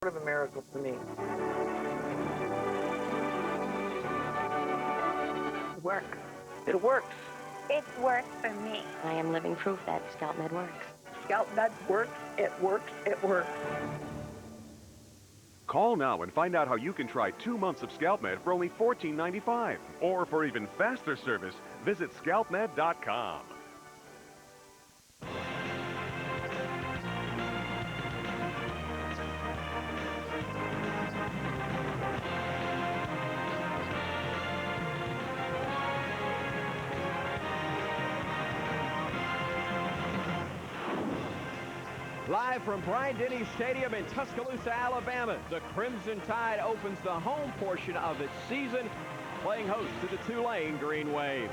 Of a miracle to me. It works. It works. It works for me. I am living proof that Scalp Med works. Scalp Med works. It works. It works. Call now and find out how you can try 2 months of Scalp Med for only $14.95. Or for even faster service, visit scalpmed.com. Live from Bryant-Denny Stadium in Tuscaloosa, Alabama, the Crimson Tide opens the home portion of its season, playing host to the Tulane Green Wave.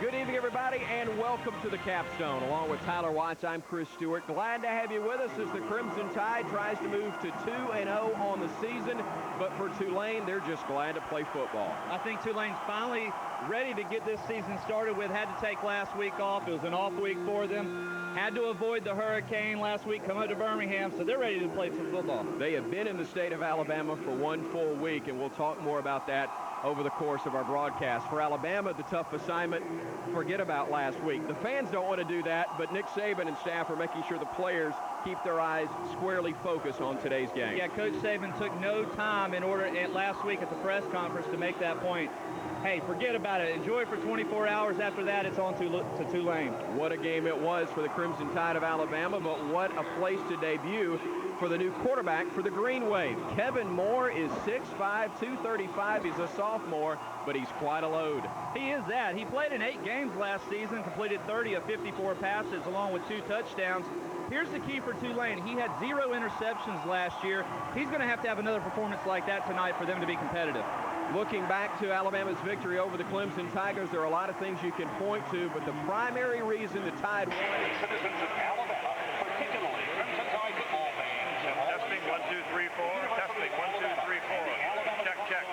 Good evening, everybody, and welcome to the Capstone. Along with Tyler Watts, I'm Chris Stewart. Glad to have you with us as the Crimson Tide tries to move to 2-0 on the season. But for Tulane, they're just glad to play football. I think Tulane's finally ready to get this season started with. Had to take last week off. It was an off week for them. Had to avoid the hurricane last week, come up to Birmingham, so they're ready to play some football. They have been in the state of Alabama for 1 full week, and we'll talk more about that over the course of our broadcast. For Alabama, the tough assignment, forget about last week. The fans don't want to do that, but Nick Saban and staff are making sure the players keep their eyes squarely focused on today's game. Yeah, Coach Saban took no time in order last week at the press conference to make that point. Hey, forget about it. Enjoy it for 24 hours. After that, it's on to Tulane. What a game it was for the Crimson Tide of Alabama, but what a place to debut for the new quarterback for the Green Wave. Kevin Moore is 6'5", 235. He's a sophomore, but he's quite a load. He is that. He played in 8 games last season, completed 30 of 54 passes, along with 2 touchdowns. Here's the key for Tulane. He had 0 interceptions last year. He's going to have another performance like that tonight for them to be competitive. Looking back to Alabama's victory over the Clemson Tigers, there are a lot of things you can point to, but the primary reason the Tide won... Citizens of Alabama, particularly Crimson Tide football fans. Testing, 1, 2, 3, 4. Testing, 1, 2, 3, 4. Check, check.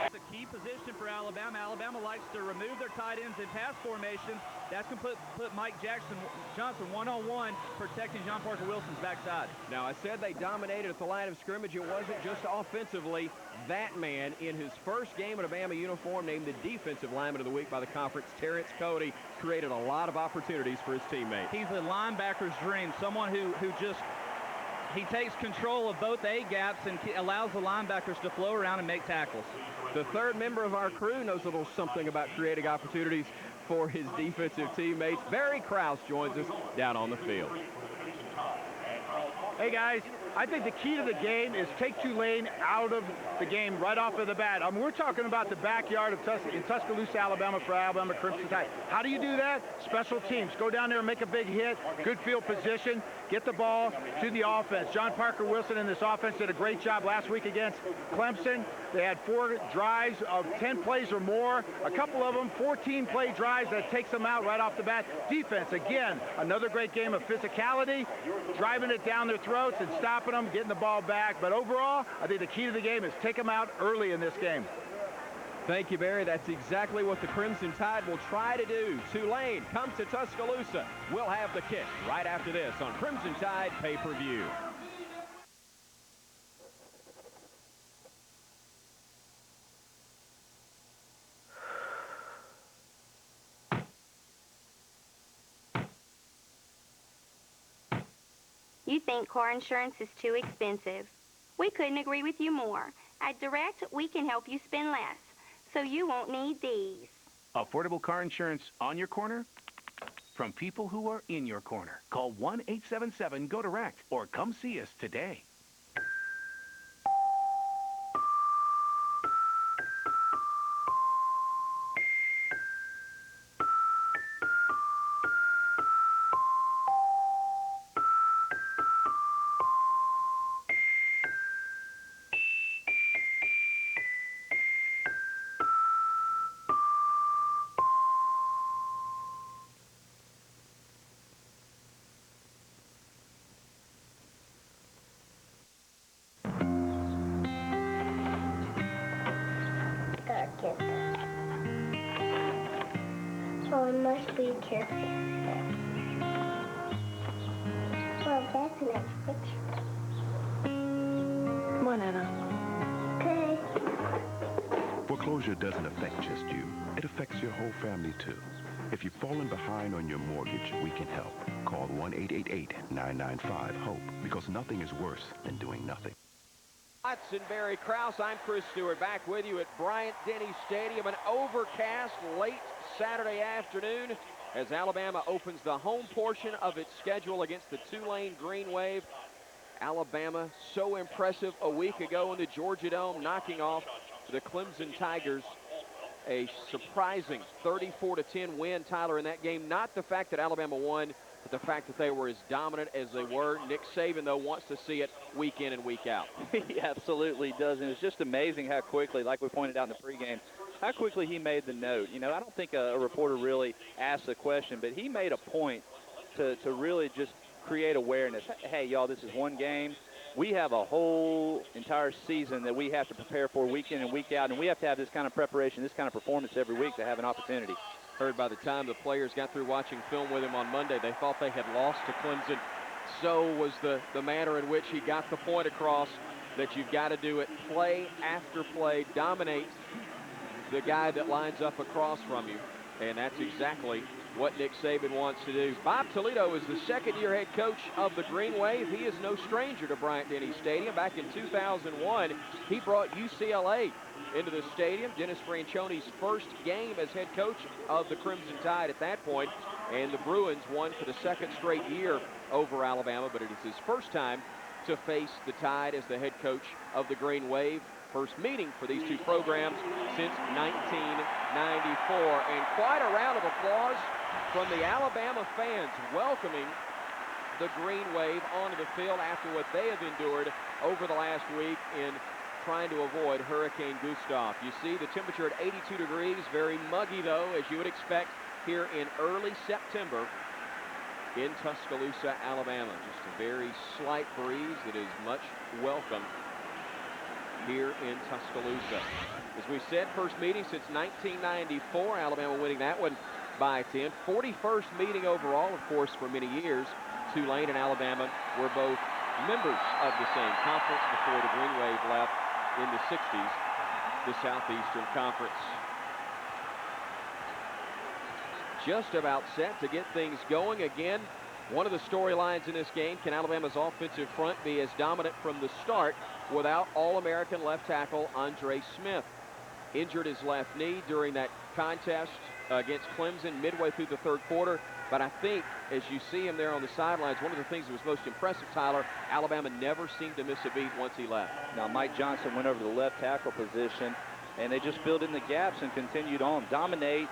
It's a key position for Alabama. Alabama likes to remove their tight ends in pass formation. That's going to put Mike Johnson one-on-one, protecting John Parker Wilson's backside. Now, I said they dominated at the line of scrimmage. It wasn't just offensively. That man, in his first game in a Bama uniform, named the Defensive Lineman of the Week by the conference, Terrence Cody, created a lot of opportunities for his teammates. He's a linebacker's dream, someone who just... He takes control of both A-gaps and allows the linebackers to flow around and make tackles. The third member of our crew knows a little something about creating opportunities for his defensive teammates. Barry Krause joins us down on the field. Hey, guys. I think the key to the game is take Tulane out of the game right off of the bat. We're talking about the backyard of in Tuscaloosa, Alabama for Alabama Crimson Tide. How do you do that? Special teams. Go down there and make a big hit, good field position, get the ball to the offense. John Parker Wilson and this offense did a great job last week against Clemson. They had 4 drives of 10 plays or more. A couple of them, 14-play drives that takes them out right off the bat. Defense, again, another great game of physicality, driving it down their throats and stopping them, getting the ball back. But overall, I think the key to the game is take them out early in this game. Thank you, Barry. That's exactly what the Crimson Tide will try to do. Tulane comes to Tuscaloosa. We'll have the kick right after this on Crimson Tide Pay-Per-View. You think car insurance is too expensive? We couldn't agree with you more. At Direct, we can help you spend less, so you won't need these. Affordable car insurance on your corner? From people who are in your corner. Call 1-877-GO-DIRECT or come see us today. Oh, it must be careful. Well, that's a nice picture. Nana. Okay. Foreclosure doesn't affect just you. It affects your whole family, too. If you've fallen behind on your mortgage, we can help. Call 1-888-995-HOPE, because nothing is worse than doing nothing. Watson, Barry Krause, I'm Chris Stewart, back with you at Bryant-Denny Stadium. An overcast late Saturday afternoon as Alabama opens the home portion of its schedule against the Tulane Green Wave. Alabama, so impressive a week ago in the Georgia Dome, knocking off the Clemson Tigers. A surprising 34-10 win, Tyler, in that game. Not the fact that Alabama won, but the fact that they were as dominant as they were. Nick Saban, though, wants to see it week in and week out. He absolutely does, and it's just amazing how quickly, like we pointed out in the pregame, how quickly he made the note. You know, I don't think a reporter really asked the question, but he made a point to really just create awareness. Hey, y'all, this is one game. We have a whole entire season that we have to prepare for week in and week out, and we have to have this kind of preparation, this kind of performance every week to have an opportunity. Heard by the time the players got through watching film with him on Monday, they thought they had lost to Clemson. So was the manner in which he got the point across that you've got to do it play after play, dominate the guy that lines up across from you. And that's exactly what Nick Saban wants to do. Bob Toledo is the second-year head coach of the Green Wave. He is no stranger to Bryant-Denny Stadium. Back in 2001, he brought UCLA into the stadium. Dennis Franchioni's first game as head coach of the Crimson Tide at that point. And the Bruins won for the second straight year over Alabama, but it is his first time to face the Tide as the head coach of the Green Wave. First meeting for these two programs since 1994. And quite a round of applause from the Alabama fans welcoming the Green Wave onto the field after what they have endured over the last week in trying to avoid Hurricane Gustav. You see the temperature at 82 degrees, very muggy though, as you would expect here in early September in Tuscaloosa, Alabama. Just a very slight breeze that is much welcome here in Tuscaloosa. As we said, first meeting since 1994, Alabama winning that one by 10. 41st meeting overall, of course, for many years. Tulane and Alabama were both members of the same conference before the Green Wave left in the 60s, the Southeastern Conference. Just about set to get things going again. One of the storylines in this game, can Alabama's offensive front be as dominant from the start without All-American left tackle Andre Smith? Injured his left knee during that contest against Clemson midway through the third quarter. But I think, as you see him there on the sidelines, one of the things that was most impressive, Tyler, Alabama never seemed to miss a beat once he left. Now, Mike Johnson went over to the left tackle position, and they just filled in the gaps and continued on, dominating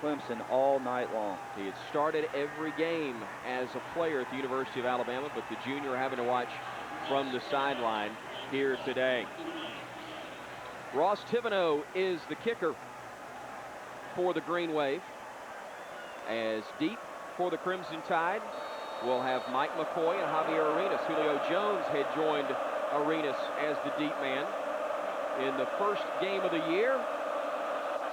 Clemson all night long. He had started every game as a player at the University of Alabama, but the junior having to watch from the sideline here today. Ross Thibodeau is the kicker for the Green Wave. As deep for the Crimson Tide, we'll have Mike McCoy and Javier Arenas. Julio Jones had joined Arenas as the deep man in the first game of the year.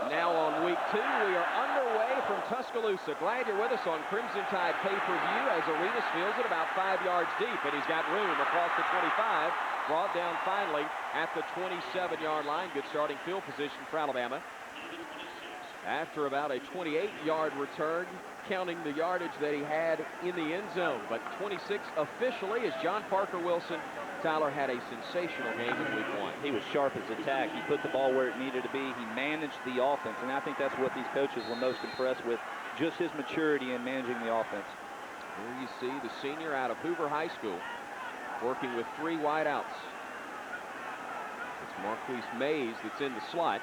Now on week 2, we are underway from Tuscaloosa. Glad you're with us on Crimson Tide pay-per-view as Arenas fields it about 5 yards deep, and he's got room across the 25, brought down finally at the 27-yard line. Good starting field position for Alabama. After about a 28-yard return, counting the yardage that he had in the end zone. But 26 officially as John Parker Wilson, Tyler, had a sensational game in week 1. He was sharp as attack. He put the ball where it needed to be. He managed the offense, and I think that's what these coaches were most impressed with, just his maturity in managing the offense. Here you see the senior out of Hoover High School working with 3 wideouts. It's Marquise Mays that's in the slot.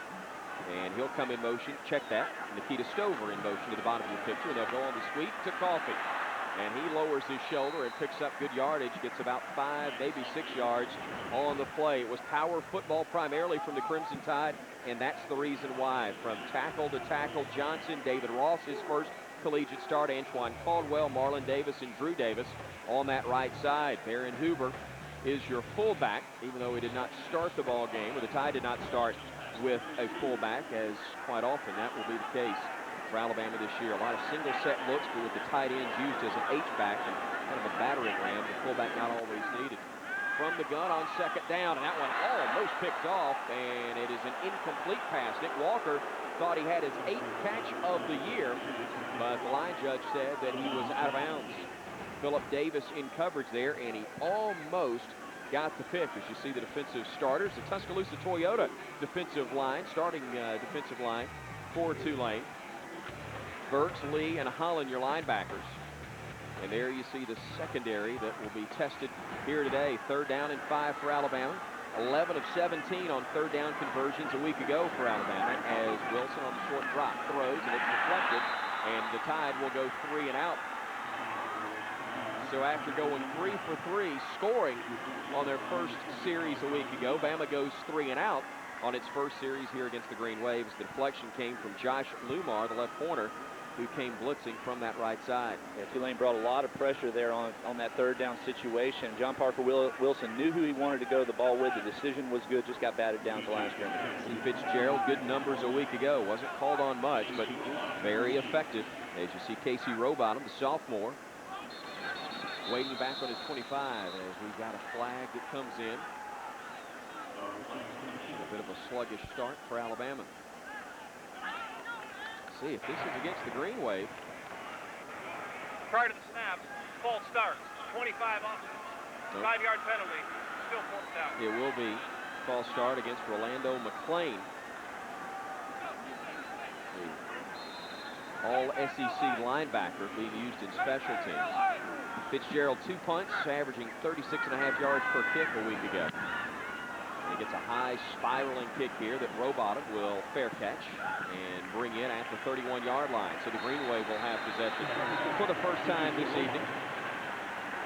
And he'll come in motion. Check that. Nikita Stover in motion to the bottom of your picture. They'll go on the sweep to Coffee. And he lowers his shoulder and picks up good yardage. Gets about 5, maybe 6 yards on the play. It was power football primarily from the Crimson Tide, and that's the reason why. From tackle to tackle, Johnson, David Ross, his first collegiate start, Antoine Caldwell, Marlon Davis, and Drew Davis on that right side. Baron Huber is your fullback, even though he did not start the ball game, or the Tide did not start with a fullback, as quite often that will be the case for Alabama this year. A lot of single set looks, but with the tight ends used as an H-back and kind of a battering ram, the fullback not always needed. from the gun on second down, and that one almost picked off, and it is an incomplete pass. Nick Walker thought he had his 8th catch of the year, but the line judge said that he was out of bounds. Philip Davis in coverage there, and he almost got the pick. As you see the defensive starters, the Tuscaloosa Toyota defensive line, starting defensive line for Tulane. Burks, Lee, and Holland, your linebackers. And there you see the secondary that will be tested here today. 3rd down and 5 for Alabama. 11 of 17 on 3rd down conversions a week ago for Alabama, as Wilson on the short drop throws, and it's deflected, and the Tide will go 3 and out. So after going 3 for 3, scoring on their first series a week ago, Bama goes 3 and out on its first series here against the Green Waves. The deflection came from Josh Lumar, the left corner, who came blitzing from that right side. Yeah, Tulane brought a lot of pressure there on that 3rd down situation. John Parker Wilson knew who he wanted to go the ball with. The decision was good, just got batted down at the line of scrimmage. See Fitzgerald, good numbers a week ago. Wasn't called on much, but very effective. As you see Casey Rowbottom, the sophomore, waiting back on his 25 as we've got a flag that comes in. A bit of a sluggish start for Alabama. See if this is against the Green Wave. Prior to the snap, false start. 25 off. 5-yard penalty. Still 4th down. It will be false start against Rolando McClain. The all-SEC linebacker being used in special teams. Fitzgerald 2 punts, averaging 36.5 yards per kick a week ago. And he gets a high spiraling kick here that Rowbottom will fair catch and bring in at the 31-yard line. So the Green Wave will have possession for the first time this evening,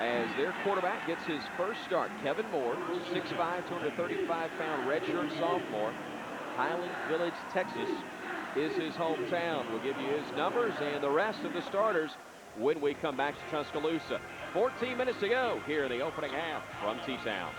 as their quarterback gets his first start. Kevin Moore, 6'5", 235-pound redshirt sophomore. Highland Village, Texas is his hometown. We'll give you his numbers and the rest of the starters when we come back to Tuscaloosa. 14 minutes to go here in the opening half from T-Town.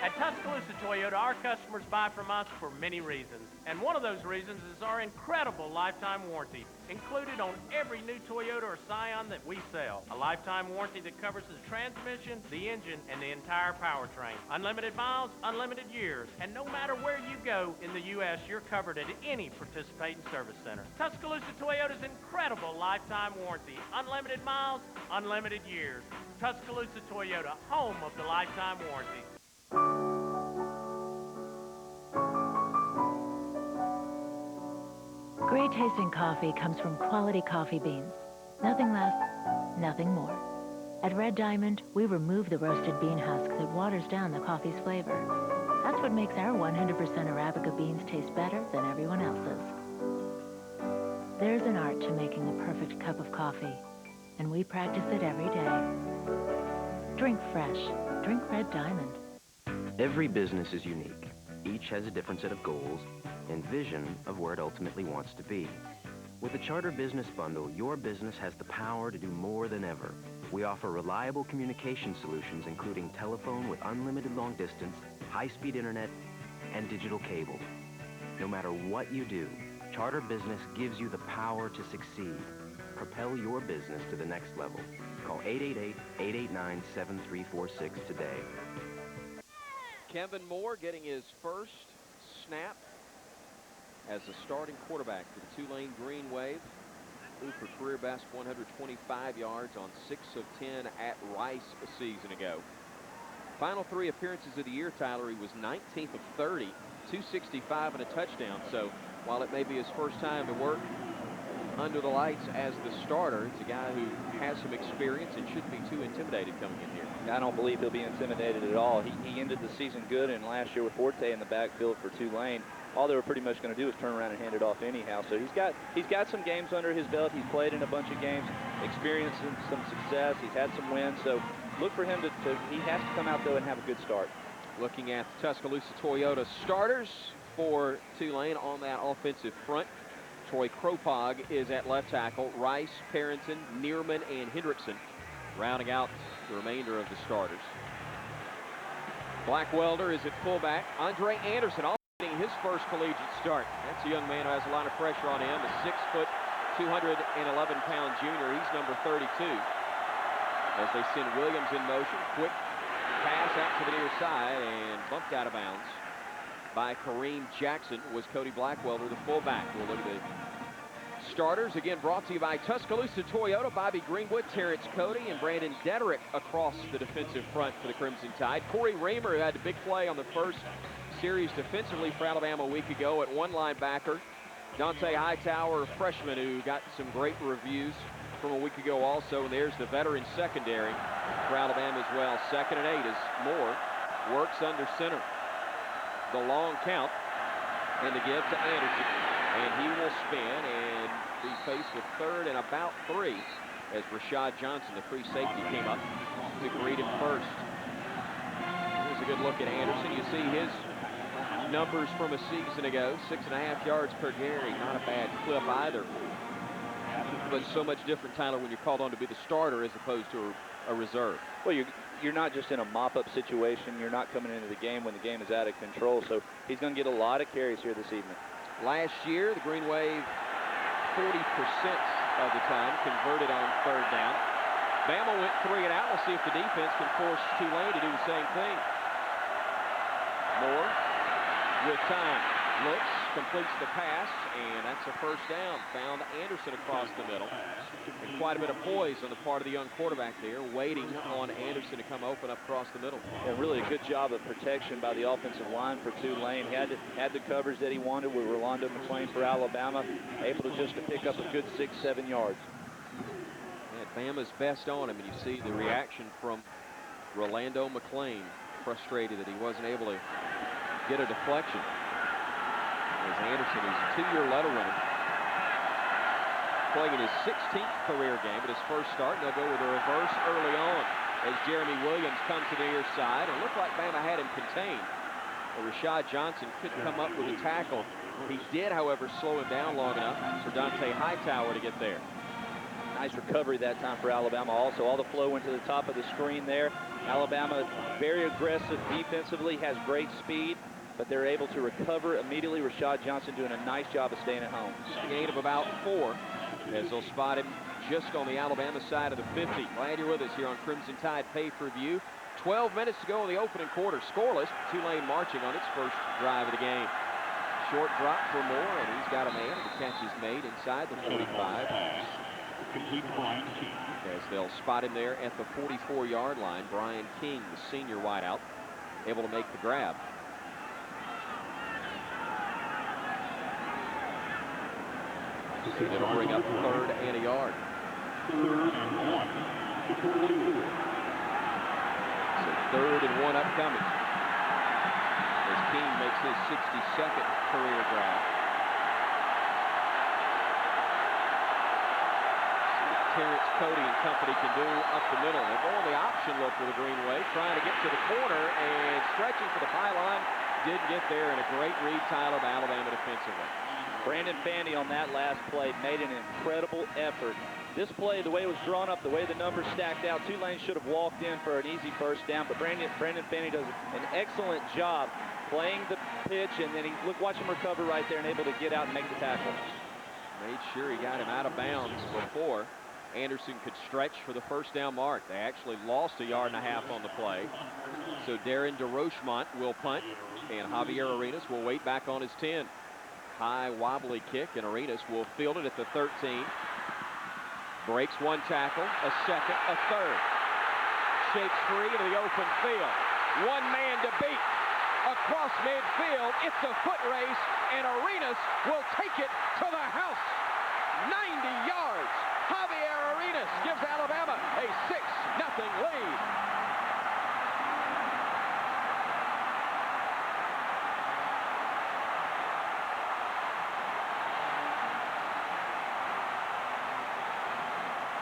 At Tuscaloosa Toyota, our customers buy from us for many reasons. And one of those reasons is our incredible lifetime warranty, included on every new Toyota or Scion that we sell. A lifetime warranty that covers the transmission, the engine, and the entire powertrain. Unlimited miles, unlimited years. And no matter where you go in the U.S., you're covered at any participating service center. Tuscaloosa Toyota's incredible lifetime warranty. Unlimited miles, unlimited years. Tuscaloosa Toyota, home of the lifetime warranty. Great tasting coffee comes from quality coffee beans. Nothing less, nothing more. At Red Diamond, we remove the roasted bean husk that waters down the coffee's flavor. That's what makes our 100% Arabica beans taste better than everyone else's. There's an art to making the perfect cup of coffee, and we practice it every day. Drink fresh. Drink Red Diamond. Every business is unique. Each has a different set of goals and vision of where it ultimately wants to be. With the Charter Business Bundle, your business has the power to do more than ever. We offer reliable communication solutions, including telephone with unlimited long distance, high-speed internet, and digital cable. No matter what you do, Charter Business gives you the power to succeed. Propel your business to the next level. Call 888-889-7346 today. Kevin Moore getting his first snap as a starting quarterback for the Tulane Green Wave. Who for career best 125 yards on 6 of 10 at Rice a season ago. Final 3 appearances of the year, Tyler, he was 19th of 30, 265 and a touchdown. So while it may be his first time to work under the lights as the starter, it's a guy who has some experience and shouldn't be too intimidated coming in here. I don't believe he'll be intimidated at all. He ended the season good, and last year with Forte in the backfield for Tulane, all they were pretty much going to do was turn around and hand it off anyhow. So he's got some games under his belt. He's played in a bunch of games, experienced some success. He's had some wins. So look for him he has to come out though and have a good start. Looking at the Tuscaloosa Toyota starters for Tulane on that offensive front. Troy Kropog is at left tackle. Rice, Parrington, Neerman, and Hendrickson rounding out the remainder of the starters. Blackwelder is at fullback. Andre Anderson also getting his first collegiate start. That's a young man who has a lot of pressure on him. A 6', 211-pound junior. He's number 32. as they send Williams in motion. Quick pass out to the near side and bumped out of bounds by Kareem Jackson. Was Cody Blackwelder, the fullback. We'll look at the starters again, brought to you by Tuscaloosa Toyota. Bobby Greenwood, Terrence Cody, and Brandon Dederick across the defensive front for the Crimson Tide. Corey Raymer, who had the big play on the first series defensively for Alabama a week ago at one linebacker. Dante Hightower, a freshman who got some great reviews from a week ago also. And there's the veteran secondary for Alabama as well. 2nd and 8 as Moore works under center. The long count and the give to Anderson. And he will spin and be faced with 3rd and about 3 as Rashad Johnson, the free safety, came up to greet him first. Here's a good look at Anderson. You see his numbers from a season ago, 6.5 yards per carry. Not a bad clip either. But so much different, Tyler, when you're called on to be the starter as opposed to a reserve. Well, you're not just in a mop-up situation. You're not coming into the game when the game is out of control. So he's going to get a lot of carries here this evening. Last year, the Green Wave, 40% of the time converted on 3rd down. Bama went 3 and out. We'll see if the defense can force Tulane to do the same thing. Moore with time. Looks, completes the pass, and that's a 1st down. Found Anderson across the middle. And quite a bit of poise on the part of the young quarterback there, waiting on Anderson to come open up across the middle. And really a good job of protection by the offensive line for Tulane. Had the coverage that he wanted with Rolando McClain for Alabama, able to just pick up a good 6-7 yards. Had Bama's best on him, and you see the reaction from Rolando McClain, frustrated that he wasn't able to get a deflection. As Anderson is a 2-year letter runner, playing in his 16th career game at his first start. They'll go with a reverse early on as Jeremy Williams comes to the near side. And it looked like Bama had him contained. But Rashad Johnson couldn't come up with a tackle. He did, however, slow him down long enough for Dante Hightower to get there. Nice recovery that time for Alabama. Also, all the flow went to the top of the screen there. Alabama very aggressive defensively, has great speed, but they're able to recover immediately. Rashad Johnson doing a nice job of staying at home. Gain of about 4 as they'll spot him just on the Alabama side of the 50. Glad you're with us here on Crimson Tide Pay-Per-View. 12 minutes to go in the opening quarter. Scoreless. Tulane marching on its first drive of the game. Short drop for Moore, and he's got a man. The catch is made inside the 45. As they'll spot him there at the 44-yard line. Brian King, the senior wideout, able to make the grab. It'll bring up 3rd and a yard. 3rd and 1. So 3rd and 1 upcoming. As King makes his 62nd career grab. See what Terrence Cody and company can do up the middle. They're going the option look for the Green Wave, trying to get to the corner and stretching for the pylon. Didn't get there, and a great read, Tyler, by Alabama defensively. Brandon Fanny on that last play made an incredible effort. This play, the way it was drawn up, the way the numbers stacked out, Tulane should have walked in for an easy 1st down, but Brandon Fanny does an excellent job playing the pitch, and then watch him recover right there and able to get out and make the tackle. Made sure he got him out of bounds before Anderson could stretch for the 1st down mark. They actually lost 1.5 yards on the play. So Darren DeRochemont will punt, and Javier Arenas will wait back on his 10. High wobbly kick, and Arenas will field it at the 13. Breaks 1 tackle, a 2nd, a 3rd. Shakes free into the open field. 1 man to beat. Across midfield, it's a foot race, and Arenas will take it to the house. 90 yards. Javier Arenas gives Alabama a 6-0 lead.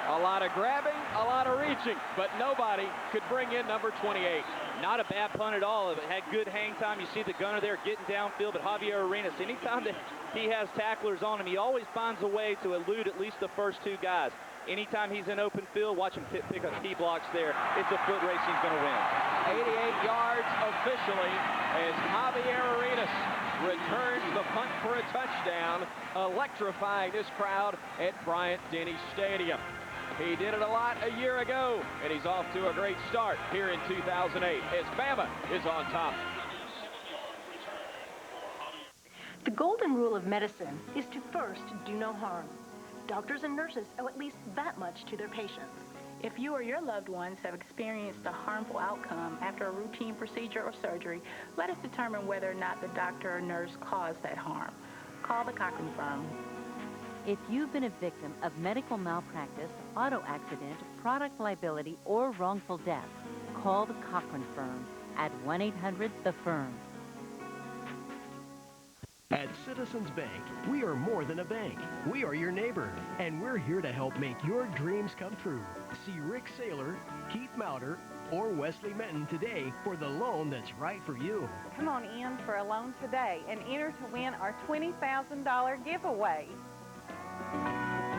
A lot of grabbing, a lot of reaching, but nobody could bring in number 28. Not a bad punt at all. It had good hang time. You see the gunner there getting downfield, but Javier Arenas, anytime that he has tacklers on him, he always finds a way to elude at least the first 2 guys. Anytime he's in open field, watch him pick up key blocks there. It's a foot race. He's going to win. 88 yards officially as Javier Arenas returns the punt for a touchdown, electrifying this crowd at Bryant-Denny Stadium. He did it a lot a year ago, and he's off to a great start here in 2008 as Bama is on top. The golden rule of medicine is to first do no harm. Doctors and nurses owe at least that much to their patients. If you or your loved ones have experienced a harmful outcome after a routine procedure or surgery, let us determine whether or not the doctor or nurse caused that harm. Call the Cochran firm. If you've been a victim of medical malpractice, auto accident, product liability, or wrongful death, call the Cochran firm at 1-800-THE-FIRM. At Citizens Bank, we are more than a bank. We are your neighbor, and we're here to help make your dreams come true. See Rick Saylor, Keith Mauder, or Wesley Menton today for the loan that's right for you. Come on in for a loan today and enter to win our $20,000 giveaway.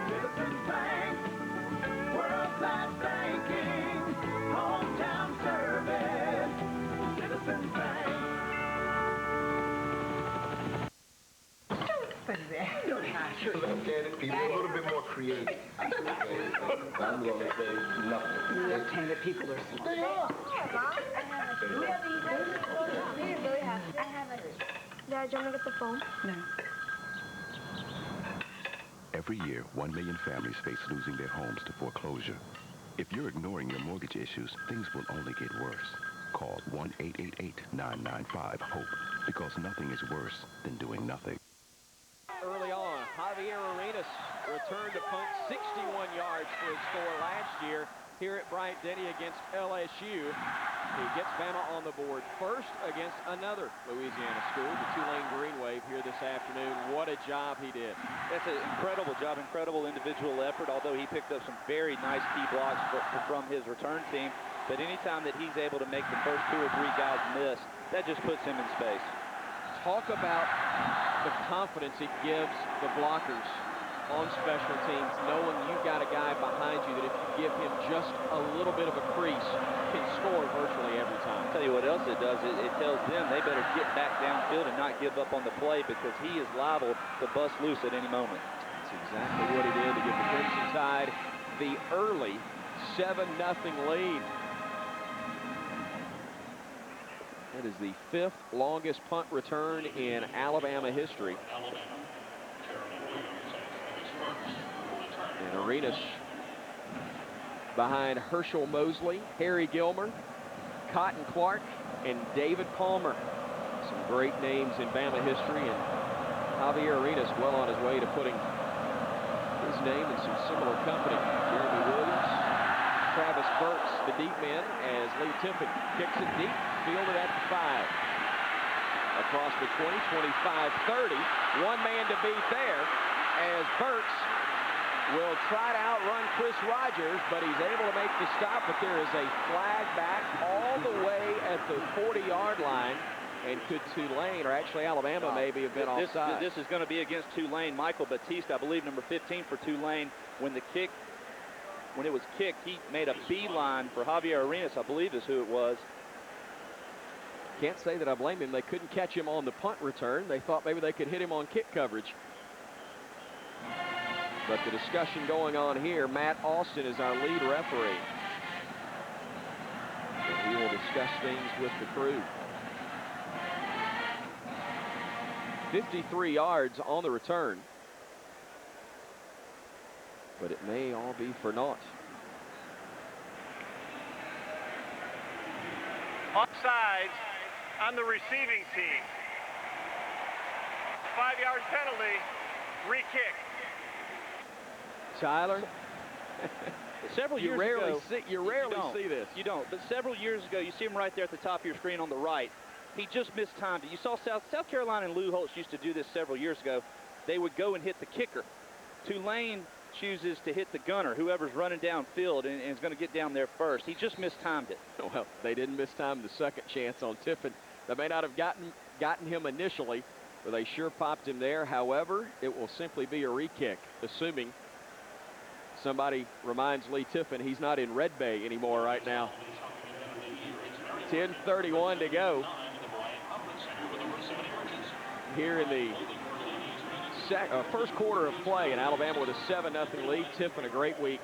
Citizens Bank, world-class banking, hometown service. Citizens Bank. Left-handed people, a little bit more creative. I'm going to say nothing. Left-handed people are smart. They are. Dad, do you want to get the phone? No. Every year, 1 million families face losing their homes to foreclosure. If you're ignoring your mortgage issues, things will only get worse. Call 1-888-995-HOPE, because nothing is worse than doing nothing. Early on, Javier Arenas returned to punt 61 yards for his score last year here at Bryant-Denny against LSU. He gets Bama on the board first against another Louisiana school, the Tulane Green Wave, here this afternoon. What a job he did. That's an incredible job, incredible individual effort, although he picked up some very nice key blocks from his return team. But anytime that he's able to make the first 2 or 3 guys miss, that just puts him in space. Talk about the confidence it gives the blockers on special teams, knowing you've got a guy behind you that if you give him just a little bit of a crease, can score virtually every time. I'll tell you what else it does. It tells them they better get back downfield and not give up on the play, because he is liable to bust loose at any moment. That's exactly what he did to give the Crimson Tide the early 7-0 lead. That is the 5th longest punt return in Alabama history. And Arenas behind Herschel Mosley, Harry Gilmer, Cotton Clark, and David Palmer. Some great names in Bama history, and Javier Arenas well on his way to putting his name in some similar company. Jeremy Williams, Travis Burks, the deep men, as Lee Tippett kicks it deep, fielded at the 5. Across the 20, 25, 30. One man to beat there as Burks will try to outrun Chris Rogers, but he's able to make the stop, but there is a flag back all the way at the 40-yard line. And could Tulane, or actually Alabama, maybe have been offside? This is going to be against Tulane. Michael Batiste, I believe, number 15 for Tulane. When it was kicked, he made a beeline for Javier Arenas, I believe is who it was. Can't say that I blame him. They couldn't catch him on the punt return. They thought maybe they could hit him on kick coverage. But the discussion going on here, Matt Austin is our lead referee. And he will discuss things with the crew. 53 yards on the return. But it may all be for naught. Offsides on the receiving team. 5-yard penalty, re-kick. Tyler, several years ago, you rarely don't see this. You don't. But several years ago, you see him right there at the top of your screen on the right. He just mistimed it. You saw South Carolina and Lou Holtz used to do this several years ago. They would go and hit the kicker. Tulane chooses to hit the gunner, whoever's running downfield and is going to get down there first. He just mistimed it. Well, they didn't mistime the second chance on Tiffin. They may not have gotten him initially, but they sure popped him there. However, it will simply be a re-kick, assuming somebody reminds Lee Tiffin he's not in Red Bay anymore right now. 10:31 to go here in the first quarter of play, and Alabama with a 7-0 lead. Tiffin a great week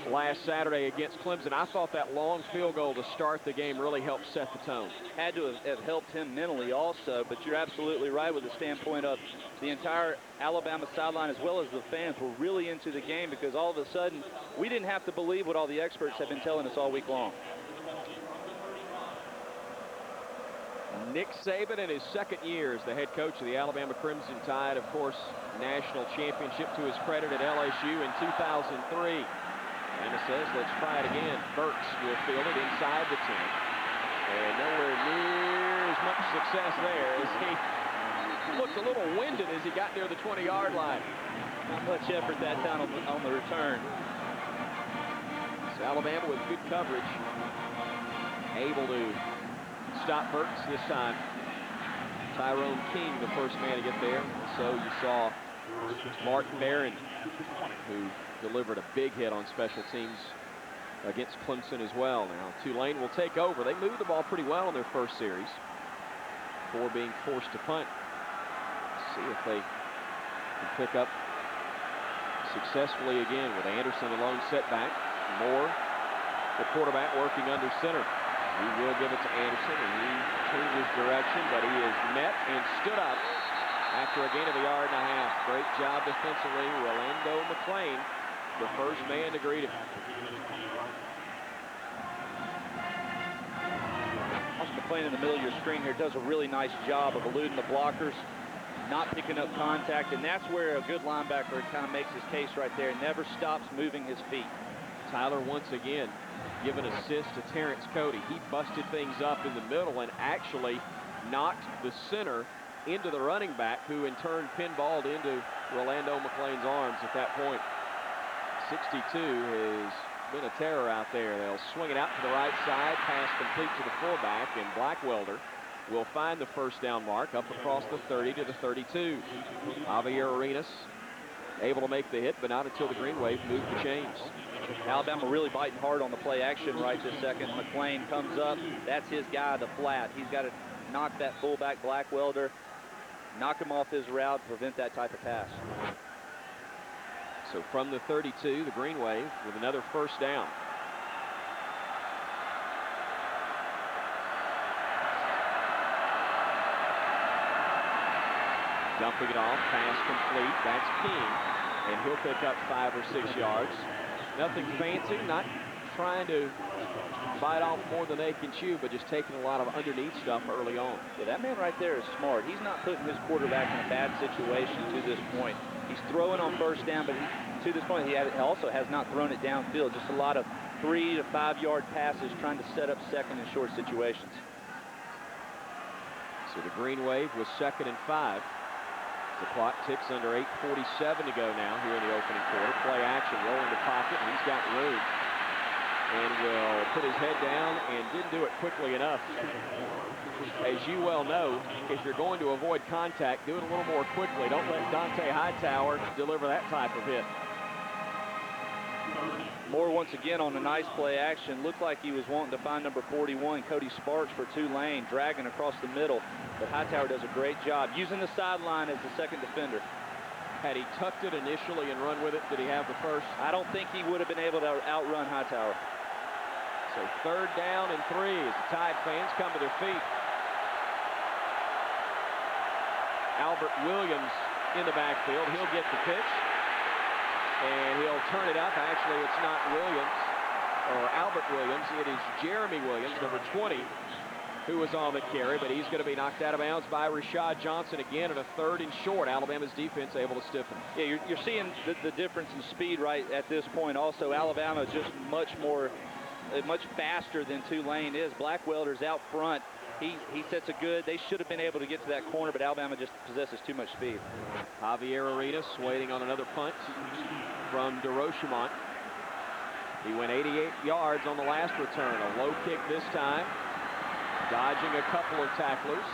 last Saturday against Clemson. I thought that long field goal to start the game really helped set the tone. Had to have helped him mentally also, but you're absolutely right with the standpoint of the entire Alabama sideline as well as the fans were really into the game because all of a sudden we didn't have to believe what all the experts have been telling us all week long. Nick Saban in his second year as the head coach of the Alabama Crimson Tide, of course, national championship to his credit at LSU in 2003. Bama says, let's try it again. Burks will field it inside the 10. And nowhere near as much success there as he looked a little winded as he got near the 20-yard line. Not much effort that time on the return. So Alabama with good coverage, able to stop Burks this time. Tyrone King, the first man to get there. So you saw Mark Barron, who delivered a big hit on special teams against Clemson as well. Now Tulane will take over. They moved the ball pretty well in their first series before being forced to punt. See if they can pick up successfully again with Anderson alone setback. Moore, the quarterback, working under center. He will give it to Anderson, and he changes direction, but he is met and stood up after a gain of a yard and a half. Great job defensively. Rolando McClain, the first man to greet him. McClain in the middle of your screen here does a really nice job of eluding the blockers, not picking up contact, and that's where a good linebacker kind of makes his case right there. Never stops moving his feet. Tyler once again giving assist to Terrence Cody. He busted things up in the middle and actually knocked the center into the running back, who in turn pinballed into Rolando McClain's arms at that point. 62 has been a terror out there. They'll swing it out to the right side, pass complete to the fullback, and Blackwelder will find the first down mark up across the 30 to the 32. Javier Arenas able to make the hit, but not until the Green Wave moved the chains. Alabama really biting hard on the play action right this second. McClain comes up. That's his guy, the flat. He's got to knock that fullback Blackwelder, knock him off his route, prevent that type of pass. So from the 32, the Green Wave with another first down. Dumping it off, pass complete. That's King, and he'll pick up 5 or 6 yards. Nothing fancy, not trying to bite off more than they can chew, but just taking a lot of underneath stuff early on. Yeah, that man right there is smart. He's not putting his quarterback in a bad situation to this point. He's throwing on first down, but to this point, he also has not thrown it downfield. Just a lot of 3 to 5 yard passes trying to set up second and short situations. So the Green Wave was 2nd and 5. The clock ticks under 8:47 to go now here in the opening quarter. Play action, rolling the pocket, and he's got room. And will put his head down and didn't do it quickly enough. As you well know, if you're going to avoid contact, do it a little more quickly. Don't let Dante Hightower deliver that type of hit. Moore once again on a nice play action. Looked like he was wanting to find number 41, Cody Sparks, for Tulane, dragging across the middle. But Hightower does a great job using the sideline as the second defender. Had he tucked it initially and run with it, did he have the first? I don't think he would have been able to outrun Hightower. So 3rd down and 3 as the Tide fans come to their feet. Albert Williams in the backfield. He'll get the pitch, and he'll turn it up. Actually, it's not Williams or Albert Williams. It is Jeremy Williams, number 20, who was on the carry, but he's going to be knocked out of bounds by Rashad Johnson again, and a 3rd and short. Alabama's defense able to stiffen. Yeah, you're seeing the difference in speed right at this point. Also, Alabama is just much faster than Tulane is. Blackwelder's out front. He sets a good. They should have been able to get to that corner, but Alabama just possesses too much speed. Javier Arenas waiting on another punt from DeRochemont. He went 88 yards on the last return. A low kick this time. Dodging a couple of tacklers.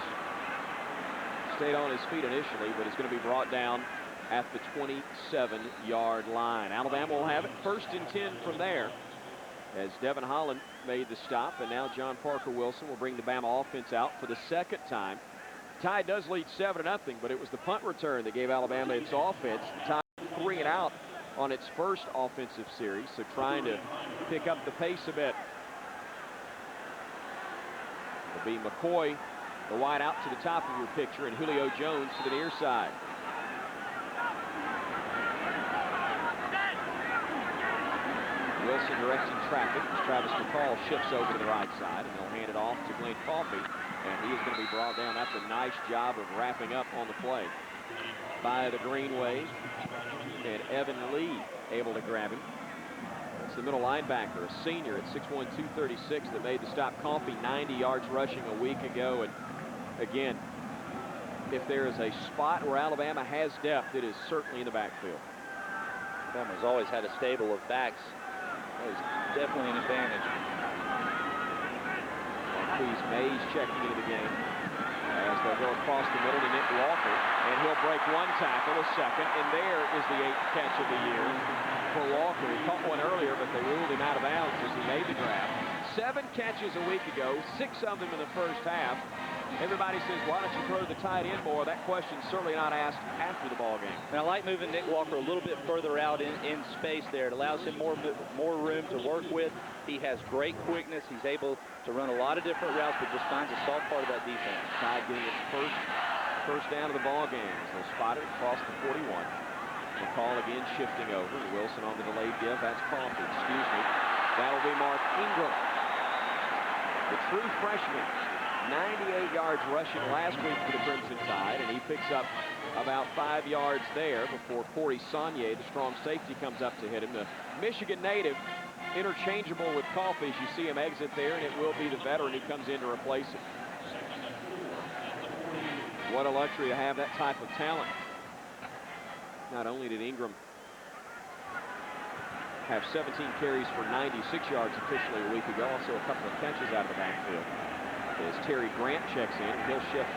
Stayed on his feet initially, but is going to be brought down at the 27-yard line. Alabama will have it 1st and 10 from there, as Devin Holland made the stop, and now John Parker Wilson will bring the Bama offense out for the 2nd time. Tide does lead 7-0, but it was the punt return that gave Alabama its offense. The Tide 3 and out on its first offensive series, so trying to pick up the pace a bit. It'll be McCoy, the wide out to the top of your picture, and Julio Jones to the near side. Wilson directing traffic as Travis McCall shifts over to the right side, and they'll hand it off to Glenn Coffey, and he is going to be brought down. That's a nice job of wrapping up on the play by the Green Wave, and Evan Lee able to grab him. It's the middle linebacker, a senior at 6'1", 236, that made the stop. Coffey 90 yards rushing a week ago, and again, if there is a spot where Alabama has depth, it is certainly in the backfield. Alabama's always had a stable of backs. That is definitely an advantage. Marquise Mays checking into the game as they'll go across the middle to Nick Walker, and he'll break one tackle, a second, and there is the 8th catch of the year for Walker. He caught one earlier, but they ruled him out of bounds as he made the grab. 7 catches a week ago, 6 of them in the first half. Everybody says, why don't you throw the tight end more? That question's certainly not asked after the ball game. And I like moving Nick Walker a little bit further out in space there. It allows him more room to work with. He has great quickness. He's able to run a lot of different routes, but just finds a soft part of that defense. Tide getting its first down of the ball game. They'll spot it across the 41. McCall again shifting over. Wilson on the delayed give. That's Coffey. Excuse me. That'll be Mark Ingram, the true freshman. 98 yards rushing last week for the Crimson Tide, and he picks up about 5 yards there before Corey Saunier, the strong safety, comes up to hit him. The Michigan native interchangeable with Coffey as you see him exit there, and it will be the veteran who comes in to replace him. What a luxury to have that type of talent. Not only did Ingram have 17 carries for 96 yards officially a week ago, also a couple of catches out of the backfield. As Terry Grant checks in, he'll shift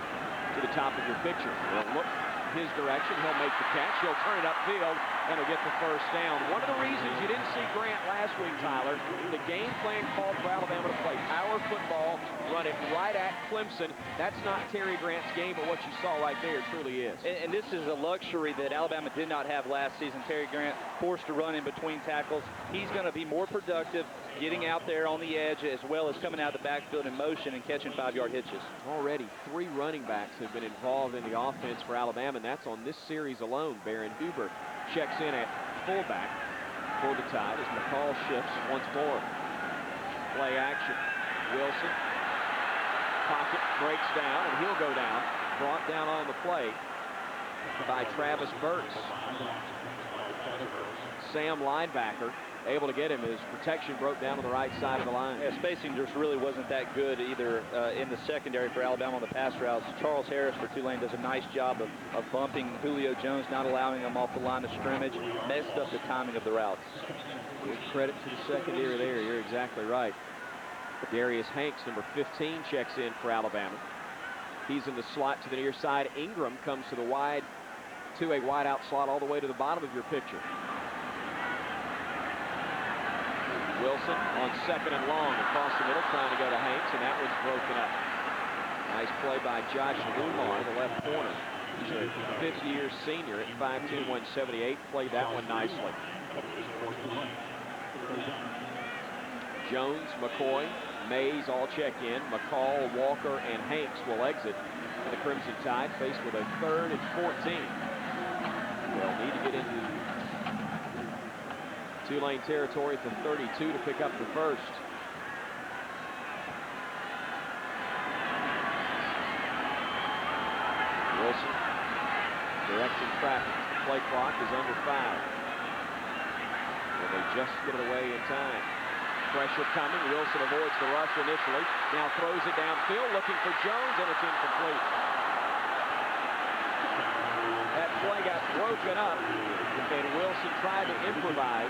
to the top of your picture. He'll look his direction, he'll make the catch, he'll turn it upfield, and he'll get the first down. One of the reasons you didn't see Grant last week, Tyler, the game plan called for Alabama to play power football, run it right at Clemson. That's not Terry Grant's game, but what you saw right there truly is. And this is a luxury that Alabama did not have last season. Terry Grant forced to run in between tackles. He's going to be more productive getting out there on the edge as well as coming out of the backfield in motion and catching 5-yard hitches. Already 3 running backs have been involved in the offense for Alabama, and that's on this series alone. Baron Huber checks in at fullback for the Tide as McCall shifts once more. Play action. Wilson. Pocket breaks down, and he'll go down. Brought down on the play by Travis Burks. Sam linebacker able to get him as protection broke down on the right side of the line. Yeah, spacing just really wasn't that good either in the secondary for Alabama on the pass routes. Charles Harris for Tulane does a nice job of bumping Julio Jones, not allowing him off the line of scrimmage, messed up the timing of the routes. Good credit to the secondary there. You're exactly right. Darius Hanks, number 15, checks in for Alabama. He's in the slot to the near side. Ingram comes to a wide out slot all the way to the bottom of your picture. Wilson on 2nd and long across the middle, trying to go to Hanks, and that one's broken up. Nice play by Josh Lumar, the left corner. He's a 5th-year senior at 5'2", 178. Played that one nicely. Jones, McCoy, Mays all check in. McCall, Walker, and Hanks will exit. And the Crimson Tide faced with a 3rd and 14. They'll need to get into Tulane territory at the 32 to pick up the first. Wilson directing traffic. The play clock is under 5. Will they just get it away in time? Pressure coming. Wilson avoids the rush initially. Now throws it downfield looking for Jones, and it's incomplete. That play got broken up, and Wilson tried to improvise,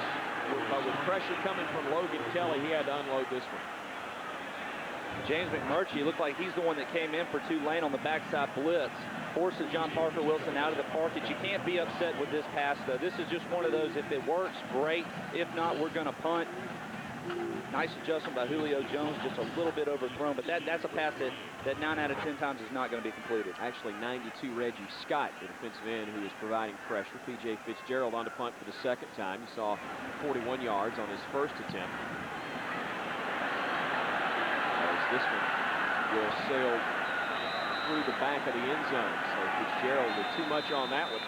but with pressure coming from Logan Kelly, he had to unload this one. James McMurtry looked like he's the one that came in for Tulane on the backside blitz. Forces John Parker Wilson out of the pocket. You can't be upset with this pass, though. This is just one of those, if it works, great. If not, we're going to punt. Nice adjustment by Julio Jones, just a little bit overthrown, but that's a pass that 9 out of 10 times is not going to be completed. Actually, 92 Reggie Scott, the defensive end who is providing pressure. P.J. Fitzgerald on to punt for the second time. You saw 41 yards on his first attempt. As this one will sail through the back of the end zone. So Fitzgerald with too much on that one.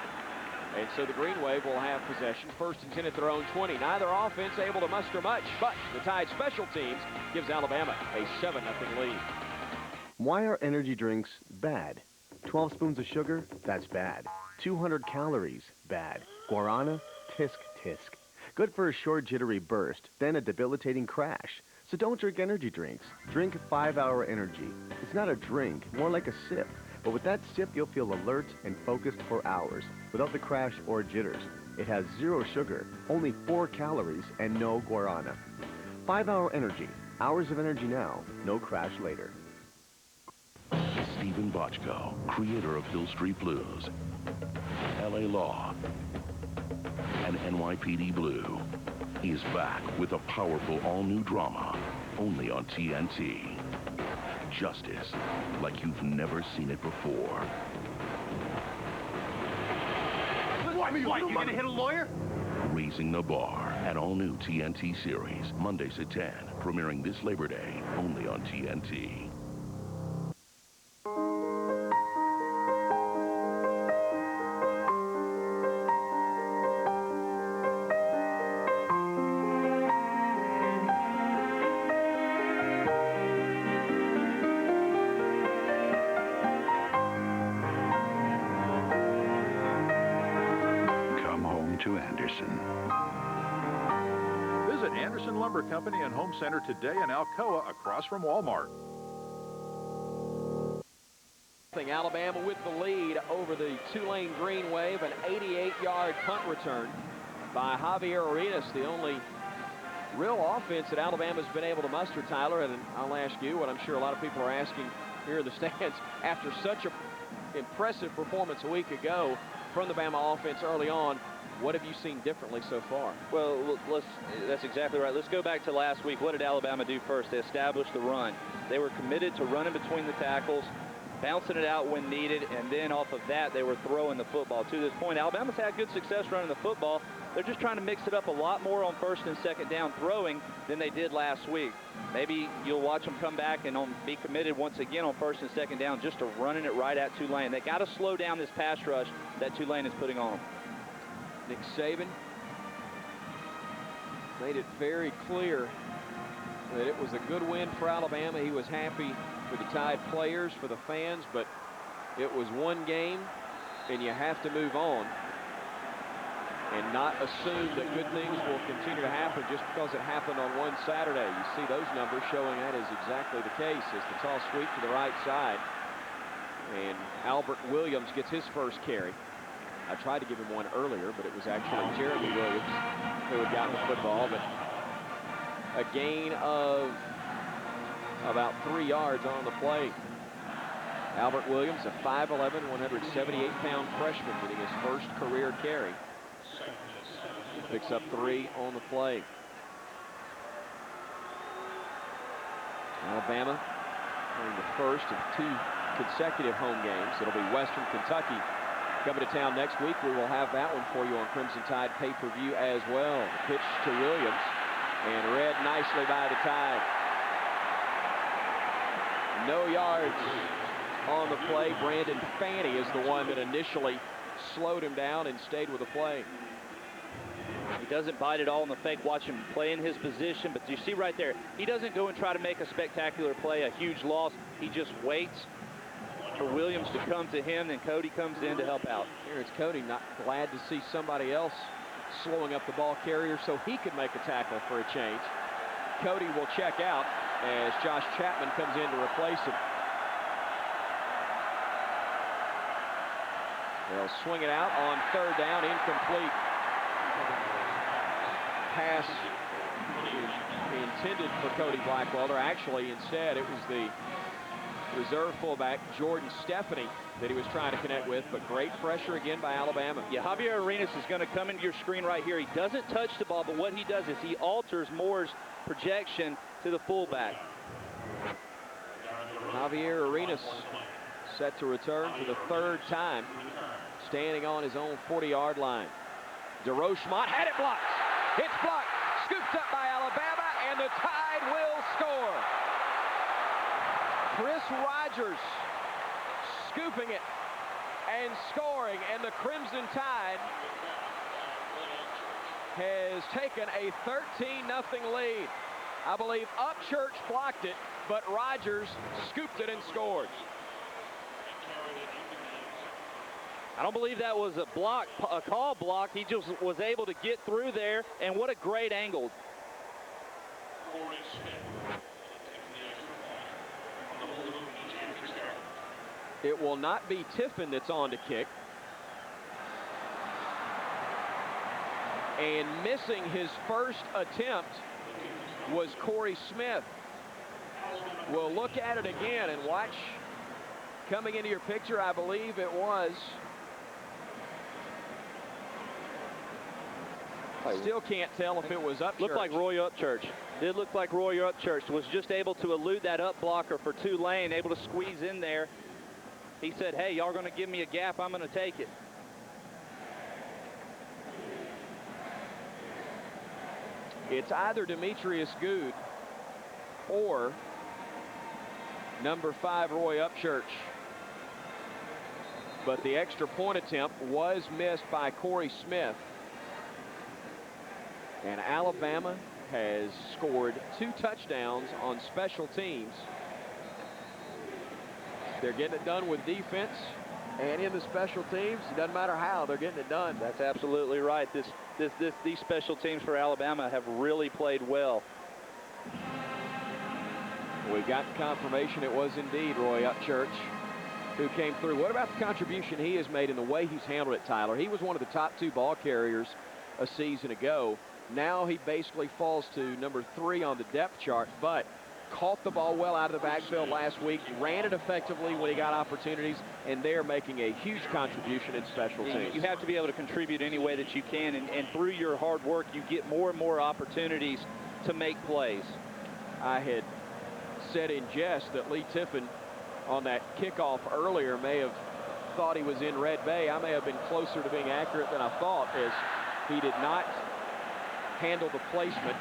And so the Green Wave will have possession. First and 10 at their own 20. Neither offense able to muster much, but the Tide special teams gives Alabama a 7-0 lead. Why are energy drinks bad? 12 spoons of sugar? That's bad. 200 calories? Bad. Guarana? Tisk, tisk. Good for a short jittery burst, then a debilitating crash. So don't drink energy drinks. Drink 5-Hour Energy. It's not a drink, more like a sip. But with that sip, you'll feel alert and focused for hours, without the crash or jitters. It has 0 sugar, only 4 calories, and no guarana. 5-Hour Energy. Hours of energy now, no crash later. Stephen Bochco, creator of Hill Street Blues, L.A. Law, and NYPD Blue, is back with a powerful all-new drama, only on TNT. Justice, like you've never seen it before. What, you gonna hit a lawyer? Raising the Bar, an all-new TNT series, Mondays at 10, premiering this Labor Day, only on TNT. To Anderson. Visit Anderson Lumber Company and Home Center today in Alcoa, across from Walmart. Alabama with the lead over the Tulane Green Wave, an 88-yard punt return by Javier Arenas, the only real offense that Alabama's been able to muster, Tyler. And I'll ask you what I'm sure a lot of people are asking here in the stands after such an impressive performance a week ago from the Bama offense early on. What have you seen differently so far? Well, that's exactly right. Let's go back to last week. What did Alabama do first? They established the run. They were committed to running between the tackles, bouncing it out when needed, and then off of that, they were throwing the football. To this point, Alabama's had good success running the football. They're just trying to mix it up a lot more on first and second down throwing than they did last week. Maybe you'll watch them come back and be committed once again on first and second down just to running it right at Tulane. They got to slow down this pass rush that Tulane is putting on them. Nick Saban made it very clear that it was a good win for Alabama. He was happy for the Tide players, for the fans, but it was one game, and you have to move on and not assume that good things will continue to happen just because it happened on one Saturday. You see those numbers showing that is exactly the case as the toss sweep to the right side. And Albert Williams gets his first carry. I tried to give him one earlier, but it was actually Jeremy Williams who had gotten the football. But a gain of about 3 yards on the play. Albert Williams, a 5'11", 178-pound freshman, getting his first career carry. Picks up 3 on the play. Alabama playing the first of 2 consecutive home games. It'll be Western Kentucky coming to town next week. We will have that one for you on Crimson Tide pay-per-view as well. The pitch to Williams and read nicely by the Tide. No yards on the play. Brandon Fanny is the one that initially slowed him down and stayed with the play. He doesn't bite it all in the fake. Watch him play in his position, but you see right there, he doesn't go and try to make a spectacular play, a huge loss. He just waits for Williams to come to him, and Cody comes in to help out. Here it's Cody, not glad to see somebody else slowing up the ball carrier so he could make a tackle for a change. Cody will check out as Josh Chapman comes in to replace him. They'll swing it out on third down, incomplete. Pass intended for Cody Blackwelder. Actually, instead, it was the reserve fullback Jordan Stephanie that he was trying to connect with, but great pressure again by Alabama. Yeah, Javier Arenas is going to come into your screen right here. He doesn't touch the ball, but what he does is he alters Moore's projection to the fullback. Javier Arenas set to return for the third time, standing on his own 40-yard line. DeRochemont had it blocked. It's blocked, scooped up by Alabama, and the Tide will score. Chris Rogers scooping it and scoring, and the Crimson Tide has taken a 13-0 lead. I believe Upchurch blocked it, but Rogers scooped it and scored. I don't believe that was a block, a call block. He just was able to get through there, and what a great angle. It will not be Tiffin that's on to kick. And missing his first attempt was Corey Smith. We'll look at it again and watch. Coming into your picture, I believe it was. Still can't tell if it was Upchurch. Looked like Roy Upchurch. Did look like Roy Upchurch was just able to elude that up blocker for Tulane, able to squeeze in there. He said, hey, y'all going to give me a gap, I'm going to take it. It's either Demetrius Good or number 5, Roy Upchurch. But the extra point attempt was missed by Corey Smith. And Alabama has scored 2 touchdowns on special teams. They're getting it done with defense and in the special teams. It doesn't matter how, they're getting it done. That's absolutely right. These special teams for Alabama have really played well. We got the confirmation it was indeed Roy Upchurch who came through. What about the contribution he has made in the way he's handled it, Tyler? He was one of the top 2 ball carriers a season ago. Now he basically falls to number 3 on the depth chart, but caught the ball well out of the backfield last week, ran it effectively when he got opportunities, and they're making a huge contribution in special teams. You have to be able to contribute any way that you can, and through your hard work, you get more and more opportunities to make plays. I had said in jest that Lee Tiffin on that kickoff earlier may have thought he was in Red Bay. I may have been closer to being accurate than I thought, as he did not handle the placement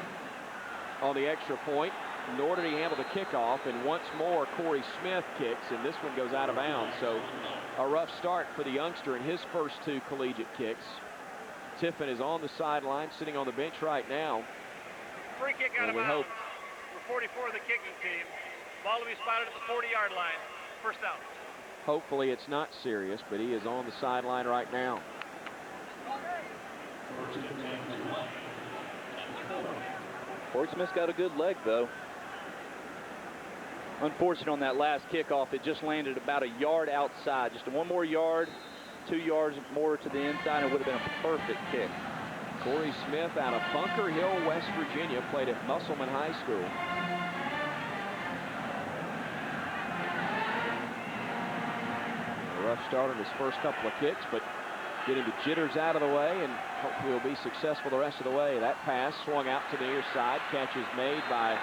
on the extra point, nor did he handle the kickoff. And once more, Corey Smith kicks, and this one goes out of bounds. So a rough start for the youngster in his first 2 collegiate kicks. Tiffin is on the sideline, sitting on the bench right now. Free kick out of bounds for 44 of the kicking team. Ball will be spotted at the 40-yard line. First down. Hopefully it's not serious, but he is on the sideline right now. Corey Smith's got a good leg, though. Unfortunate on that last kickoff, it just landed about a yard outside. Just 1 more yard, 2 yards more to the inside, it would have been a perfect kick. Corey Smith out of Bunker Hill, West Virginia, played at Musselman High School. A rough start on his first couple of kicks, but getting the jitters out of the way, and hopefully will be successful the rest of the way. That pass swung out to the near side. Catch is made by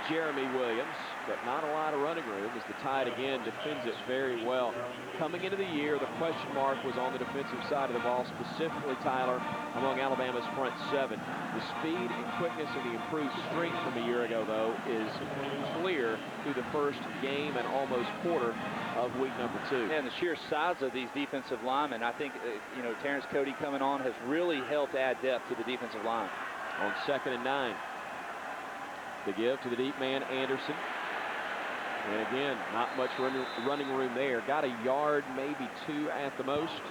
Jeremy Williams, but not a lot of running room as the Tide again defends it very well. Coming into the year, the question mark was on the defensive side of the ball, specifically, Tyler, among Alabama's front 7. The speed and quickness of the improved strength from a year ago, though, is clear through the first game and almost quarter of week number 2. And the sheer size of these defensive linemen, I think, Terrence Cody coming on has really helped add depth to the defensive line. On 2nd and 9. The give to the deep man, Anderson. And again, not much running room there. Got a yard, maybe 2 at the most,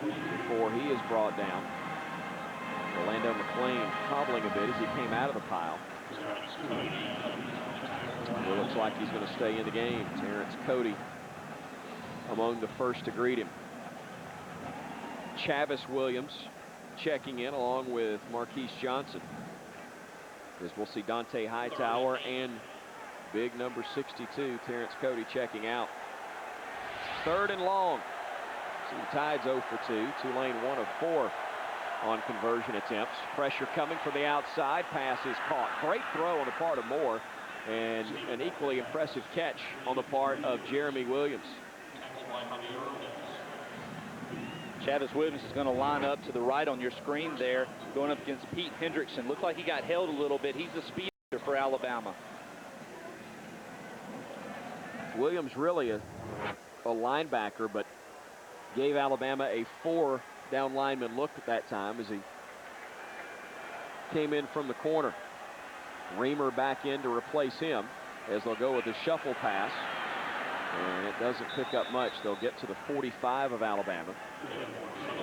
before he is brought down. Orlando McClain hobbling a bit as he came out of the pile. It looks like he's going to stay in the game. Terrence Cody among the first to greet him. Chavis Williams checking in along with Marquise Johnson, as we'll see Dante Hightower and Big number 62, Terrence Cody checking out. 3rd and long. See, the Tide's 0 for 2. Tulane 1 of 4 on conversion attempts. Pressure coming from the outside. Pass is caught. Great throw on the part of Moore, and an equally impressive catch on the part of Jeremy Williams. Chavis Williams is going to line up to the right on your screen there, going up against Pete Hendrickson. Looks like he got held a little bit. He's a speedster for Alabama. Williams really a linebacker, but gave Alabama a 4 down lineman look at that time as he came in from the corner. Reamer back in to replace him as they'll go with a shuffle pass. And it doesn't pick up much. They'll get to the 45 of Alabama.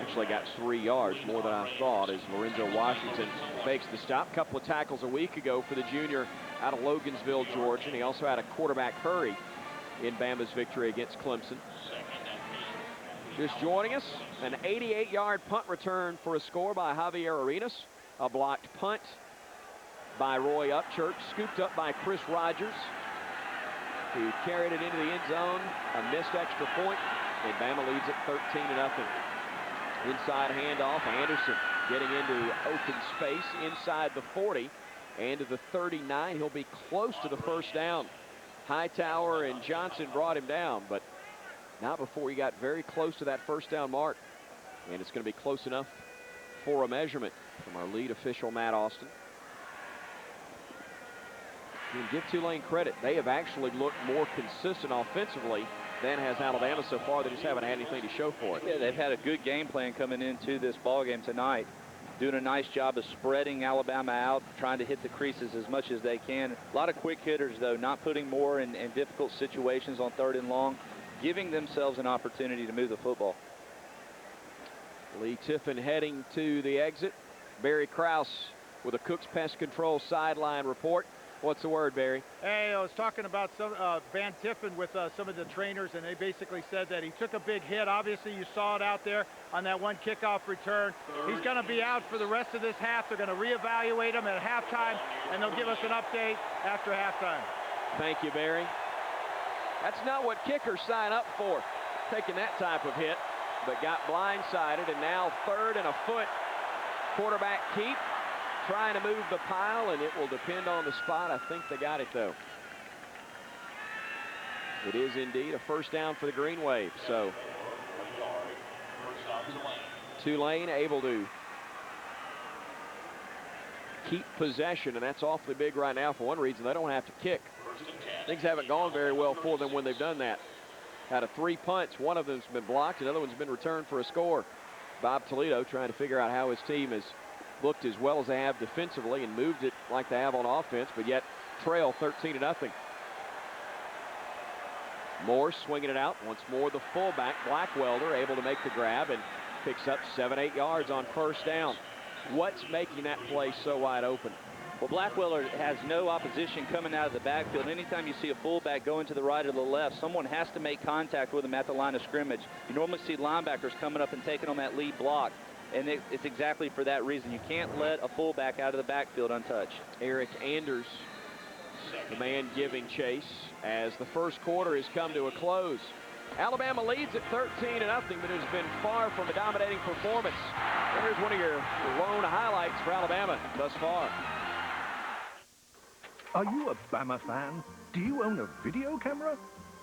Actually got 3 yards, more than I thought, as Lorenzo Washington makes the stop. Couple of tackles a week ago for the junior out of Logansville, Georgia. And he also had a quarterback hurry in Bama's victory against Clemson. Just joining us, an 88-yard punt return for a score by Javier Arenas. A blocked punt by Roy Upchurch, scooped up by Chris Rogers, who carried it into the end zone. A missed extra point, and Bama leads it 13-0. Inside handoff, Anderson getting into open space inside the 40 and to the 39. He'll be close to the first down. Hightower and Johnson brought him down, but not before he got very close to that first down mark. And it's going to be close enough for a measurement from our lead official, Matt Austin. You can give Tulane credit. They have actually looked more consistent offensively than has Alabama so far. They just haven't had anything to show for it. Yeah, they've had a good game plan coming into this ball game tonight. Doing a nice job of spreading Alabama out, trying to hit the creases as much as they can. A lot of quick hitters, though, not putting more in difficult situations on 3rd and long, giving themselves an opportunity to move the football. Lee Tiffin heading to the exit. Barry Krause with a Cook's Pest Control sideline report. What's the word, Barry? Hey, I was talking about some Van Tiffin with some of the trainers, and they basically said that he took a big hit. Obviously, you saw it out there on that one kickoff return. He's going to be out for the rest of this half. They're going to reevaluate him at halftime, and they'll give us an update after halftime. Thank you, Barry. That's not what kickers sign up for, taking that type of hit, but got blindsided, and now 3rd and a foot. Quarterback keep. Trying to move the pile, and it will depend on the spot. I think they got it, though. It is indeed a first down for the Green Wave. So Tulane able to keep possession, and that's awfully big right now. For one reason, they don't have to kick. Things haven't gone very well for them when they've done that. Out of 3 punts, one of them's been blocked, another one's been returned for a score. Bob Toledo trying to figure out how his team has looked as well as they have defensively and moved it like they have on offense, but yet trail 13-0. Moore swinging it out. Once more the fullback, Blackwelder, able to make the grab and picks up 7-8 yards on first down. What's making that play so wide open? Well, Blackwelder has no opposition coming out of the backfield. Anytime you see a fullback going to the right or the left, someone has to make contact with him at the line of scrimmage. You normally see linebackers coming up and taking on that lead block. And it's exactly for that reason. You can't let a fullback out of the backfield untouched. Eric Anders, the man giving chase, as the first quarter has come to a close. Alabama leads at 13-0, but it has been far from a dominating performance. Here's one of your lone highlights for Alabama thus far. Are you a Bama fan? Do you own a video camera?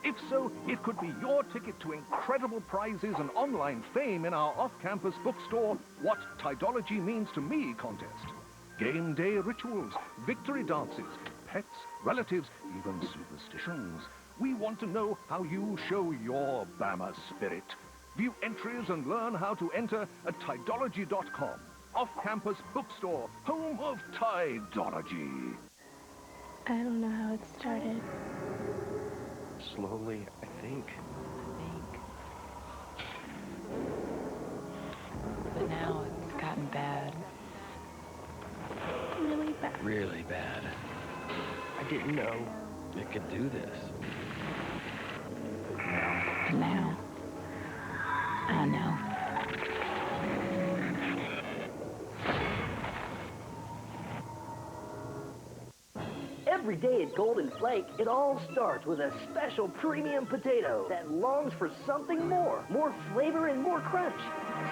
If so, it could be your ticket to incredible prizes and online fame in our off-campus bookstore, What Tidology Means to Me contest. Game day rituals, victory dances, pets, relatives, even superstitions. We want to know how you show your Bama spirit. View entries and learn how to enter at Tidology.com. Off-campus bookstore, home of Tidology. I don't know how it started. Slowly, I think. But now it's gotten bad. Really bad. Really bad. I didn't know it could do this. Now, I know. Every day at Golden Flake, it all starts with a special premium potato that longs for something more. More flavor and more crunch.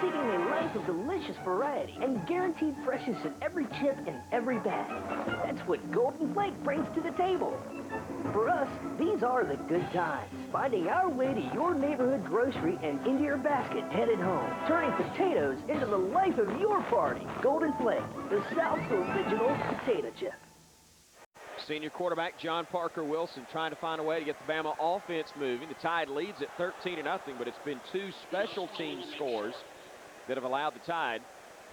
Seeking a life of delicious variety and guaranteed freshness in every chip and every bag. That's what Golden Flake brings to the table. For us, these are the good times. Finding our way to your neighborhood grocery and into your basket headed home. Turning potatoes into the life of your party. Golden Flake, the South's original potato chip. Senior quarterback John Parker Wilson trying to find a way to get the Bama offense moving. The Tide leads at 13-0, but it's been 2 special team scores that have allowed the Tide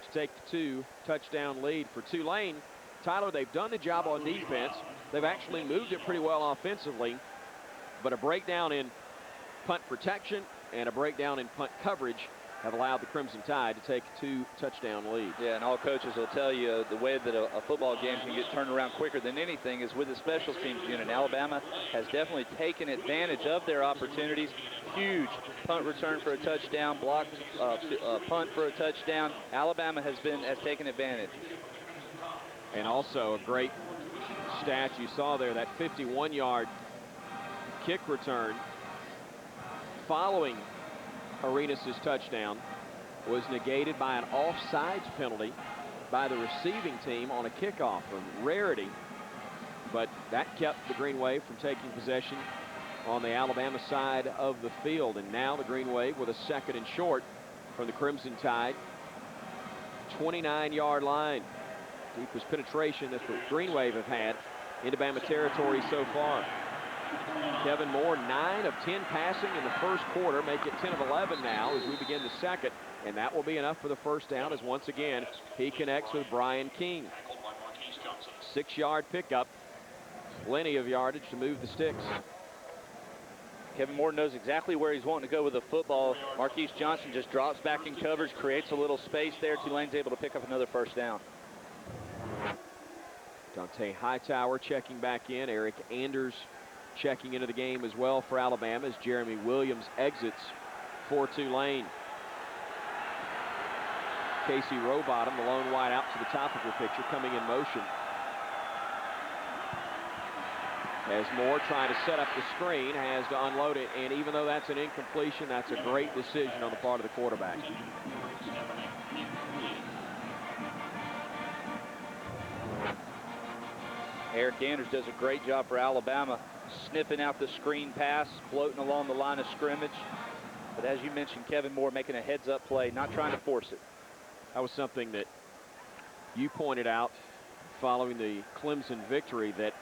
to take the 2-touchdown lead. For Tulane, Tyler, they've done the job on defense. They've actually moved it pretty well offensively, but a breakdown in punt protection and a breakdown in punt coverage have allowed the Crimson Tide to take a 2-touchdown lead. Yeah, and all coaches will tell you the way that a football game can get turned around quicker than anything is with the special teams unit. Alabama has definitely taken advantage of their opportunities. Huge punt return for a touchdown, blocked punt for a touchdown. Alabama has taken advantage. And also a great stat you saw there, that 51-yard kick return following Arenas' touchdown was negated by an offsides penalty by the receiving team on a kickoff, a rarity, but that kept the Green Wave from taking possession on the Alabama side of the field. And now the Green Wave with a 2nd and short from the Crimson Tide. 29-yard line. Deepest penetration that the Green Wave have had into Bama territory so far. Kevin Moore, 9 of 10 passing in the first quarter, make it 10 of 11 now as we begin the second, and that will be enough for the first down as once again he connects with Brian King. 6-yard pickup, plenty of yardage to move the sticks. Kevin Moore knows exactly where he's wanting to go with the football. Marquise Johnson just drops back in coverage, creates a little space there. Tulane's able to pick up another first down. Dante Hightower checking back in. Eric Anders checking into the game as well for Alabama as Jeremy Williams exits for Tulane. Casey Rowbottom, the lone wide out to the top of your picture, coming in motion. As Moore trying to set up the screen, has to unload it, and even though that's an incompletion, that's a great decision on the part of the quarterback. Eric Anders does a great job for Alabama, sniffing out the screen pass, floating along the line of scrimmage. But as you mentioned, Kevin Moore making a heads-up play, not trying to force it. That was something that you pointed out following the Clemson victory, that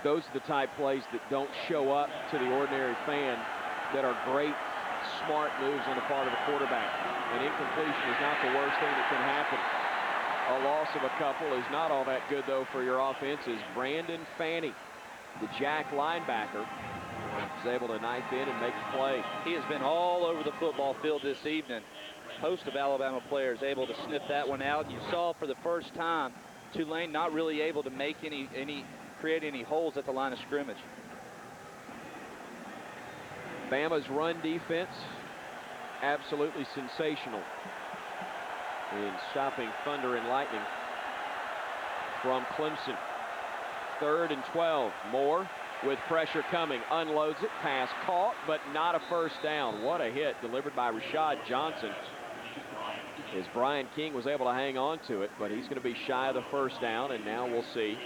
those are the type plays that don't show up to the ordinary fan that are great, smart moves on the part of the quarterback. An incompletion is not the worst thing that can happen. A loss of a couple is not all that good, though, for your offenses. Brandon Fanny, the Jack linebacker, is able to knife in and make a play. He has been all over the football field this evening. Host of Alabama players able to sniff that one out. You saw for the first time Tulane not really able to make create any holes at the line of scrimmage. Bama's run defense, absolutely sensational in stopping thunder and lightning from Clemson. 3rd and 12. Moore with pressure coming, unloads it, pass caught, but not a first down. What a hit delivered by Rashad Johnson, as Brian King was able to hang on to it, but he's going to be shy of the first down, and now we'll see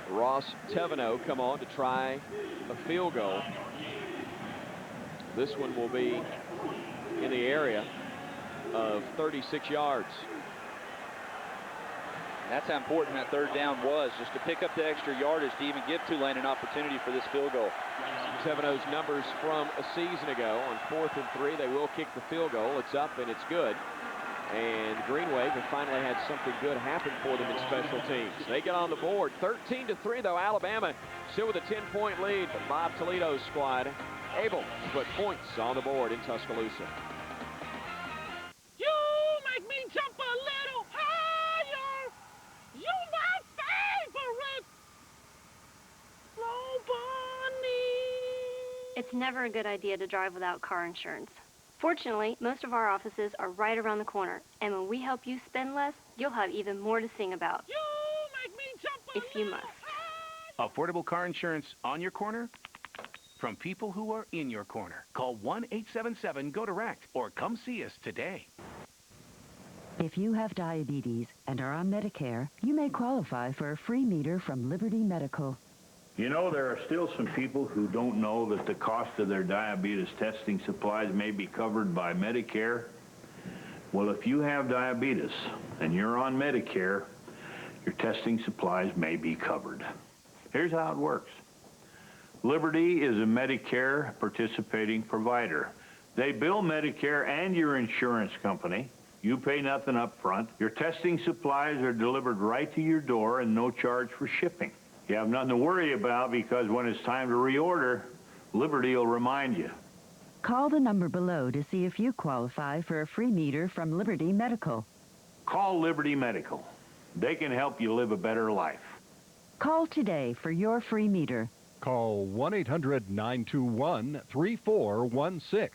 Ross Teveno come on to try a field goal. This one will be in the area of 36 yards. And that's how important that 3rd down was, just to pick up the extra yardage to even give Tulane an opportunity for this field goal. Teveno's numbers from a season ago. On 4th and 3, they will kick the field goal. It's up and it's good. And Green Wave have finally had something good happen for them in special teams. They get on the board. 13-3, though. Alabama still with a 10-point lead, but Bob Toledo's squad able to put points on the board in Tuscaloosa. You make me jump a little higher. You my favorite. Slow bunny. It's never a good idea to drive without car insurance. Fortunately, most of our offices are right around the corner, and when we help you spend less, you'll have even more to sing about. You make me jump a if you must. Affordable car insurance on your corner? From people who are in your corner. Call 1-877-GO-DIRECT or come see us today. If you have diabetes and are on Medicare, you may qualify for a free meter from Liberty Medical. You know, there are still some people who don't know that the cost of their diabetes testing supplies may be covered by Medicare. Well, if you have diabetes and you're on Medicare, your testing supplies may be covered. Here's how it works. Liberty is a Medicare participating provider. They bill Medicare and your insurance company. You pay nothing up front. Your testing supplies are delivered right to your door and no charge for shipping. You have nothing to worry about because when it's time to reorder, Liberty will remind you. Call the number below to see if you qualify for a free meter from Liberty Medical. Call Liberty Medical. They can help you live a better life. Call today for your free meter. Call 1-800-921-3416.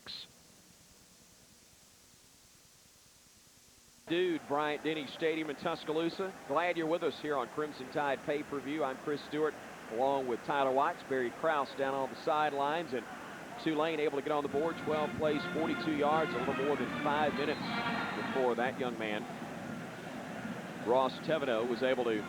Dude, Bryant-Denny Stadium in Tuscaloosa. Glad you're with us here on Crimson Tide Pay-Per-View. I'm Chris Stewart, along with Tyler Watts, Barry Krause down on the sidelines, and Tulane able to get on the board. 12 plays, 42 yards, a little more than 5 minutes before that young man, Ross Tevenot, was able to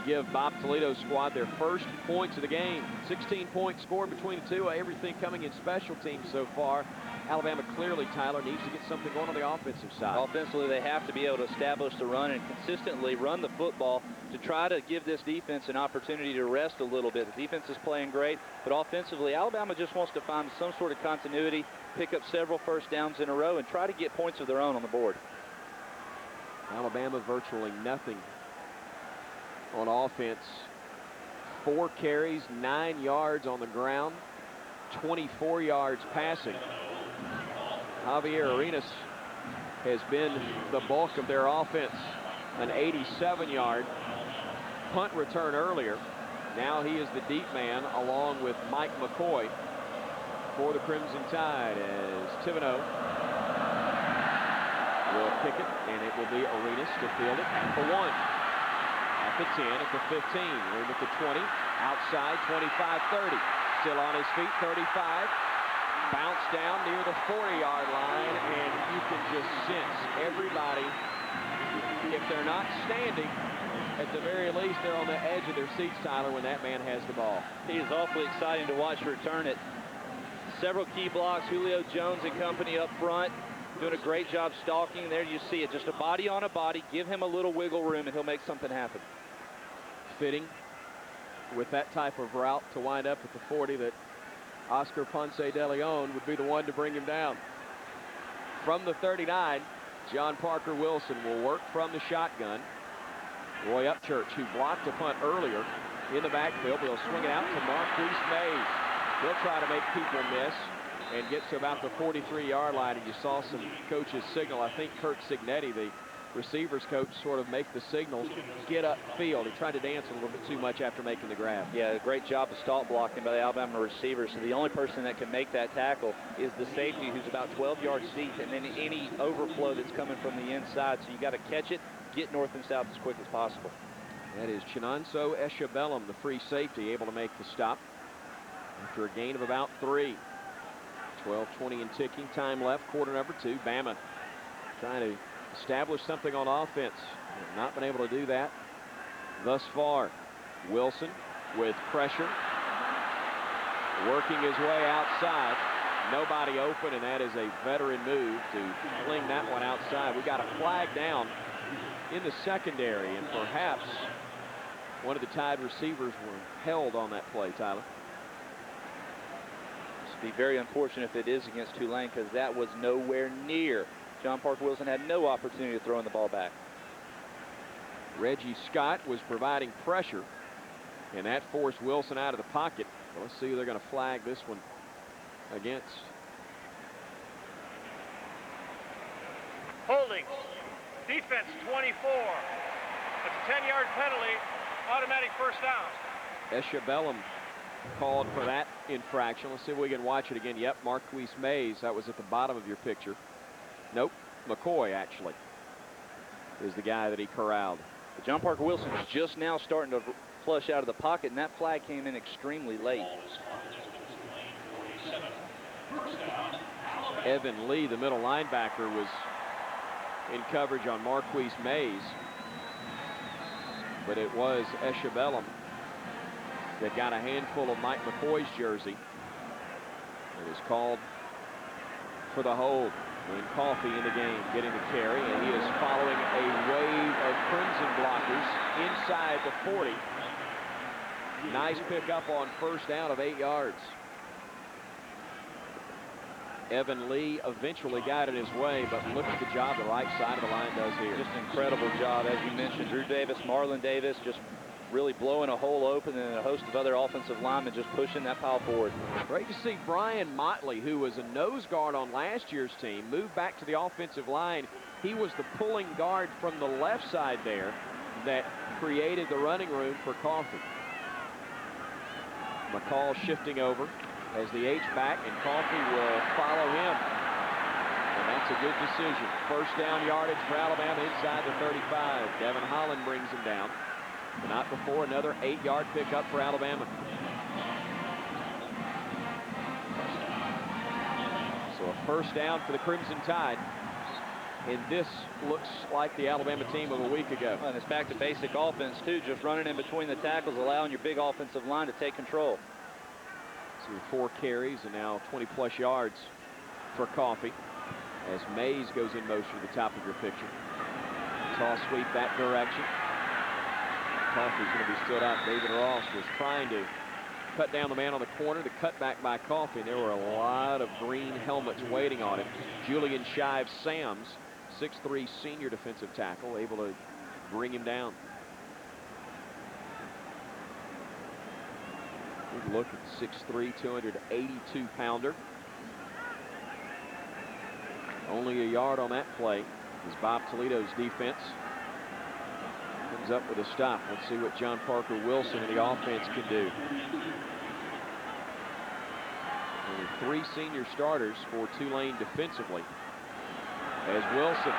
give Bob Toledo's squad their first points of the game. 16 points scored between the two. Everything coming in special teams so far. Alabama clearly, Tyler, needs to get something going on the offensive side. Offensively, they have to be able to establish the run and consistently run the football to try to give this defense an opportunity to rest a little bit. The defense is playing great, but offensively, Alabama just wants to find some sort of continuity, pick up several first downs in a row, and try to get points of their own on the board. Alabama virtually nothing on offense. 4 carries, 9 yards on the ground, 24 yards passing. Javier Arenas has been the bulk of their offense. An 87-yard punt return earlier. Now he is the deep man along with Mike McCoy for the Crimson Tide as Thibodeau will kick it, and it will be Arenas to field it at the 1. At the 10, at the 15, room at the 20, outside 25-30. Still on his feet, 35. Bounce down near the 40-yard line, and you can just sense everybody, if they're not standing, at the very least, they're on the edge of their seats, Tyler, when that man has the ball. He is awfully exciting to watch return it. Several key blocks, Julio Jones and company up front, doing a great job stalking. There you see it, just a body on a body. Give him a little wiggle room, and he'll make something happen. Fitting with that type of route to wind up at the 40 that Oscar Ponce de Leon would be the one to bring him down. From the 39, John Parker Wilson will work from the shotgun. Roy Upchurch, who blocked a punt earlier in the backfield, will swing it out to Marquise Mays. He'll try to make people miss and get to about the 43-yard line, and you saw some coaches signal. I think Kurt Signetti, the receivers coach, sort of make the signal, get upfield. He tried to dance a little bit too much after making the grab. Yeah, a great job of stalk blocking by the Alabama receivers. So the only person that can make that tackle is the safety, who's about 12 yards deep, and then any overflow that's coming from the inside. So you got to catch it, get north and south as quick as possible. That is Chinonso Eshabellum, the free safety, able to make the stop after a gain of about 3. 12:20 and ticking, time left, quarter number 2. Bama trying to establish something on offense. Not been able to do that thus far. Wilson with pressure, working his way outside. Nobody open, and that is a veteran move to fling that one outside. We got a flag down in the secondary, and perhaps one of the Tide receivers were held on that play, Tyler. This would be very unfortunate if it is against Tulane, because that was nowhere near. John Parker Wilson had no opportunity to throw in the ball back. Reggie Scott was providing pressure, and that forced Wilson out of the pocket. So let's see who they're going to flag this one against. Holding. Defense 24. That's a 10-yard penalty. Automatic first down. Eshabellum called for that infraction. Let's see if we can watch it again. Yep, Marquise Mays. That was at the bottom of your picture. Nope, McCoy actually is the guy that he corralled. But John Parker Wilson's just now starting to flush out of the pocket, and that flag came in extremely late. Evan Lee, the middle linebacker, was in coverage on Marquise Mays. But it was Eshabellum that got a handful of Mike McCoy's jersey. It is called for the hold. When Coffee in the game, getting the carry, and he is following a wave of Crimson blockers inside the 40. Nice pickup on first down of 8 yards. Evan Lee eventually got it his way, but look at the job the right side of the line does here. Just an incredible job, as you mentioned. Drew Davis, Marlon Davis, just really blowing a hole open, and a host of other offensive linemen just pushing that pile forward. Great to see Brian Motley, who was a nose guard on last year's team, move back to the offensive line. He was the pulling guard from the left side there that created the running room for Coffee. McCall shifting over as the H-back, and Coffee will follow him. And that's a good decision. First down yardage for Alabama inside the 35. Devin Holland brings him down. But not before another 8-yard pickup for Alabama. So a first down for the Crimson Tide. And this looks like the Alabama team of a week ago. And it's back to basic offense, too. Just running in between the tackles, allowing your big offensive line to take control. So 4 carries and now 20-plus yards for Coffee as Mays goes in motion to the top of your picture. Toss sweep that direction. Coffee's going to be stood up. David Ross was trying to cut down the man on the corner. The cutback by Coffee. There were a lot of green helmets waiting on him. Julian Shives Sams, 6'3" senior defensive tackle, able to bring him down. Good look at 6'3", 282-pounder. Only a yard on that play is Bob Toledo's defense. Comes up with a stop. Let's see what John Parker Wilson and the offense can do. Only 3 senior starters for Tulane defensively. As Wilson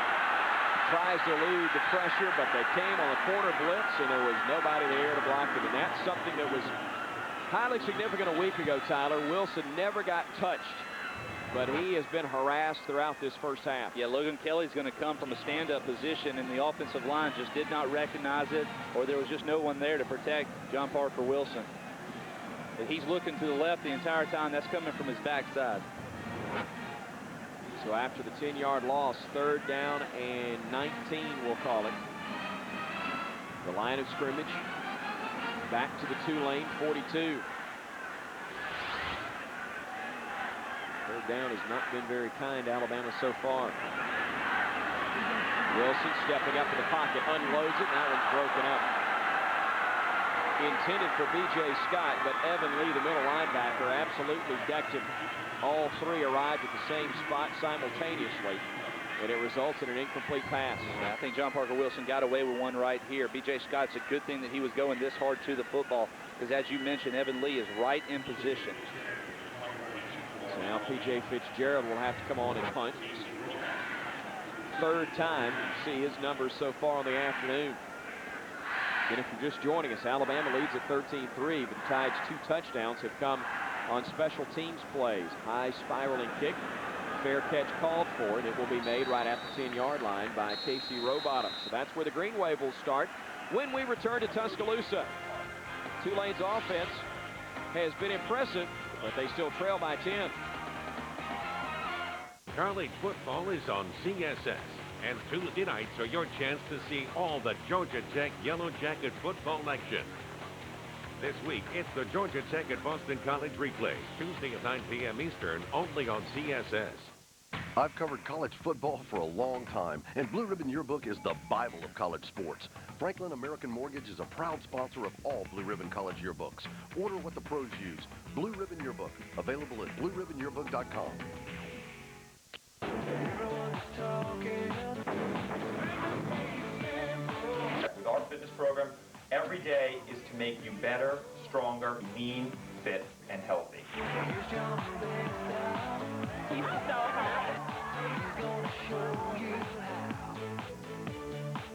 tries to elude the pressure, but they came on a corner blitz, and there was nobody there to block him. And that's something that was highly significant a week ago, Tyler. Wilson never got touched, but he has been harassed throughout this first half. Yeah, Logan Kelly's going to come from a stand-up position, and the offensive line just did not recognize it, or there was just no one there to protect John Parker Wilson. And he's looking to the left the entire time. That's coming from his backside. So after the 10-yard loss, 3rd down and 19, we'll call it. The line of scrimmage back to the Tulane 42. 3rd down has not been very kind to Alabama so far. Wilson stepping up in the pocket, unloads it, and that one's broken up. Intended for B.J. Scott, but Evan Lee, the middle linebacker, absolutely decked him. All 3 arrived at the same spot simultaneously, and it results in an incomplete pass. Yeah, I think John Parker Wilson got away with one right here. B.J. Scott's a good thing that he was going this hard to the football, because as you mentioned, Evan Lee is right in position. So now P.J. Fitzgerald will have to come on and punt. 3rd time, see his numbers so far on the afternoon. And if you're just joining us, Alabama leads at 13-3, but the Tide's 2 touchdowns have come on special teams plays. High spiraling kick, fair catch called for, and it will be made right at the 10-yard line by Casey Rowbottom. So that's where the Green Wave will start when we return to Tuscaloosa. Tulane's offense has been impressive, but they still trail by 10. College football is on CSS, and Tuesday nights are your chance to see all the Georgia Tech Yellow Jacket football action. This week, it's the Georgia Tech at Boston College replay, Tuesday at 9 p.m. Eastern, only on CSS. I've covered college football for a long time, and Blue Ribbon Yearbook is the Bible of college sports. Franklin American Mortgage is a proud sponsor of all Blue Ribbon College yearbooks. Order what the pros use. Blue Ribbon Yearbook, available at blueribbonyearbook.com. With our fitness program, every day is to make you better, stronger, lean, fit, and healthy.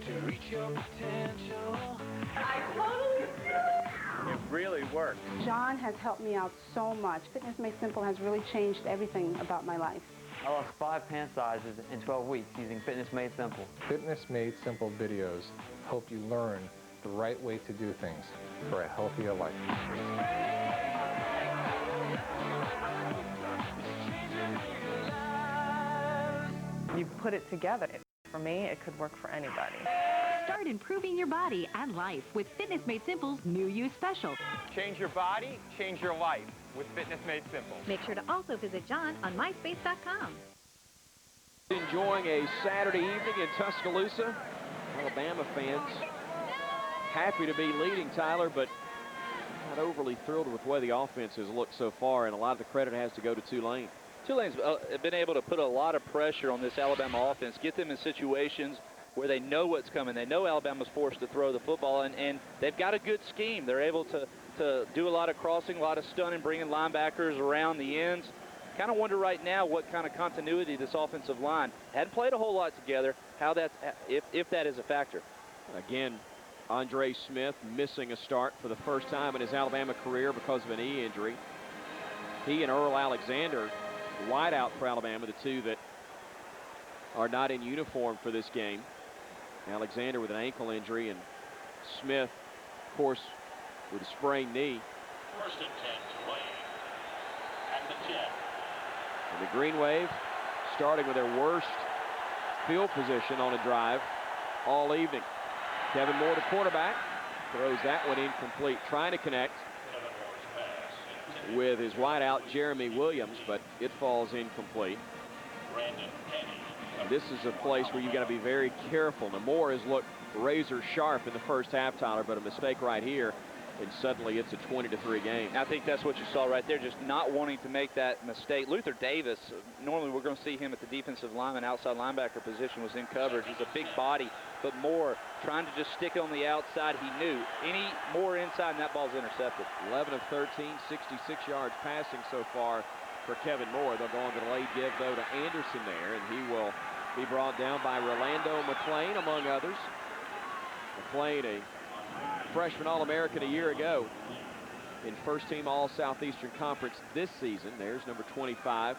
to reach your potential. It really works. John has helped me out so much. Fitness Made Simple has really changed everything about my life. I lost 5 pant sizes in 12 weeks using Fitness Made Simple. Fitness Made Simple videos help you learn the right way to do things for a healthier life. You put it together. For me, it could work for anybody. Start improving your body and life with Fitness Made Simple's New You Special. Change your body, change your life with Fitness Made Simple. Make sure to also visit John on myspace.com. Enjoying a Saturday evening in Tuscaloosa. Alabama fans happy to be leading, Tyler, but not overly thrilled with the way the offense has looked so far, and a lot of the credit has to go to Tulane. Tulane's been able to put a lot of pressure on this Alabama offense, get them in situations where they know what's coming. They know Alabama's forced to throw the football, and they've got a good scheme. They're able to do a lot of crossing, a lot of stunning, bringing linebackers around the ends. Kind of wonder right now what kind of continuity this offensive line hadn't played a whole lot together. How that's if that is a factor. Again, Andre Smith missing a start for the first time in his Alabama career because of a knee injury. He and Earl Alexander, wideout for Alabama, the two that are not in uniform for this game. Alexander with an ankle injury, and Smith, of course, with a sprained knee. First and 10, Tulane. And the 10. And the Green Wave starting with their worst field position on a drive all evening. Kevin Moore, the quarterback, throws that one incomplete, trying to connect with his wideout Jeremy Williams, but it falls incomplete. This is a place where you've got to be very careful. Now, Moore has looked razor sharp in the first half, Tyler, but a mistake right here, and suddenly it's a 20-3 game. I think that's what you saw right there, just not wanting to make that mistake. Luther Davis, normally we're going to see him at the defensive lineman, outside linebacker position, was in coverage. He's a big body, but Moore trying to just stick it on the outside. He knew any more inside, and that ball's intercepted. 11 of 13, 66 yards passing so far for Kevin Moore. They'll go on the delayed give, though, to Anderson there, and he will be brought down by Rolando McClain, among others. McClain, a freshman All-American a year ago, in first-team All-Southeastern Conference this season. There's number 25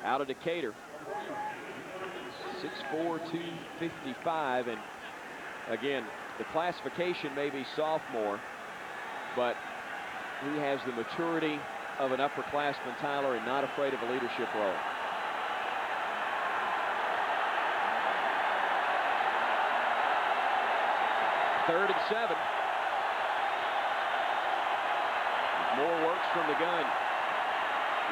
out of Decatur. 6'4", 255, and again, the classification may be sophomore, but he has the maturity of an upperclassman, Tyler, and not afraid of a leadership role. Third and 7. Moore works from the gun.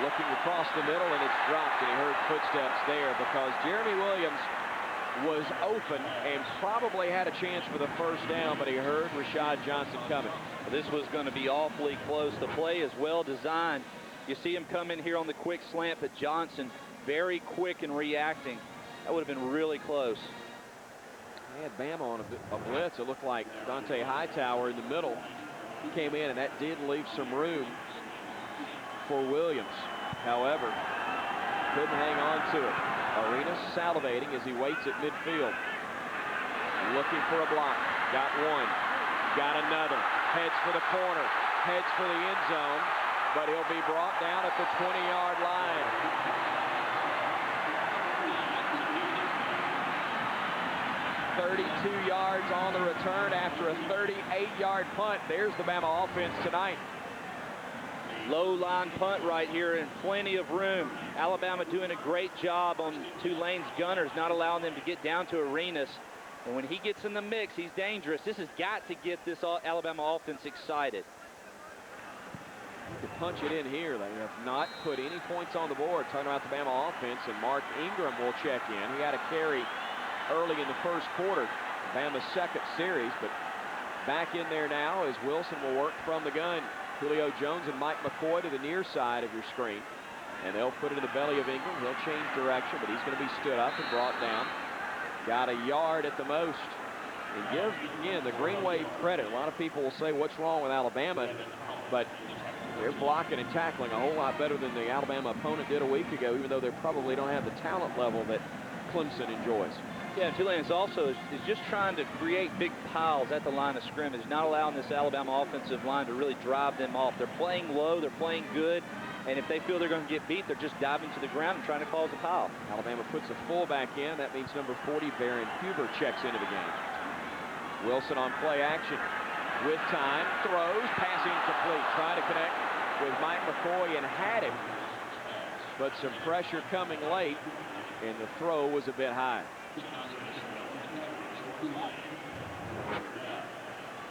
Looking across the middle, and it's dropped, and he heard footsteps there because Jeremy Williams was open and probably had a chance for the first down, but he heard Rashad Johnson coming. This was going to be awfully close. The play is well designed. You see him come in here on the quick slant, but Johnson very quick in reacting. That would have been really close. They had Bama on a blitz. It looked like Dante Hightower in the middle. He came in, and that did leave some room for Williams. However, couldn't hang on to it. Arenas salivating as he waits at midfield. Looking for a block. Got one. Got another. Heads for the corner. Heads for the end zone. But he'll be brought down at the 20-yard line. 32 yards on the return after a 38-yard punt. There's the Bama offense tonight. Low line punt right here and plenty of room. Alabama doing a great job on Tulane's gunners, not allowing them to get down to Arenas. And when he gets in the mix, he's dangerous. This has got to get this Alabama offense excited. To punch it in here, they have not put any points on the board. Talking about the Bama offense, and Mark Ingram will check in. He had a carry early in the first quarter, Bama's second series, but back in there now as Wilson will work from the gun. Julio Jones and Mike McCoy to the near side of your screen, and they'll put it in the belly of Ingram. He'll change direction, but he's going to be stood up and brought down. Got a yard at the most. And give, again, the Green Wave credit. A lot of people will say, what's wrong with Alabama? But they're blocking and tackling a whole lot better than the Alabama opponent did a week ago, even though they probably don't have the talent level that Clemson enjoys. Yeah, Tulane is just trying to create big piles at the line of scrimmage, not allowing this Alabama offensive line to really drive them off. They're playing low, they're playing good, and if they feel they're going to get beat, they're just diving to the ground and trying to cause a pile. Alabama puts a fullback in. That means number 40, Baron Huber, checks into the game. Wilson on play action with time, throws, pass incomplete, trying to connect with Mike McCoy and had him, but some pressure coming late, and the throw was a bit high.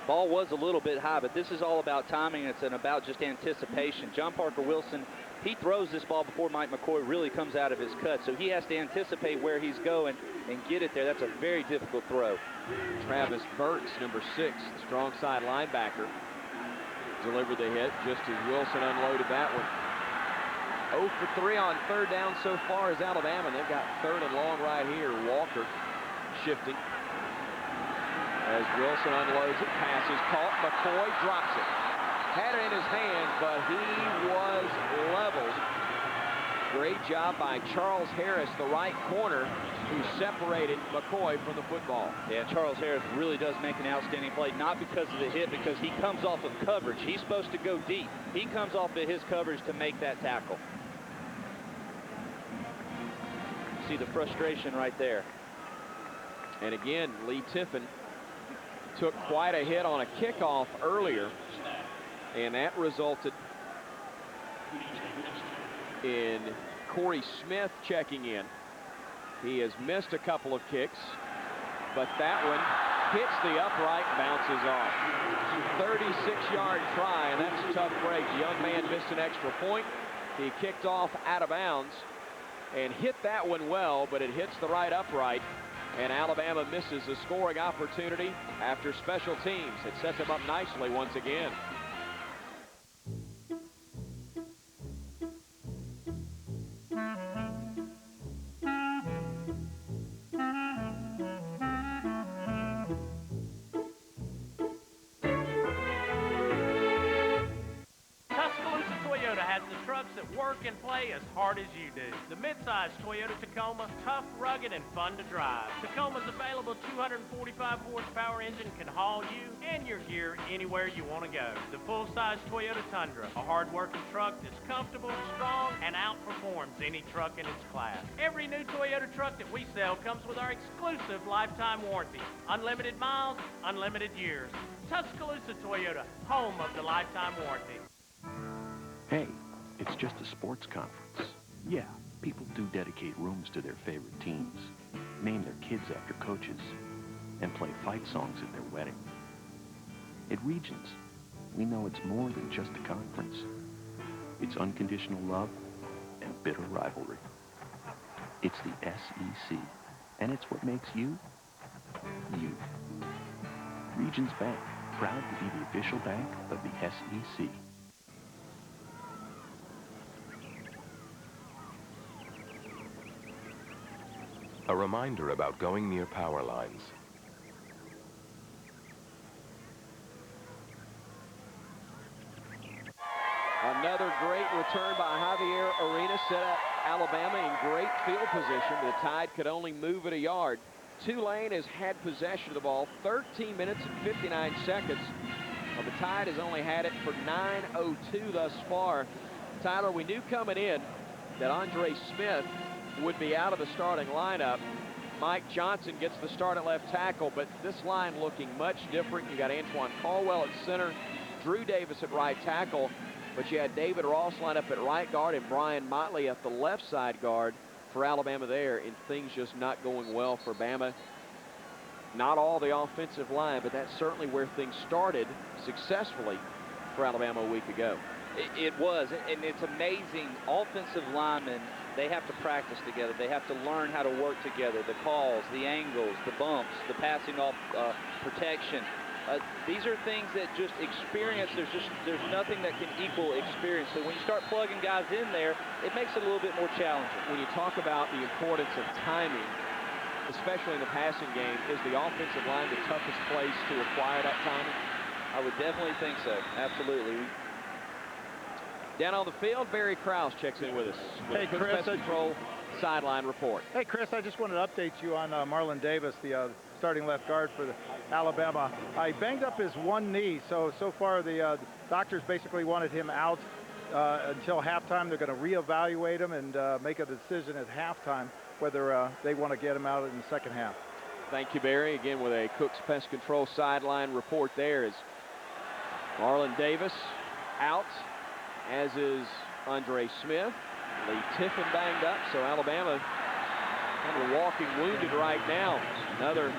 Ball was a little bit high, but this is all about timing. It's about just anticipation. John Parker Wilson, he throws this ball before Mike McCoy really comes out of his cut, so he has to anticipate where he's going and get it there. That's a very difficult throw. Travis Burks, number 6, strong side linebacker, delivered the hit just as Wilson unloaded that one. 0 for 3 on third down so far as Alabama. They've got third and long right here. Walker shifting as Wilson unloads it. Pass is caught. McCoy drops it. Had it in his hands, but he was leveled. Great job by Charles Harris, the right corner, who separated McCoy from the football. Yeah, Charles Harris really does make an outstanding play, not because of the hit, because he comes off of coverage. He's supposed to go deep. He comes off of his coverage to make that tackle. See the frustration right there. And again, Lee Tiffin took quite a hit on a kickoff earlier, and that resulted in Corey Smith checking in. He has missed a couple of kicks, but that one hits the upright and bounces off. 36-yard try, and that's a tough break. The young man missed an extra point. He kicked off out of bounds and hit that one well, but it hits the right upright, and Alabama misses a scoring opportunity after special teams. It sets them up nicely once again. That work and play as hard as you do. The midsize Toyota Tacoma, tough, rugged, and fun to drive. Tacoma's available 245 horsepower engine can haul you and your gear anywhere you want to go. The full-size Toyota Tundra, a hard-working truck that's comfortable, strong, and outperforms any truck in its class. Every new Toyota truck that we sell comes with our exclusive lifetime warranty. Unlimited miles, unlimited years. Tuscaloosa Toyota, home of the lifetime warranty. Hey. It's just a sports conference. Yeah, people do dedicate rooms to their favorite teams, name their kids after coaches, and play fight songs at their wedding. At Regions, we know it's more than just a conference. It's unconditional love and bitter rivalry. It's the SEC, and it's what makes you, you. Regions Bank, proud to be the official bank of the SEC. A reminder about going near power lines. Another great return by Javier Arenas set up Alabama in great field position. The Tide could only move it a yard. Tulane has had possession of the ball 13 minutes and 59 seconds. Well, the Tide has only had it for 9:02 thus far. Tyler, we knew coming in that Andre Smith would be out of the starting lineup. Mike Johnson gets the start at left tackle, but this line looking much different. You got Antoine Caldwell at center, Drew Davis at right tackle, but you had David Ross line up at right guard and Brian Motley at the left side guard for Alabama there, and things just not going well for Bama. Not all the offensive line, but that's certainly where things started successfully for Alabama a week ago. It was, and it's amazing. Offensive linemen, they have to practice together. They have to learn how to work together. The calls, the angles, the bumps, the passing off protection. These are things that just experience. There's nothing that can equal experience. So when you start plugging guys in there, it makes it a little bit more challenging. When you talk about the importance of timing, especially in the passing game, is the offensive line the toughest place to acquire that timing? I would definitely think so. Absolutely. Down on the field, Barry Krause checks in with us. Hey, Chris. Control sideline report. Hey, Chris, I just wanted to update you on Marlon Davis, the starting left guard for Alabama. He banged up his one knee, so far the doctors basically wanted him out until halftime. They're going to reevaluate him and make a decision at halftime whether they want to get him out in the second half. Thank you, Barry. Again, with a Cook's Pest Control sideline report there is Marlon Davis out, as is Andre Smith. Lee Tiffin banged up, so Alabama kind of walking wounded right now. Another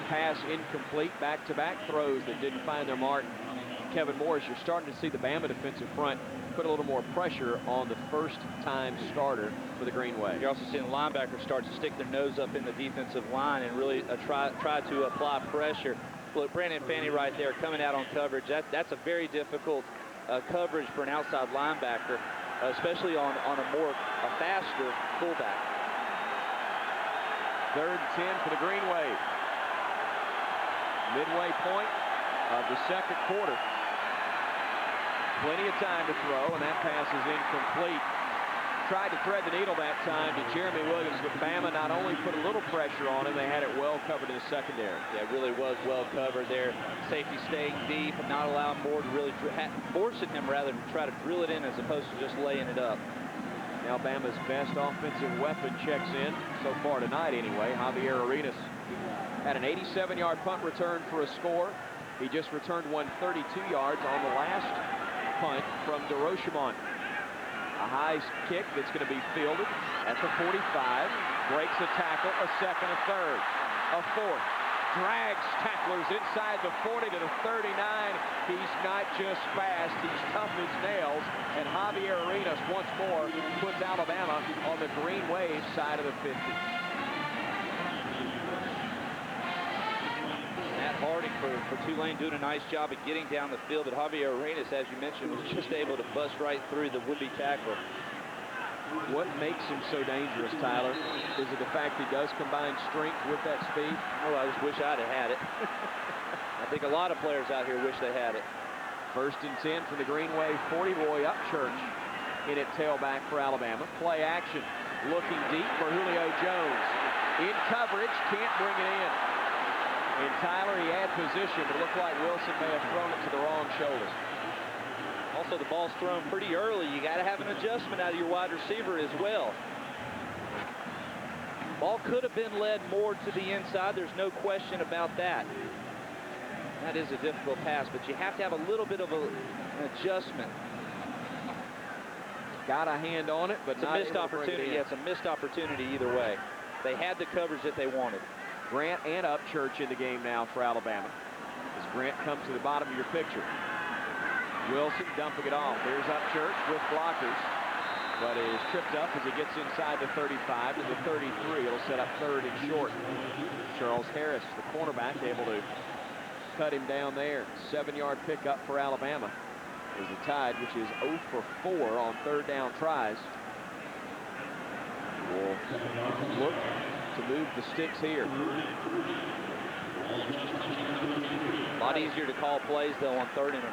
pass incomplete, back-to-back throws that didn't find their mark. Kevin Morris, you're starting to see the Bama defensive front put a little more pressure on the first-time starter for the Green Wave. You're also seeing linebackers start to stick their nose up in the defensive line and really try to apply pressure. Look, Brandon Fanny right there coming out on coverage. That's a very difficult coverage for an outside linebacker, especially on a faster fullback. 3rd and 10 for the Green Wave. Midway point of the second quarter. Plenty of time to throw, and that pass is incomplete. Tried to thread the needle that time to Jeremy Williams, but Bama not only put a little pressure on him, they had it well covered in the secondary. Yeah, it really was well covered there. Safety staying deep and not allowing Moore to really, forcing him rather than try to drill it in as opposed to just laying it up. Alabama's best offensive weapon checks in so far tonight anyway. Javier Arenas had an 87-yard punt return for a score. He just returned 132 yards on the last punt from DeRochemont. A high kick that's going to be fielded at the 45. Breaks a tackle, a second, a third, a fourth. Drags tacklers inside the 40 to the 39. He's not just fast, he's tough as nails. And Javier Arenas once more puts Alabama on the Green Wave side of the 50. Matt Harding for Tulane doing a nice job of getting down the field, but Javier Arenas, as you mentioned, was just able to bust right through the would-be tackler. What makes him so dangerous, Tyler, is it the fact he does combine strength with that speed? Oh, I just wish I'd have had it. I think a lot of players out here wish they had it. 1st and 10 for the Green Wave 40. Roy Upchurch in at tailback for Alabama. Play action, looking deep for Julio Jones. In coverage, can't bring it in. And Tyler, he had position, but it looked like Wilson may have thrown it to the wrong shoulder. Also, the ball's thrown pretty early. You got to have an adjustment out of your wide receiver as well. Ball could have been led more to the inside. There's no question about that. That is a difficult pass, but you have to have a little bit of an adjustment. Got a hand on it, but it's not a missed opportunity. Yeah, it's a missed opportunity either way. They had the coverage that they wanted. Grant and Upchurch in the game now for Alabama. As Grant comes to the bottom of your picture. Wilson dumping it off. There's Upchurch with blockers, but is tripped up as he gets inside the 35 to the 33. It'll set up 3rd and short. Charles Harris, the cornerback, able to cut him down there. 7-yard pickup for Alabama. There's the Tide, which is 0 for 4 on 3rd down tries. Will look to move the sticks here. A lot easier to call plays, though, on 3rd and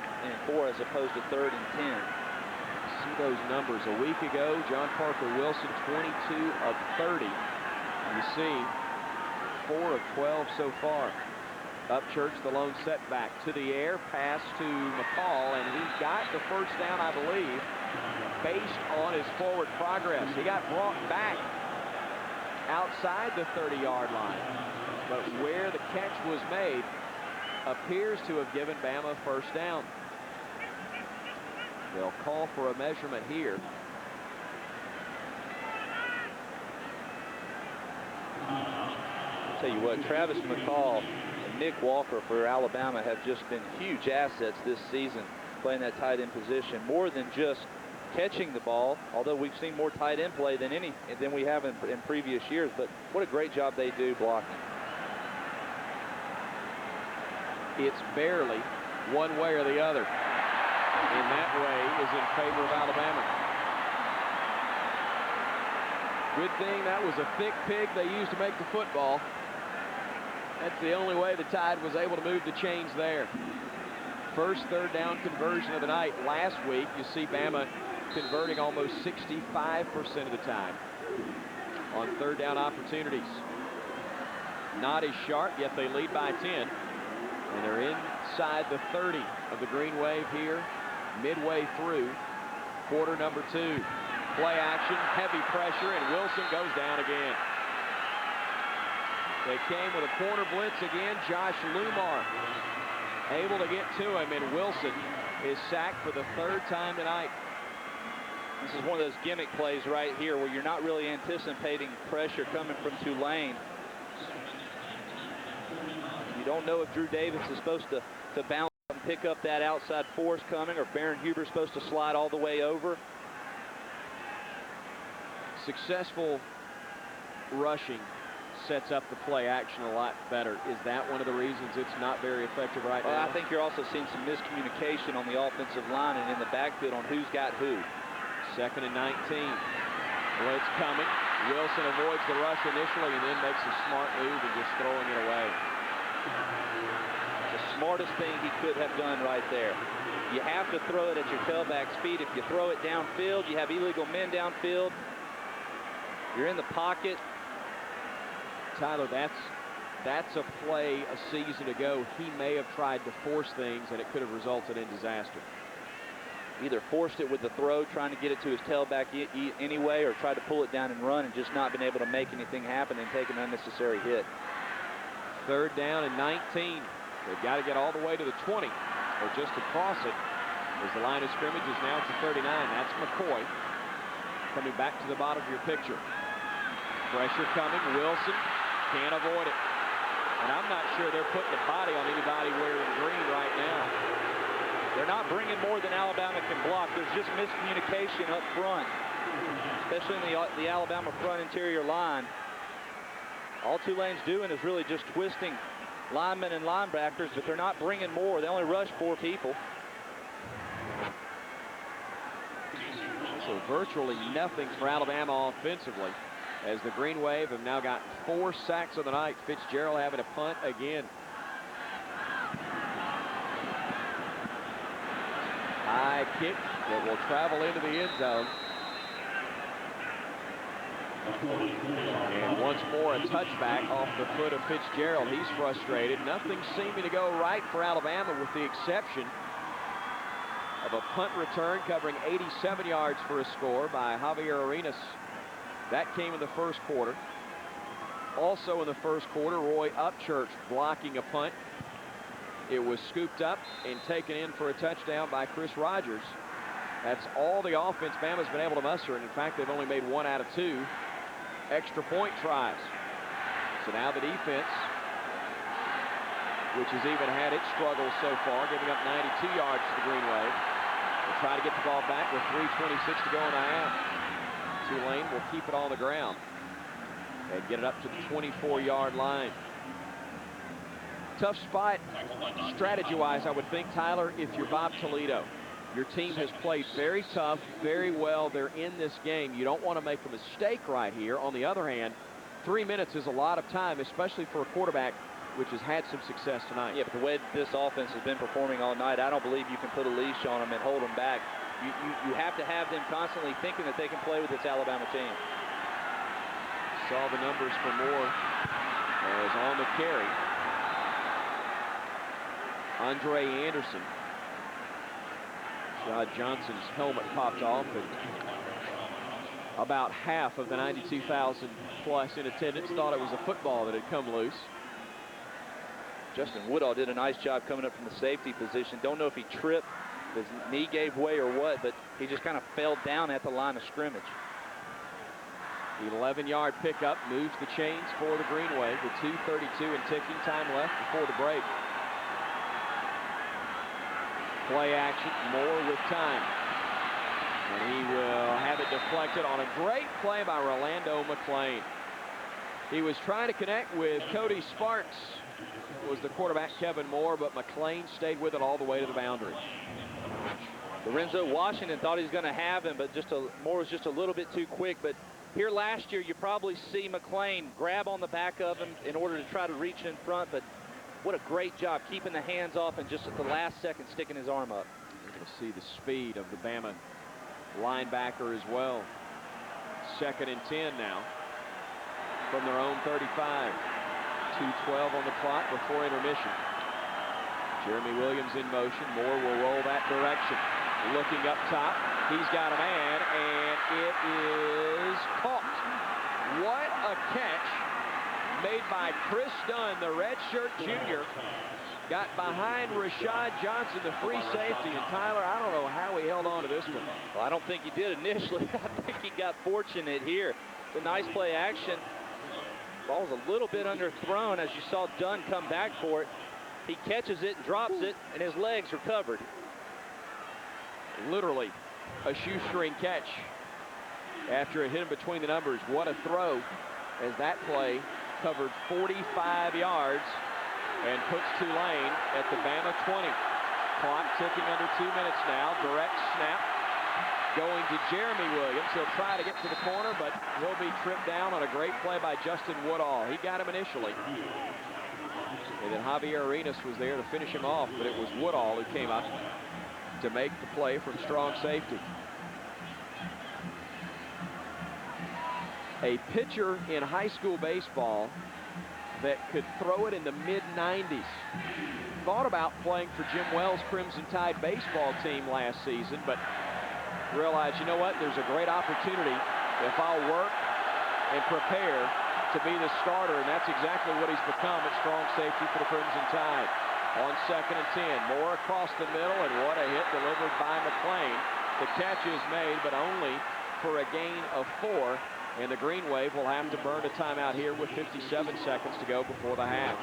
4 as opposed to 3rd and 10. See those numbers. A week ago, John Parker Wilson, 22 of 30. You see, 4 of 12 so far. Upchurch, the lone setback to the air, pass to McCall, and he got the first down, I believe, based on his forward progress. He got brought back outside the 30-yard line, but where the catch was made appears to have given Bama a first down. They'll call for a measurement here. I'll tell you what, Travis McCall and Nick Walker for Alabama have just been huge assets this season, playing that tight end position, more than just catching the ball, although we've seen more tight end play than we have in previous years, but what a great job they do blocking. It's barely one way or the other. And that way is in favor of Alabama. Good thing that was a thick pig they used to make the football. That's the only way the Tide was able to move the chains there. First 3rd down conversion of the night. Last week, you see Bama converting almost 65% of the time. on third down opportunities. Not as sharp, yet they lead by 10. And they're inside the 30 of the Green Wave here, midway through quarter number 2. Play action, heavy pressure, and Wilson goes down again. They came with a corner blitz again. Josh Lumar able to get to him, and Wilson is sacked for the 3rd time tonight. This is one of those gimmick plays right here where you're not really anticipating pressure coming from Tulane. You don't know if Drew Davis is supposed to bounce and pick up that outside force coming, or Baron Huber's supposed to slide all the way over. Successful rushing sets up the play action a lot better. Is that one of the reasons it's not very effective right now? I think you're also seeing some miscommunication on the offensive line and in the backfield on who's got who. 2nd and 19. Blitz coming. Wilson avoids the rush initially and then makes a smart move and just throwing it away. The smartest thing he could have done right there. You have to throw it at your tailback's feet. If you throw it downfield, you have illegal men downfield. You're in the pocket. Tyler, that's a play a season ago. He may have tried to force things and it could have resulted in disaster. Either forced it with the throw, trying to get it to his tailback anyway, or tried to pull it down and run and just not been able to make anything happen and take an unnecessary hit. 3rd down and 19. They've got to get all the way to the 20 or just across it, as the line of scrimmage is now to 39. That's McCoy coming back to the bottom of your picture. Pressure coming. Wilson can't avoid it. And I'm not sure they're putting a body on anybody wearing green right now. They're not bringing more than Alabama can block. There's just miscommunication up front, especially in the Alabama front interior line. All Tulane's doing is really just twisting linemen and linebackers, but they're not bringing more. They only rush 4 people. So virtually nothing for Alabama offensively, as the Green Wave have now got 4 sacks of the night. Fitzgerald having a punt again. High kick that will travel into the end zone. And once more a touchback off the foot of Fitzgerald. He's frustrated. Nothing seeming to go right for Alabama, with the exception of a punt return covering 87 yards for a score by Javier Arenas. That came in the 1st quarter. Also in the 1st quarter, Roy Upchurch blocking a punt. It was scooped up and taken in for a touchdown by Chris Rogers. That's all the offense Bama's been able to muster, and in fact they've only made 1 out of 2 extra point tries. So now the defense, which has even had its struggles so far, giving up 92 yards to the Green Wave, will try to get the ball back with 3:26 to go in the half. Tulane will keep it on the ground and get it up to the 24-yard line. Tough spot strategy-wise, I would think, Tyler, if you're Bob Toledo. Your team has played very tough, very well. They're in this game. You don't want to make a mistake right here. On the other hand, 3 minutes is a lot of time, especially for a quarterback which has had some success tonight. Yeah, but the way this offense has been performing all night, I don't believe you can put a leash on them and hold them back. You have to have them constantly thinking that they can play with this Alabama team. Saw the numbers for Moore as on the carry. Andre Anderson. Rod Johnson's helmet popped off, and about half of the 92,000 plus in attendance thought it was a football that had come loose. Justin Woodall did a nice job coming up from the safety position. Don't know if he tripped, his knee gave way or what, but he just kind of fell down at the line of scrimmage. The 11-yard pickup moves the chains for the Green Wave with 2:32 and ticking time left before the break. Play action, Moore with time. And he will have it deflected on a great play by Rolando McClain. He was trying to connect with Cody Sparks, who was the quarterback, Kevin Moore, but McClain stayed with it all the way to the boundary. Lorenzo Washington thought he was going to have him, but Moore was just a little bit too quick. But here last year, you probably see McClain grab on the back of him in order to try to reach in front, but what a great job keeping the hands off and just at the last second sticking his arm up. You're going to see the speed of the Bama linebacker as well. 2nd and 10 now. from their own 35. 2:12 on the clock before intermission. Jeremy Williams in motion. Moore will roll that direction. Looking up top. He's got a man, and it is caught. What a catch made by Chris Dunn, the redshirt junior. Got behind Rashad Johnson, the free safety. And Tyler, I don't know how he held on to this one. Well, I don't think he did initially. I think he got fortunate here. It's a nice play action. Ball's a little bit underthrown as you saw Dunn come back for it. He catches it, drops it, and his legs are covered. Literally a shoestring catch after it hit him between the numbers. What a throw, as that play covered 45 yards and puts Tulane at the Bama 20. Clock ticking under 2 minutes now. Direct snap going to Jeremy Williams. He'll try to get to the corner, but he'll be tripped down on a great play by Justin Woodall. He got him initially. And then Javier Arenas was there to finish him off, but it was Woodall who came up to make the play from strong safety. A pitcher in high school baseball that could throw it in the mid-90s. Thought about playing for Jim Wells' Crimson Tide baseball team last season, but realized, you know what, there's a great opportunity if I'll work and prepare to be the starter, and that's exactly what he's become at strong safety for the Crimson Tide. On 2nd and 10, Moore across the middle, and what a hit delivered by McClain. The catch is made, but only for a gain of 4, and the Green Wave will have to burn a timeout here with 57 seconds to go before the half.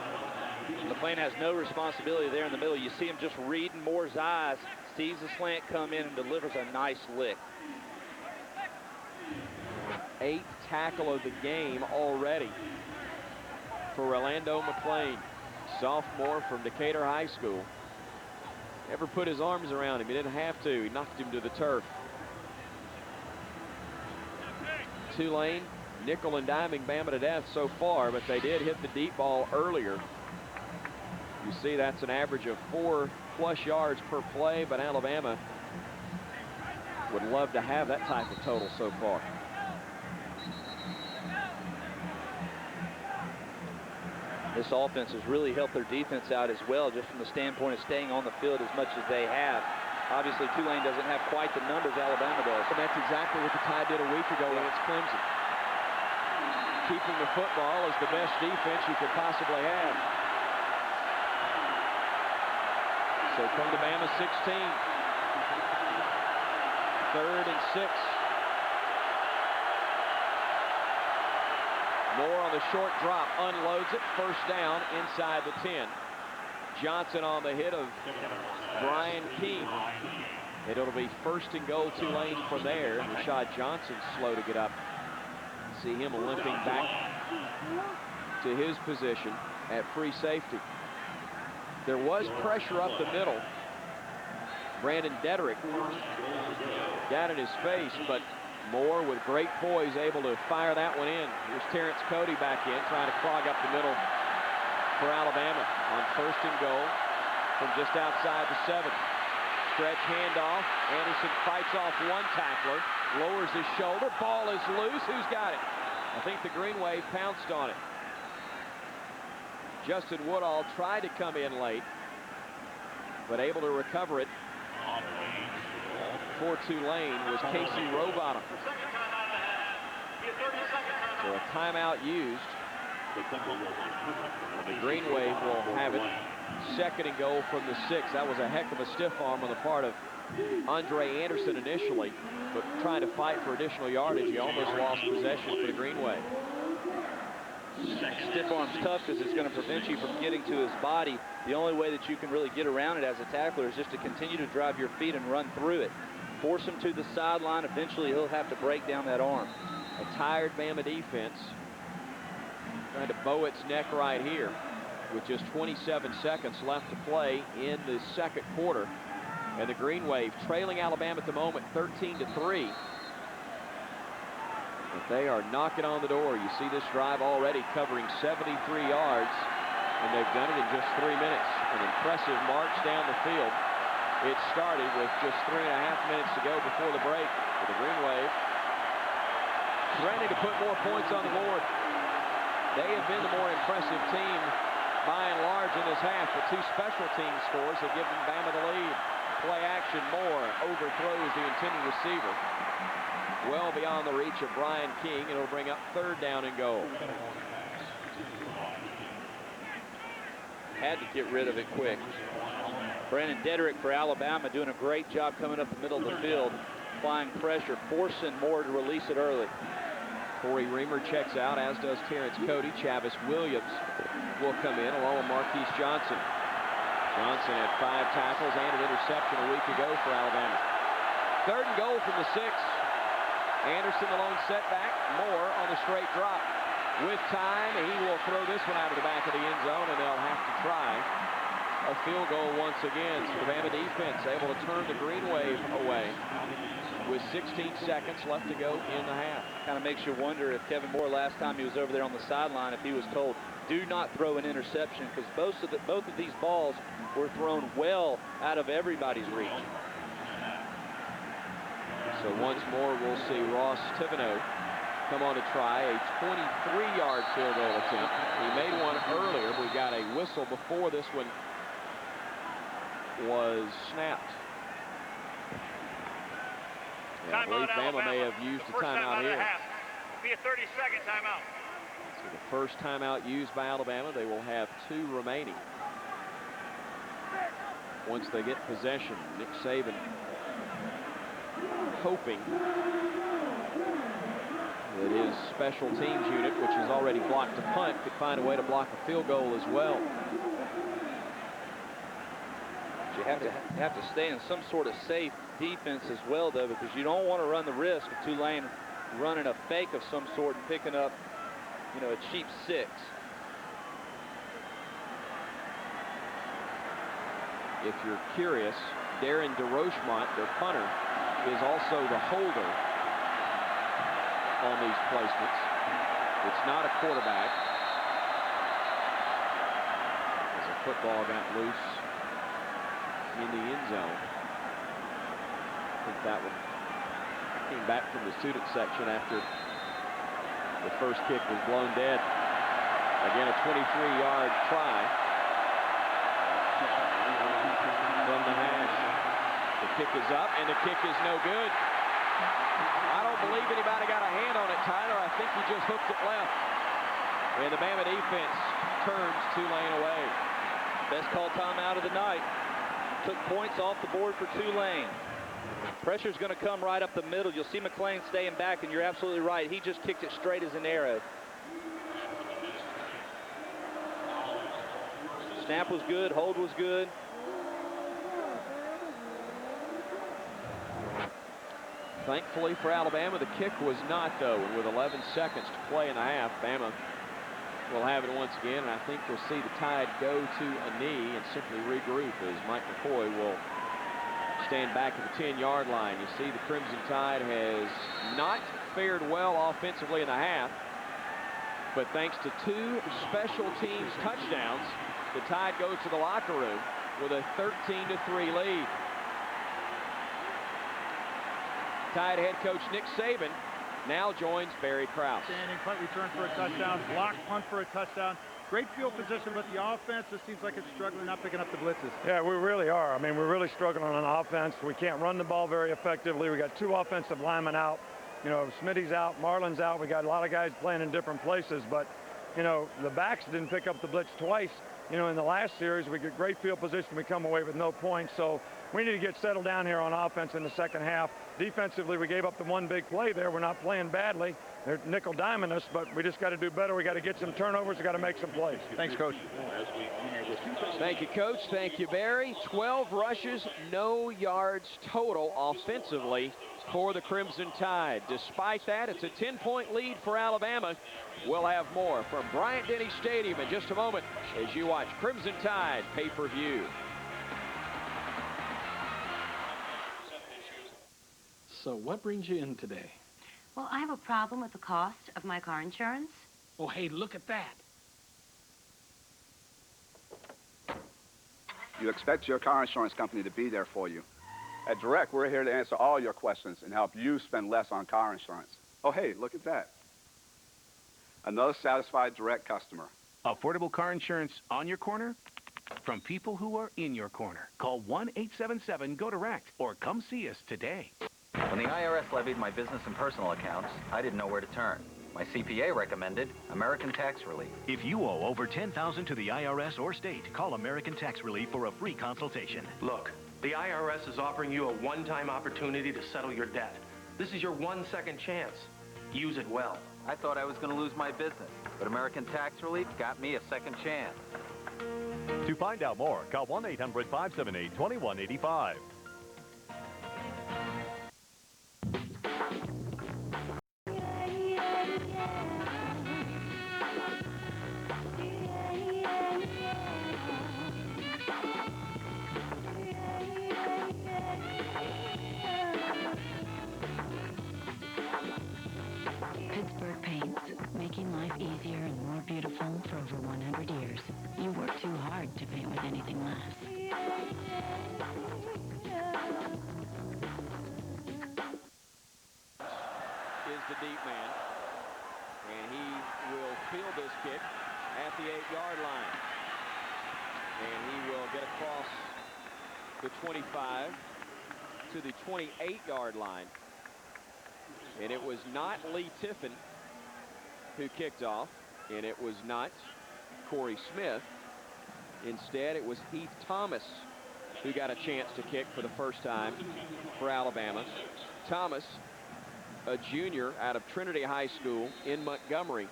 McClain has no responsibility there in the middle. You see him just reading Moore's eyes, sees the slant come in, and delivers a nice lick. 8th tackle of the game already for Orlando McClain, sophomore from Decatur High School. Never put his arms around him. He didn't have to. He knocked him to the turf. Tulane nickel and diming Bama to death so far, but they did hit the deep ball earlier. You see that's an average of 4+ yards per play, but Alabama would love to have that type of total so far. This offense has really helped their defense out as well, just from the standpoint of staying on the field as much as they have. Obviously, Tulane doesn't have quite the numbers Alabama does. And that's exactly what the Tide did a week ago against Clemson. Keeping the football is the best defense you could possibly have. So come to Bama 16. 3rd and 6. Moore on the short drop, unloads it, 1st down inside the 10. Johnson on the hit of Brian King. And it'll be 1st and goal Tulane from there. Rashad Johnson slow to get up. See him limping back to his position at free safety. There was pressure up the middle. Brandon Dederick got in his face, but Moore with great poise able to fire that one in. Here's Terrence Cody back in, trying to clog up the middle for Alabama on 1st and goal from just outside the 7. Stretch handoff. Anderson fights off one tackler, lowers his shoulder. Ball is loose. Who's got it? I think the Green Wave pounced on it. Justin Woodall tried to come in late, but able to recover it for Tulane was Casey Rowbottom. So a timeout used. The Green Wave will have it 2nd and goal from the 6. That was a heck of a stiff arm on the part of Andre Anderson initially, but trying to fight for additional yardage, he almost lost possession for the Green Wave. Stiff arm's tough because it's going to prevent you from getting to his body. The only way that you can really get around it as a tackler is just to continue to drive your feet and run through it. Force him to the sideline. Eventually, he'll have to break down that arm. A tired Bama defense trying to bow its neck right here with just 27 seconds left to play in the 2nd quarter. And the Green Wave trailing Alabama at the moment 13-3. But they are knocking on the door. You see this drive already covering 73 yards, and they've done it in just 3 minutes. An impressive march down the field. It started with just 3.5 minutes to go before the break. For the Green Wave threatening to put more points on the board. They have been the more impressive team by and large in this half, but 2 special team scores have given Bama the lead. Play action, Moore overthrows the intended receiver. Well beyond the reach of Brian King, and it'll bring up 3rd down and goal. Had to get rid of it quick. Brandon Dedrick for Alabama doing a great job coming up the middle of the field, applying pressure, forcing Moore to release it early. Corey Reamer checks out, as does Terrence Cody. Chavis Williams will come in along with Marquise Johnson. Johnson had 5 tackles and an interception a week ago for Alabama. 3rd and goal from the 6. Anderson the lone setback. Moore on the straight drop. With time, he will throw this one out of the back of the end zone, and they'll have to try a field goal once again. So the Bama defense able to turn the Green Wave away with 16 seconds left to go in the half. Kind of makes you wonder if Kevin Moore, last time he was over there on the sideline, if he was told, do not throw an interception, because both of these balls were thrown well out of everybody's reach. So once more, we'll see Ross Thibodeau come on to try a 23-yard field goal attempt. He made one earlier, but we got a whistle before this one was snapped. Yeah, I believe Bama may have used a timeout here. Be a 30-second timeout. So the first timeout used by Alabama. They will have 2 remaining. Once they get possession, Nick Saban hoping that his special teams unit, which has already blocked a punt, could find a way to block a field goal as well. You have to stay in some sort of safe defense as well, though, because you don't want to run the risk of Tulane running a fake of some sort and picking up, you know, a cheap 6. If you're curious, Darren DeRochemont, their punter, is also the holder on these placements. It's not a quarterback. As a football got loose in the end zone. I think that one came back from the student section after the first kick was blown dead. Again, a 23-yard try from the hash. The kick is up, and the kick is no good. I don't believe anybody got a hand on it, Tyler. I think he just hooked it left. And the Bama defense turns Tulane away. Best call timeout of the night. Took points off the board for Tulane. Pressure's going to come right up the middle. You'll see McClain staying back, and you're absolutely right. He just kicked it straight as an arrow. Snap was good. Hold was good. Thankfully for Alabama, the kick was not, though. And with 11 seconds to play in the half, Bama will have it once again. And I think we'll see the Tide go to a knee and simply regroup as Mike McCoy will stand back at the 10-yard line. You see the Crimson Tide has not fared well offensively in the half. But thanks to 2 special teams touchdowns, the Tide go to the locker room with a 13-3 lead. Tide head coach Nick Saban now joins Barry Krause. Standing punt return for a touchdown, block punt for a touchdown. Great field position, but the offense just seems like it's struggling, not picking up the blitzes. Yeah, we really are. I mean, we're really struggling on offense. We can't run the ball very effectively. We got 2 offensive linemen out. You know, Smitty's out, Marlin's out. We got a lot of guys playing in different places, but, you know, the backs didn't pick up the blitz twice. You know, in the last series, we get great field position. We come away with no points. So we need to get settled down here on offense in the second half. Defensively, we gave up the 1 big play there. We're not playing badly. They're nickel diming us, but we just got to do better. We got to get some turnovers. We got to make some plays. Thanks, Coach. Thank you, Coach. Thank you, Barry. 12 rushes, no yards total offensively for the Crimson Tide. Despite that, it's a 10-point lead for Alabama. We'll have more from Bryant-Denny Stadium in just a moment as you watch Crimson Tide pay-per-view. So what brings you in today? Well, I have a problem with the cost of my car insurance. Oh, hey, look at that. You expect your car insurance company to be there for you. At Direct, we're here to answer all your questions and help you spend less on car insurance. Oh, hey, look at that. Another satisfied direct customer. Affordable car insurance on your corner? From people who are in your corner. Call 1-877-GO-DIRECT or come see us today. When the IRS levied my business and personal accounts, I didn't know where to turn. My CPA recommended American Tax Relief. If you owe over $10,000 to the IRS or state, call American Tax Relief for a free consultation. Look, the IRS is offering you a one-time opportunity to settle your debt. This is your 1 second chance. Use it well. I thought I was going to lose my business, but American Tax Relief got me a second chance. To find out more, call 1-800-578-2185. Pittsburgh Paints, making life easier and more beautiful for over 100 years. You work too hard to paint with anything less. Is the deep man, and he will field this kick at the 8-yard line. And he will get across the 25 to the 28-yard line. And it was not Lee Tiffin who kicked off, and it was not Corey Smith. Instead, it was Heath Thomas who got a chance to kick for the first time for Alabama. Thomas, a junior out of Trinity High School in Montgomery,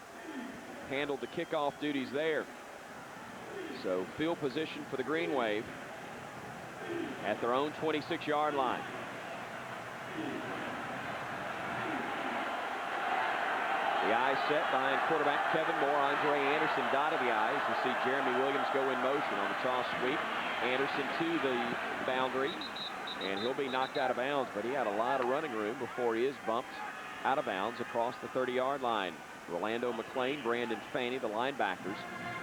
handled the kickoff duties there. So field position for the Green Wave at their own 26-yard line. The eye set behind quarterback Kevin Moore. Andre Anderson dotted the eyes. You see Jeremy Williams go in motion on the toss sweep. Anderson to the boundary, and he'll be knocked out of bounds, but he had a lot of running room before he is bumped out of bounds across the 30-yard line. Rolando McClain, Brandon Faney, the linebackers,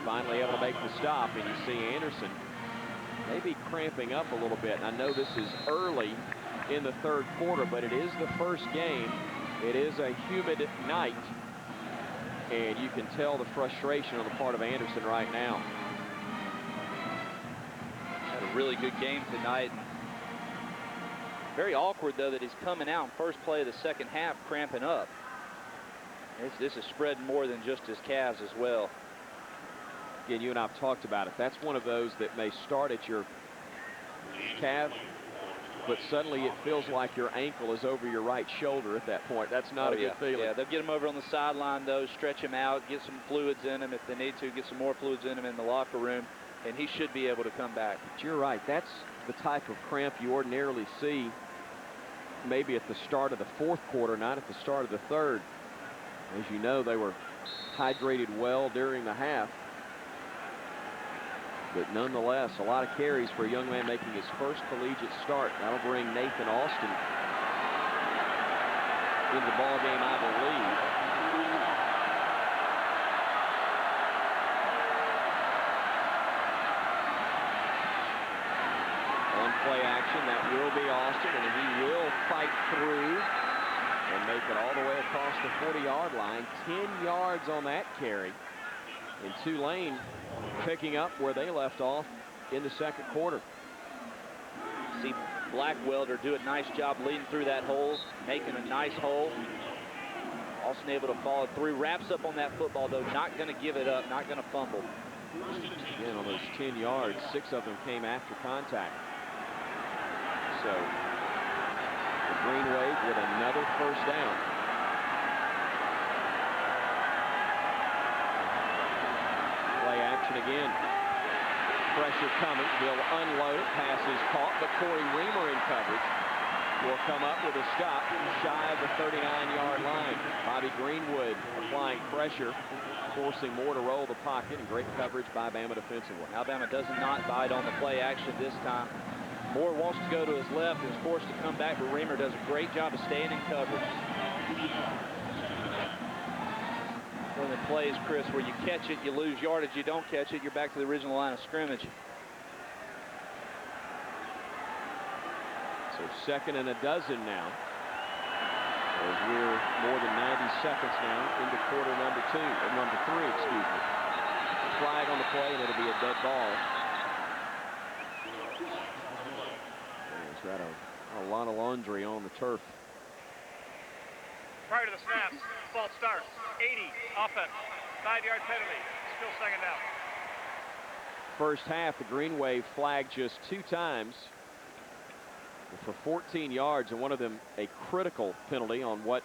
finally able to make the stop, and you see Anderson maybe cramping up a little bit. And I know this is early in the third quarter, but it is the first game. It is a humid night, and you can tell the frustration on the part of Anderson right now. Had a really good game tonight. Very awkward, though, that he's coming out in first play of the second half cramping up. This is spreading more than just his calves as well. Again, you and I have talked about it. That's one of those that may start at your calf, but suddenly it feels like your ankle is over your right shoulder at that point. That's not a good feeling. Yeah, they'll get him over on the sideline, though, stretch him out, get some fluids in him if they need to, get some more fluids in him in the locker room, and he should be able to come back. But you're right. That's the type of cramp you ordinarily see maybe at the start of the fourth quarter, not at the start of the third. As you know, they were hydrated well during the half. But nonetheless, a lot of carries for a young man making his first collegiate start. That'll bring Nathan Austin into the ball game, I believe. On play action, that will be Austin, and he will fight through and make it all the way across the 40-yard line. 10 yards on that carry. And Tulane picking up where they left off in the second quarter. See Blackwelder do a nice job leading through that hole, making a nice hole. Austin able to follow through, wraps up on that football, though, not going to give it up, not going to fumble. Again, on those 10 yards, 6 of them came after contact. So the Green Wave with another first down. Play action again. Pressure coming. He'll unload it. Pass is caught, but Corey Reamer in coverage will come up with a stop shy of the 39-yard line. Bobby Greenwood applying pressure, forcing Moore to roll the pocket, and great coverage by Bama defensively. Alabama does not bite on the play action this time. Moore wants to go to his left and is forced to come back, but Reamer does a great job of staying in coverage. One of the plays, Chris, where you catch it, you lose yardage, you don't catch it, you're back to the original line of scrimmage. So 2nd and 12 now. As we're more than 90 seconds now into quarter number 3, excuse me. Flag on the play, and it'll be a dead ball. There's got a lot of laundry on the turf. Prior to the snaps, false start, 80, offense, 5-yard penalty, still second down. First half, the Green Wave flagged just 2 times for 14 yards, and one of them a critical penalty on what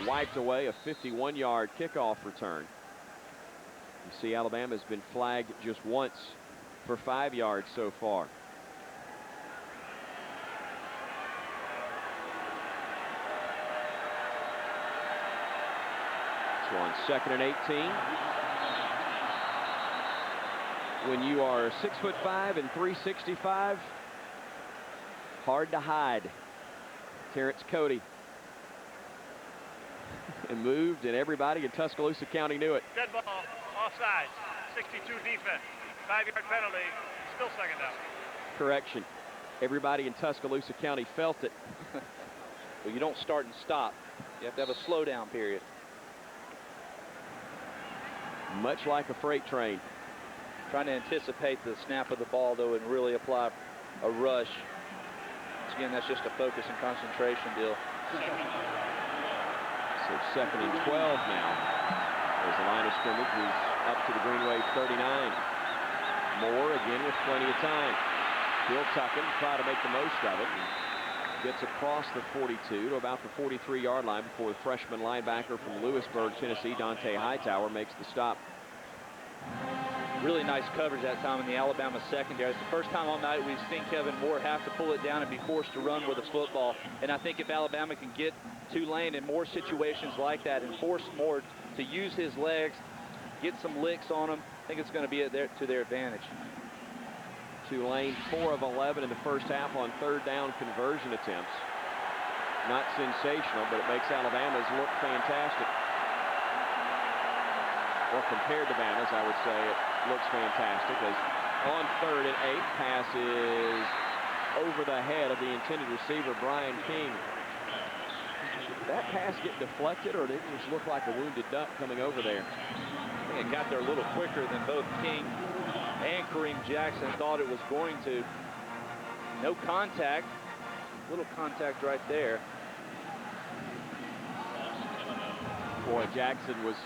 wiped away a 51-yard kickoff return. You see Alabama's been flagged just once for 5 yards so far. So on 2nd and 18. When you are 6'5" and 365, hard to hide. Terrence Cody. And moved, and everybody in Tuscaloosa County knew it. Dead ball, offsides, 62 defense, 5-yard penalty, still second down. Correction. Everybody in Tuscaloosa County felt it. Well, you don't start and stop. You have to have a slowdown period. Much like a freight train. Trying to anticipate the snap of the ball, though, and really apply a rush. Once again, that's just a focus and concentration deal. So 2nd and 12 now. As the line of scrimmage is up to the Green Wave 39. Moore again with plenty of time. He'll tuck him, try to make the most of it. Gets across the 42 to about the 43-yard line before the freshman linebacker from Lewisburg, Tennessee, Dante Hightower, makes the stop. Really nice coverage that time in the Alabama secondary. It's the first time all night we've seen Kevin Moore have to pull it down and be forced to run with a football. And I think if Alabama can get Tulane in more situations like that and force Moore to use his legs, get some licks on him, I think it's going to be to their advantage. Tulane 4 of 11 in the first half on 3rd down conversion attempts. Not sensational, but it makes Alabama's look fantastic. Or compared to Bama's, I would say it looks fantastic, as on 3rd and 8, pass is over the head of the intended receiver, Brian King. Did that pass get deflected, or did it just look like a wounded duck coming over there? I think it got there a little quicker than both King and Kareem Jackson thought it was going to. No contact. Little contact right there. Boy, Jackson was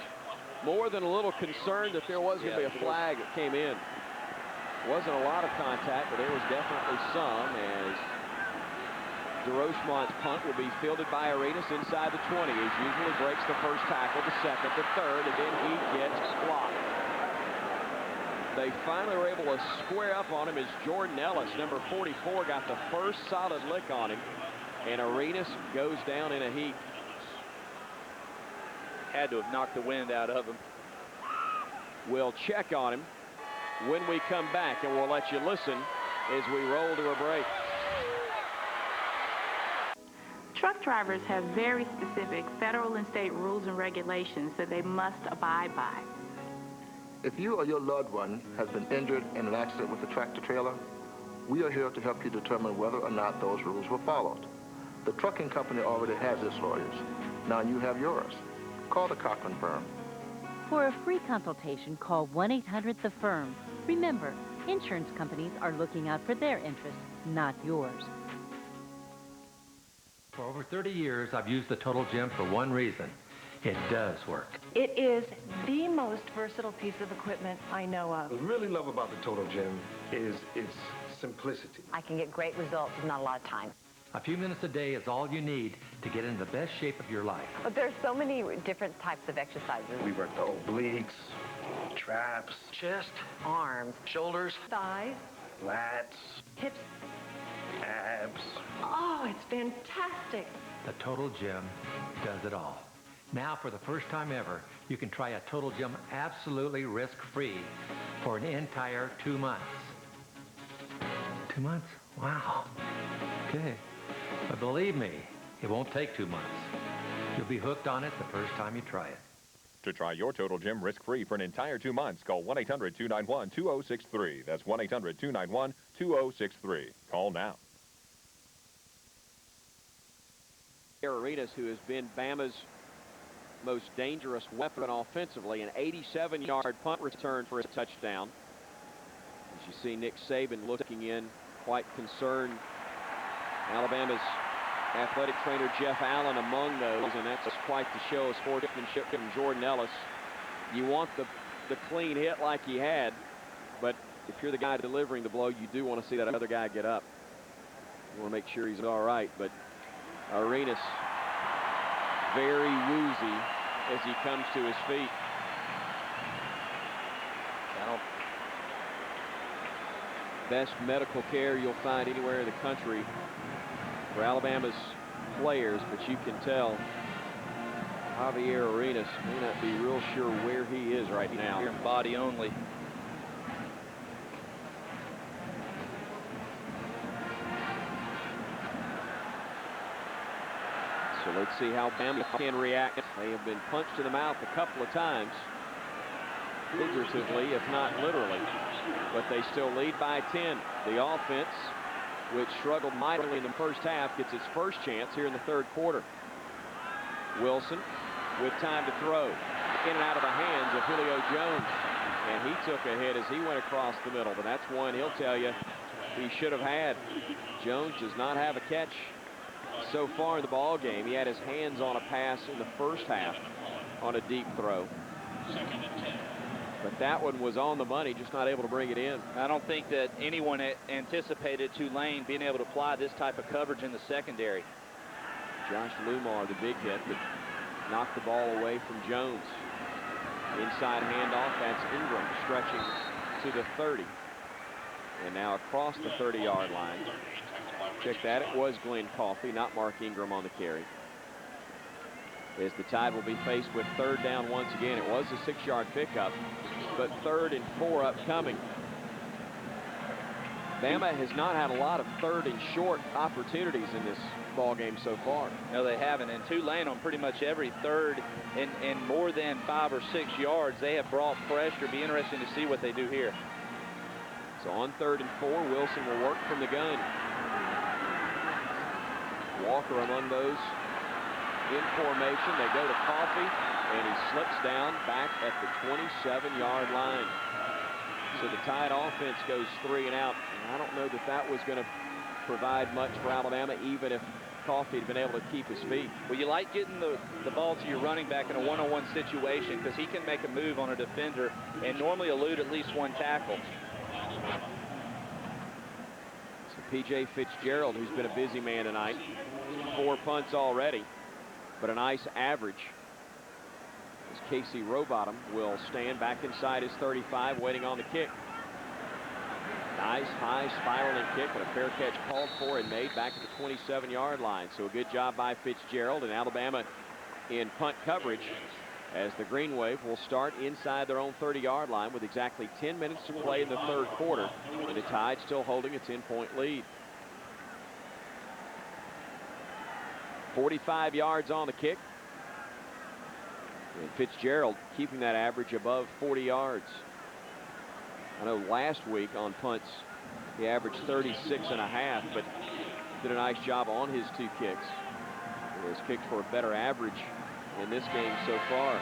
more than a little concerned that there was going to be a flag that came in. Wasn't a lot of contact, but there was definitely some, as DeRochemont's punt will be fielded by Arenas inside the 20. As usually breaks the first tackle, the second, the third, and then he gets blocked. They finally were able to square up on him as Jordan Ellis, number 44, got the first solid lick on him, and Arenas goes down in a heap. Had to have knocked the wind out of him. We'll check on him when we come back, and we'll let you listen as we roll to a break. Truck drivers have very specific federal and state rules and regulations that they must abide by. If you or your loved one has been injured in an accident with a tractor trailer, we are here to help you determine whether or not those rules were followed. The trucking company already has its lawyers. Now you have yours. Call the Cochran firm. For a free consultation, call 1-800-THE-FIRM. Remember, insurance companies are looking out for their interests, not yours. For over 30 years, I've used the Total Gym for one reason. It does work. It is the most versatile piece of equipment I know of. What I really love about the Total Gym is its simplicity. I can get great results in not a lot of time. A few minutes a day is all you need to get in the best shape of your life. But there's so many different types of exercises. We work the obliques, traps, chest, arms, shoulders, thighs, lats, hips, abs. Oh, it's fantastic. The Total Gym does it all. Now, for the first time ever, you can try a Total Gym absolutely risk-free for an entire 2 months. 2 months? Wow. Okay. But believe me, it won't take 2 months. You'll be hooked on it the first time you try it. To try your Total Gym risk-free for an entire 2 months, call 1-800-291-2063. That's 1-800-291-2063. Call now. Arenas, who has been Bama's most dangerous weapon offensively, an 87-yard punt return for a touchdown. As you see Nick Saban looking in, quite concerned. Alabama's athletic trainer Jeff Allen among those, and that's quite the show of sportsmanship from Jordan Ellis. You want the clean hit like he had, but if you're the guy delivering the blow, you do want to see that other guy get up. You want to make sure he's all right, but Arenas very woozy as he comes to his feet. Best medical care you'll find anywhere in the country for Alabama's players, but you can tell Javier Arenas may not be real sure where he is right now. Here in body only. So let's see how Bama can react. They have been punched in the mouth a couple of times, figuratively, if not literally, but they still lead by 10. The offense, which struggled mightily in the first half, gets its first chance here in the third quarter. Wilson with time to throw. In and out of the hands of Julio Jones. And he took a hit as he went across the middle, but that's one he'll tell you he should have had. Jones does not have a catch so far in the ball game. He had his hands on a pass in the first half on a deep throw. But that one was on the money, just not able to bring it in. I don't think that anyone anticipated Tulane being able to apply this type of coverage in the secondary. Josh Lumar, the big hit, but knocked the ball away from Jones. Inside handoff, that's Ingram stretching to the 30. And now across the 30-yard line. Check that, it was Glenn Coffey, not Mark Ingram on the carry. As the Tide will be faced with third down once again. It was a 6-yard pickup, but 3rd and 4 upcoming. Bama has not had a lot of 3rd and short opportunities in this ball game so far. No, they haven't. And Tulane on pretty much every 3rd and more than 5 or 6 yards, they have brought pressure. Be interesting to see what they do here. So on 3rd and 4, Wilson will work from the gun. Walker among those in formation. They go to Coffey, and he slips down back at the 27-yard line. So the Tide offense goes 3 and out. And I don't know that that was going to provide much for Alabama, even if Coffey had been able to keep his feet. Well, you like getting the ball to your running back in a one-on-one situation because he can make a move on a defender and normally elude at least one tackle. So P.J. Fitzgerald, who's been a busy man tonight, 4 punts already, but a nice average. As Casey Rowbottom will stand back inside his 35, waiting on the kick. Nice high spiraling kick, but a fair catch called for and made back at the 27-yard line. So a good job by Fitzgerald, and Alabama in punt coverage as the Green Wave will start inside their own 30-yard line with exactly 10 minutes to play in the third quarter, and the Tide still holding a 10-point lead. 45 yards on the kick. And Fitzgerald keeping that average above 40 yards. I know last week on punts he averaged 36.5, but did a nice job on his 2 kicks. He has kicked for a better average in this game so far.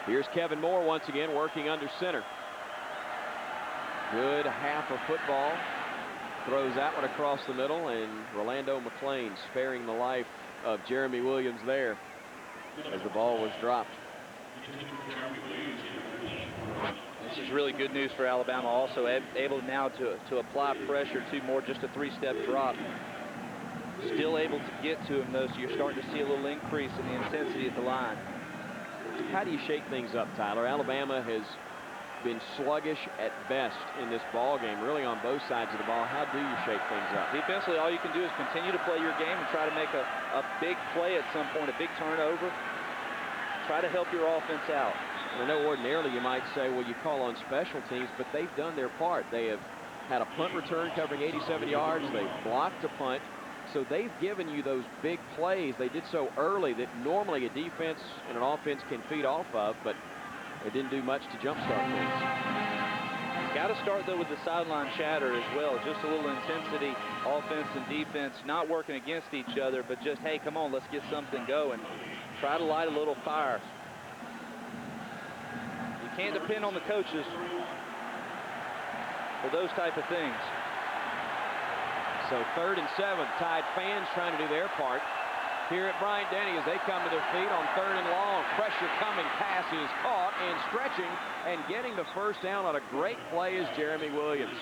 Here's Kevin Moore once again working under center. Good half of football. Throws that one across the middle, and Rolando McClain sparing the life of Jeremy Williams there as the ball was dropped. This is really good news for Alabama, also able now to apply pressure to more just a 3-step drop. Still able to get to him, though, so you're starting to see a little increase in the intensity at the line. How do you shake things up, Tyler? Alabama has been sluggish at best in this ball game, really on both sides of the ball. How do you shake things up? Defensively, all you can do is continue to play your game and try to make a big play at some point, a big turnover. Try to help your offense out. I know ordinarily you might say, well, you call on special teams, but they've done their part. They have had a punt return covering 87 yards. They've blocked a punt. So they've given you those big plays. They did so early that normally a defense and an offense can feed off of, but they didn't do much to jumpstart things. Got to start, though, with the sideline chatter as well. Just a little intensity, offense and defense, not working against each other, but just, hey, come on, let's get something going. Try to light a little fire. You can't depend on the coaches for those type of things. So 3rd and 7, Tide fans trying to do their part here at Bryant-Denny as they come to their feet on 3rd and long. Pressure coming, pass is caught, and stretching and getting the first down on a great play is Jeremy Williams.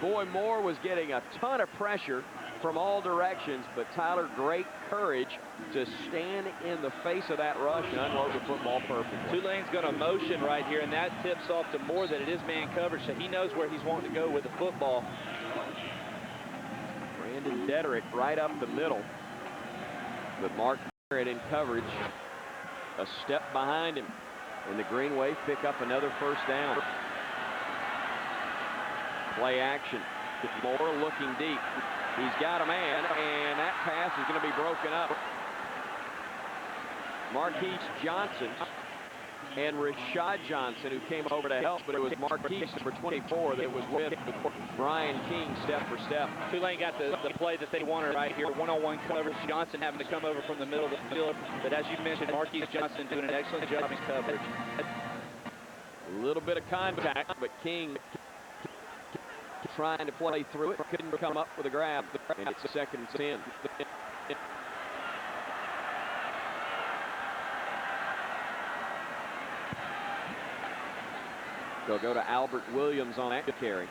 Boy, Moore was getting a ton of pressure from all directions, but Tyler, great courage to stand in the face of that rush and unload the football perfectly. Tulane's going to motion right here, and that tips off to Moore that it is man coverage, so he knows where he's wanting to go with the football. Brandon Dederick right up the middle, but Mark Barrett in coverage, a step behind him, and the Green Wave pick up another first down. Play action. Moore looking deep. He's got a man, and that pass is going to be broken up. Marquise Johnson and Rashad Johnson, who came over to help, but it was Marquise for 24 that was with Brian King step for step. Tulane got the play that they wanted right here. One-on-one coverage. Johnson having to come over from the middle of the field. But as you mentioned, Marquise Johnson doing an excellent job in coverage. A little bit of contact, but King trying to play through it. Couldn't come up with a grab. And it's 2nd and 10. They'll go to Albert Williams on that carry.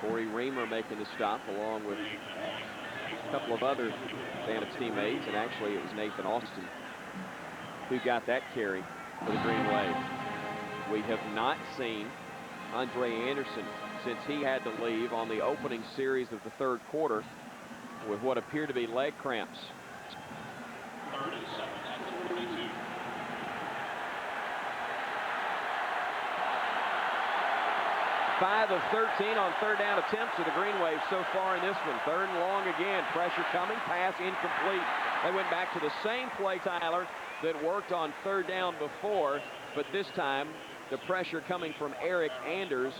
Corey Reamer making the stop along with a couple of other Bandits teammates, and actually it was Nathan Austin who got that carry for the Green Wave. We have not seen Andre Anderson since he had to leave on the opening series of the 3rd quarter with what appear to be leg cramps. 5 of 13 on 3rd down attempts for the Green Wave so far in this one. 3rd and long again. Pressure coming. Pass incomplete. They went back to the same play, Tyler, that worked on 3rd down before, but this time the pressure coming from Eric Anders,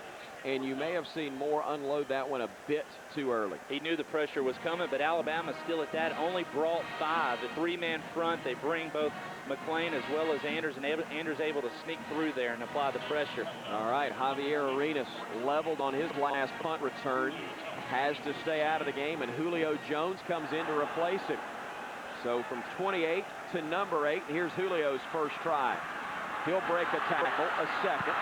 and you may have seen Moore unload that one a bit too early. He knew the pressure was coming, but Alabama still at that only brought 5. The 3-man front, they bring both McClain as well as Anders, and Anders able to sneak through there and apply the pressure. All right, Javier Arenas leveled on his last punt return, has to stay out of the game, and Julio Jones comes in to replace him. So from 28 to number 8, here's Julio's first try. He'll break a tackle, a second,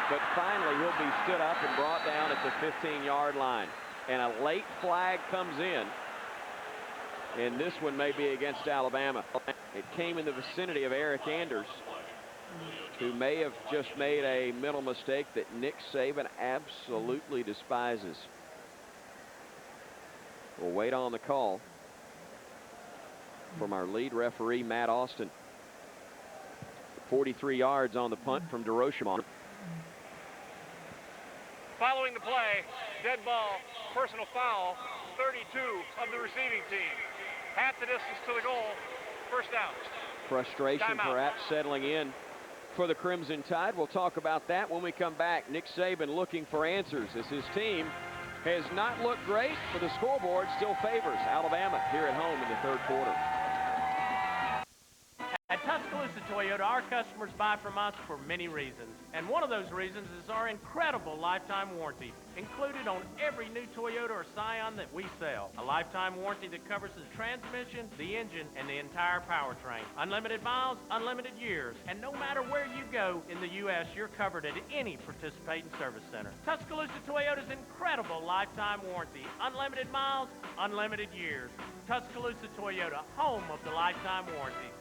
but finally he'll be stood up and brought down at the 15-yard line. And a late flag comes in, and this one may be against Alabama. It came in the vicinity of Eric Anders, who may have just made a mental mistake that Nick Saban absolutely despises. We'll wait on the call from our lead referee, Matt Austin. 43 yards on the punt from DeRochemont. Following the play, dead ball, personal foul, 32 of the receiving team. Half the distance to the goal, first down. Frustration perhaps settling in for the Crimson Tide. We'll talk about that when we come back. Nick Saban looking for answers as his team has not looked great, but the scoreboard still favors Alabama here at home in the 3rd quarter. At Tuscaloosa Toyota, our customers buy from us for many reasons, and one of those reasons is our incredible lifetime warranty, included on every new Toyota or Scion that we sell. A lifetime warranty that covers the transmission, the engine, and the entire powertrain. Unlimited miles, unlimited years, and no matter where you go in the U.S., you're covered at any participating service center. Tuscaloosa Toyota's incredible lifetime warranty, unlimited miles, unlimited years. Tuscaloosa Toyota, home of the lifetime warranty.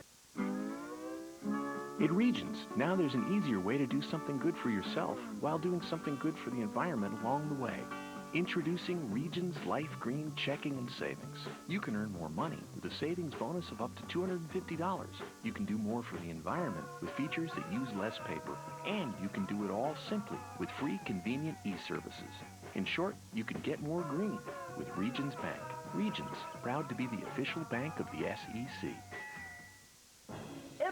At Regions, now there's an easier way to do something good for yourself while doing something good for the environment along the way. Introducing Regions Life Green Checking and Savings. You can earn more money with a savings bonus of up to $250. You can do more for the environment with features that use less paper. And you can do it all simply with free, convenient e-services. In short, you can get more green with Regions Bank. Regions, proud to be the official bank of the SEC.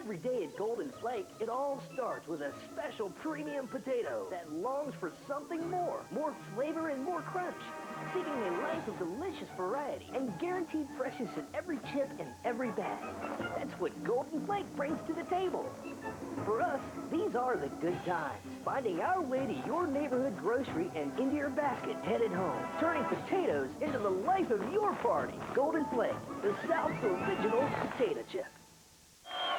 Every day at Golden Flake, it all starts with a special premium potato that longs for something more. More flavor and more crunch. Seeking a life of delicious variety and guaranteed freshness in every chip and every bag. That's what Golden Flake brings to the table. For us, these are the good times. Finding our way to your neighborhood grocery and into your basket headed home. Turning potatoes into the life of your party. Golden Flake, the South's original potato chip.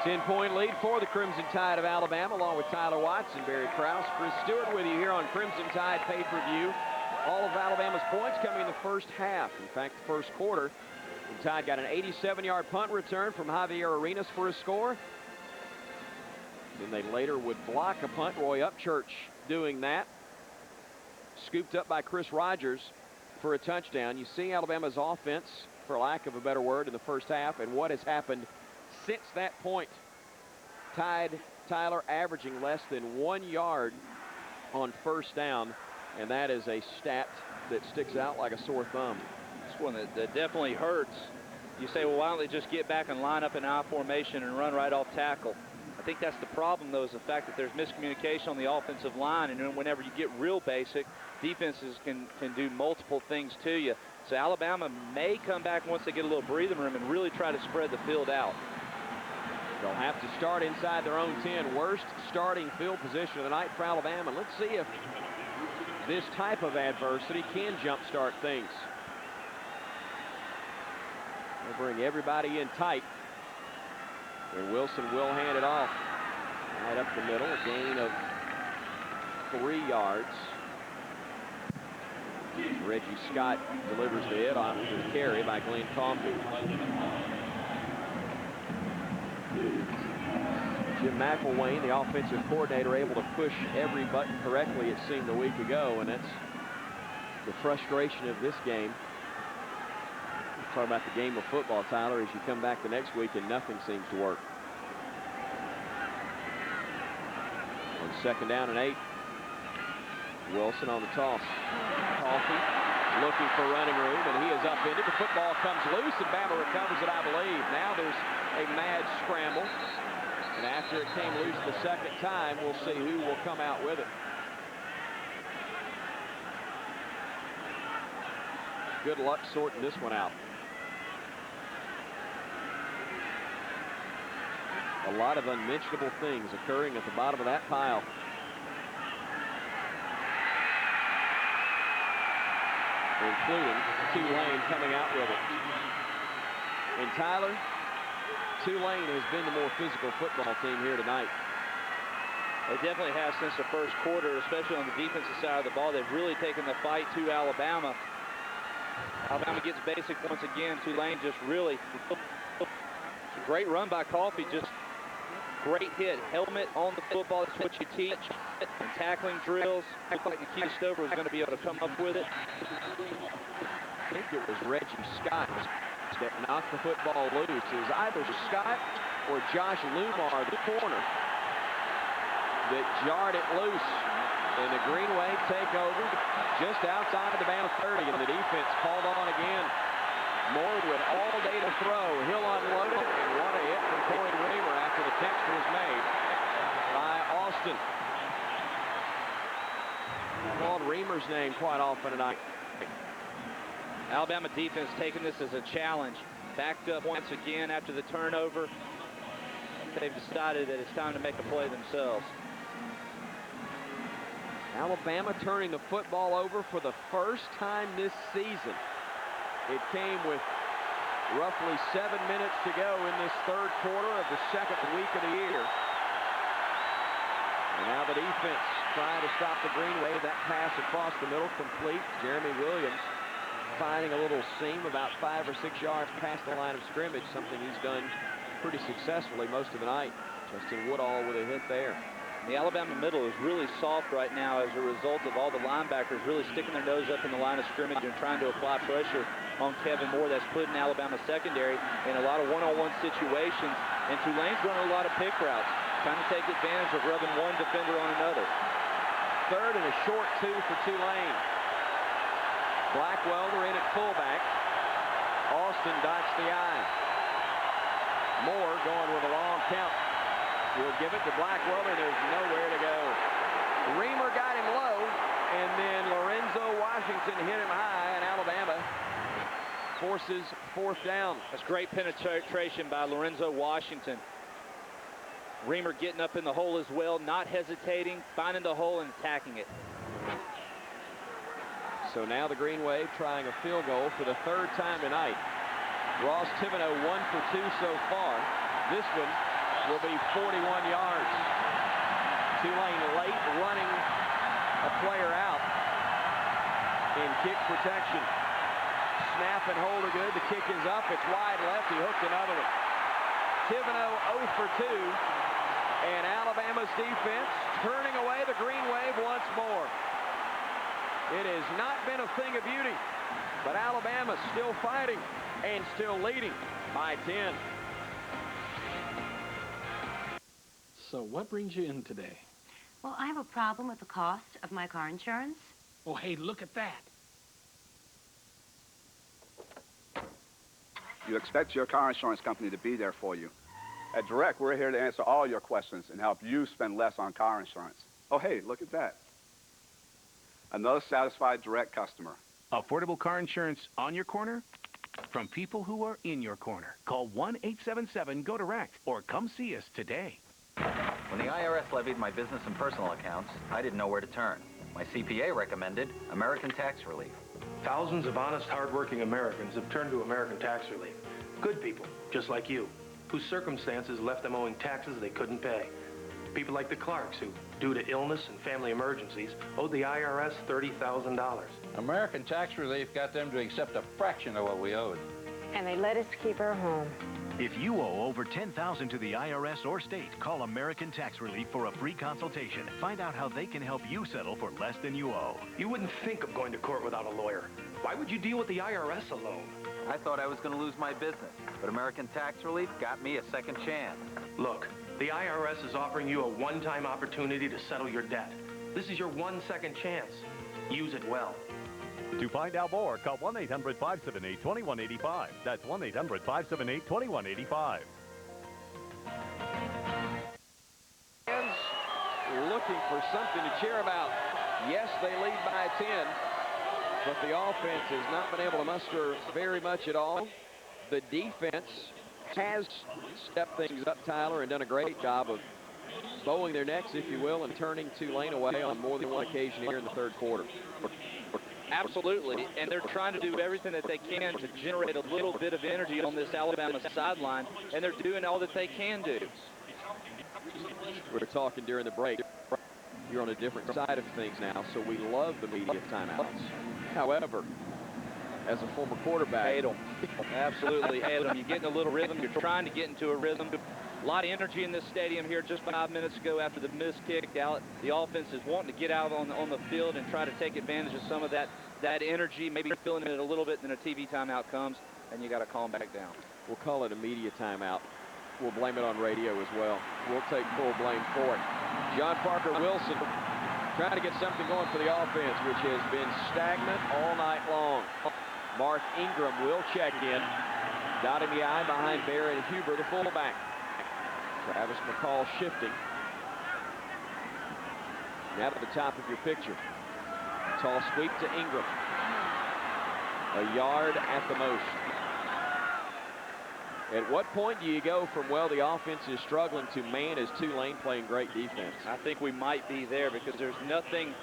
10-point lead for the Crimson Tide of Alabama, along with Tyler Watson, Barry Krause, Chris Stewart with you here on Crimson Tide pay-per-view. All of Alabama's points coming in the first half. In fact, the first quarter, the Tide got an 87-yard punt return from Javier Arenas for a score. Then they later would block a punt. Roy Upchurch doing that. Scooped up by Chris Rogers for a touchdown. You see Alabama's offense, for lack of a better word, in the first half, and what has happened since that point. Tide, Tyler, averaging less than 1 yard on first down, and that is a stat that sticks out like a sore thumb. It's one that definitely hurts. You say, well, why don't they just get back and line up in I formation and run right off tackle? I think that's the problem, though, is the fact that there's miscommunication on the offensive line, and then whenever you get real basic, defenses can do multiple things to you. So Alabama may come back once they get a little breathing room and really try to spread the field out. They'll have to start inside their own 10. Worst starting field position of the night for Alabama. Let's see if this type of adversity can jumpstart things. They'll bring everybody in tight. And Wilson will hand it off right up the middle, a gain of 3 yards. Reggie Scott delivers the hit off the carry by Glenn Coffey. Jim McElwain, the offensive coordinator, able to push every button correctly, it seemed, a week ago, and that's the frustration of this game. Talk about the game of football, Tyler, as you come back the next week and nothing seems to work. On second down and 8, Wilson on the toss. Coffey looking for running room, and he is upended. The football comes loose, and Bama recovers it, I believe. Now there's a mad scramble, and after it came loose the second time, we'll see who will come out with it. Good luck sorting this one out. A lot of unmentionable things occurring at the bottom of that pile. Including Tulane coming out with it. And Tyler, Tulane has been the more physical football team here tonight. They definitely have since the first quarter, especially on the defensive side of the ball. They've really taken the fight to Alabama. Alabama gets basic once again. Tulane just really, great run by Coffey, just great hit. Helmet on the football, that's what you teach. And tackling drills, looked like Nikita Stover was going to be able to come up with it. I think it was Reggie Scott that knocked the football loose. It was either Scott or Josh Lumar, the corner, that jarred it loose. And the Green Wave take over just outside the Bama 30, and the defense called on again. Moore with all day to throw. He'll unload it, and what a hit from Corey Reamer after the catch was made by Austin. Called Reamer's name quite often tonight. Alabama defense taking this as a challenge. Backed up once again after the turnover. They've decided that it's time to make a play themselves. Alabama turning the football over for the first time this season. It came with roughly 7 minutes to go in this third quarter of the second week of the year. And now the defense trying to stop the Green Wave. That pass across the middle complete. Jeremy Williams finding a little seam about 5 or 6 yards past the line of scrimmage, something he's done pretty successfully most of the night. Justin Woodall with a hit there. The Alabama middle is really soft right now as a result of all the linebackers really sticking their nose up in the line of scrimmage and trying to apply pressure on Kevin Moore. That's putting Alabama secondary in a lot of one-on-one situations. And Tulane's running a lot of pick routes, trying to take advantage of rubbing one defender on another. Third and a short 2 for Tulane. Blackwelder in at fullback. Austin dots the I. Moore going with a long count. will give it to Blackwelder. There's nowhere to go. Reamer got him low, and then Lorenzo Washington hit him high, and Alabama forces fourth down. That's great penetration by Lorenzo Washington. Reamer getting up in the hole as well, not hesitating, finding the hole and attacking it. So now the Green Wave trying a field goal for the third time tonight. Ross Thibodeau 1 for 2 so far. This one will be 41 yards. Tulane late running a player out in kick protection. Snap and hold are good. The kick is up. It's wide left. He hooked another one. Thibodeau 0 for 2. And Alabama's defense turning away the Green Wave once more. It has not been a thing of beauty, but Alabama still fighting and still leading by 10. So what brings you in today? Well, I have a problem with the cost of my car insurance. Oh, hey, look at that. You expect your car insurance company to be there for you. At Direct, we're here to answer all your questions and help you spend less on car insurance. Oh, hey, look at that. Another satisfied Direct customer. Affordable car insurance on your corner? From people who are in your corner. Call 1-877-GO-DIRECT or come see us today. When the IRS levied my business and personal accounts, I didn't know where to turn. My CPA recommended American Tax Relief. Thousands of honest, hardworking Americans have turned to American Tax Relief. Good people, just like you, whose circumstances left them owing taxes they couldn't pay. People like the Clarks, who, due to illness and family emergencies, owed the IRS $30,000. American Tax Relief got them to accept a fraction of what we owed. And they let us keep our home. If you owe over $10,000 to the IRS or state, call American Tax Relief for a free consultation. Find out how they can help you settle for less than you owe. You wouldn't think of going to court without a lawyer. Why would you deal with the IRS alone? I thought I was going to lose my business, but American Tax Relief got me a second chance. Look, the IRS is offering you a one-time opportunity to settle your debt. This is your 1 second chance. Use it well. To find out more, call 1-800-578-2185. That's 1-800-578-2185. Fans looking for something to cheer about. Yes, they lead by 10, but the offense has not been able to muster very much at all. The defense has stepped things up, Tyler, and done a great job of bowing their necks, if you will, and turning Tulane away on more than one occasion here in the third quarter. Absolutely, and they're trying to do everything that they can to generate a little bit of energy on this Alabama sideline, and they're doing all that they can do. We were talking during the break. You're on a different side of things now, so we love the media timeouts. However, as a former quarterback, hate them. Absolutely hate them. You get in a little rhythm. You're trying to get into a rhythm. A lot of energy in this stadium here just 5 minutes ago after the missed kick. The offense is wanting to get out on the field and try to take advantage of some of that energy, maybe feeling it a little bit, then a TV timeout comes, and you got to calm back down. We'll call it a media timeout. We'll blame it on radio as well. We'll take full blame for it. John Parker Wilson trying to get something going for the offense, which has been stagnant all night long. Mark Ingram will check in. Dotting the I behind Barrett Huber, the fullback. Travis McCall shifting. Now to the top of your picture. Tall sweep to Ingram. A yard at the most. At what point do you go from, well, the offense is struggling to, man, is Tulane playing great defense? I think we might be there because there's nothing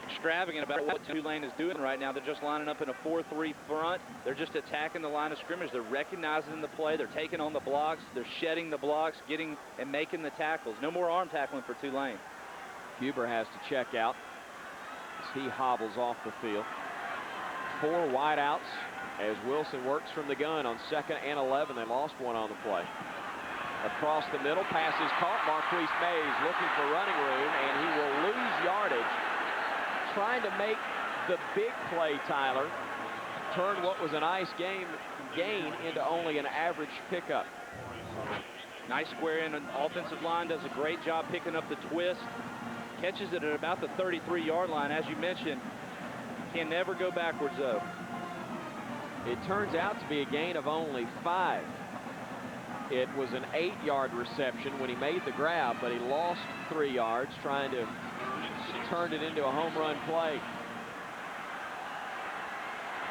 extravagant about what Tulane is doing right now. They're just lining up in a 4-3 front. They're just attacking the line of scrimmage. They're recognizing the play. They're taking on the blocks. They're shedding the blocks, getting and making the tackles. No more arm tackling for Tulane. Huber has to check out as he hobbles off the field. 4 wideouts as Wilson works from the gun on 2nd and 11. They lost one on the play. Across the middle, pass is caught. Marquise Mays looking for running room, and he will lose yardage. Trying to make the big play, Tyler, turn what was a nice gain into only an average pickup. Nice square in. An offensive line does a great job picking up the twist. Catches it at about the 33-yard line. As you mentioned, can never go backwards, though. It turns out to be a gain of only 5. It was an 8-yard reception when he made the grab, but he lost 3 yards trying to turn it into a home run play.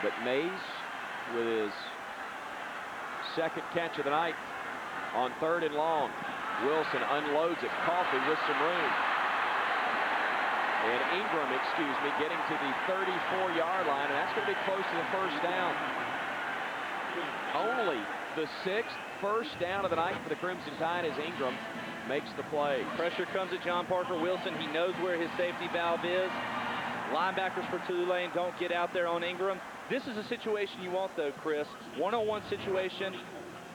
But Mays, with his second catch of the night on 3rd and long. Wilson unloads it. Coffey with some room. And Ingram, getting to the 34-yard line, and that's going to be close to the first down. Only the 6th first down of the night for the Crimson Tide as Ingram makes the play. Pressure comes at John Parker Wilson. He knows where his safety valve is. Linebackers for Tulane don't get out there on Ingram. This is a situation you want, though, Chris. One-on-one situation.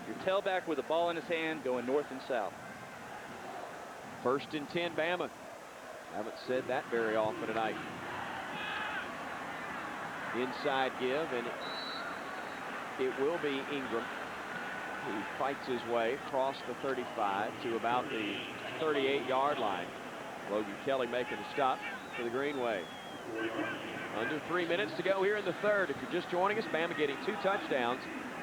Your tailback with the ball in his hand going north and south. 1st and 10, Bama. Haven't said that very often tonight. Inside give, and it will be Ingram who fights his way across the 35 to about the 38-yard line. Logan Kelly making a stop for the Greenway. Under 3 minutes to go here in the 3rd. If you're just joining us, Bama getting 2 touchdowns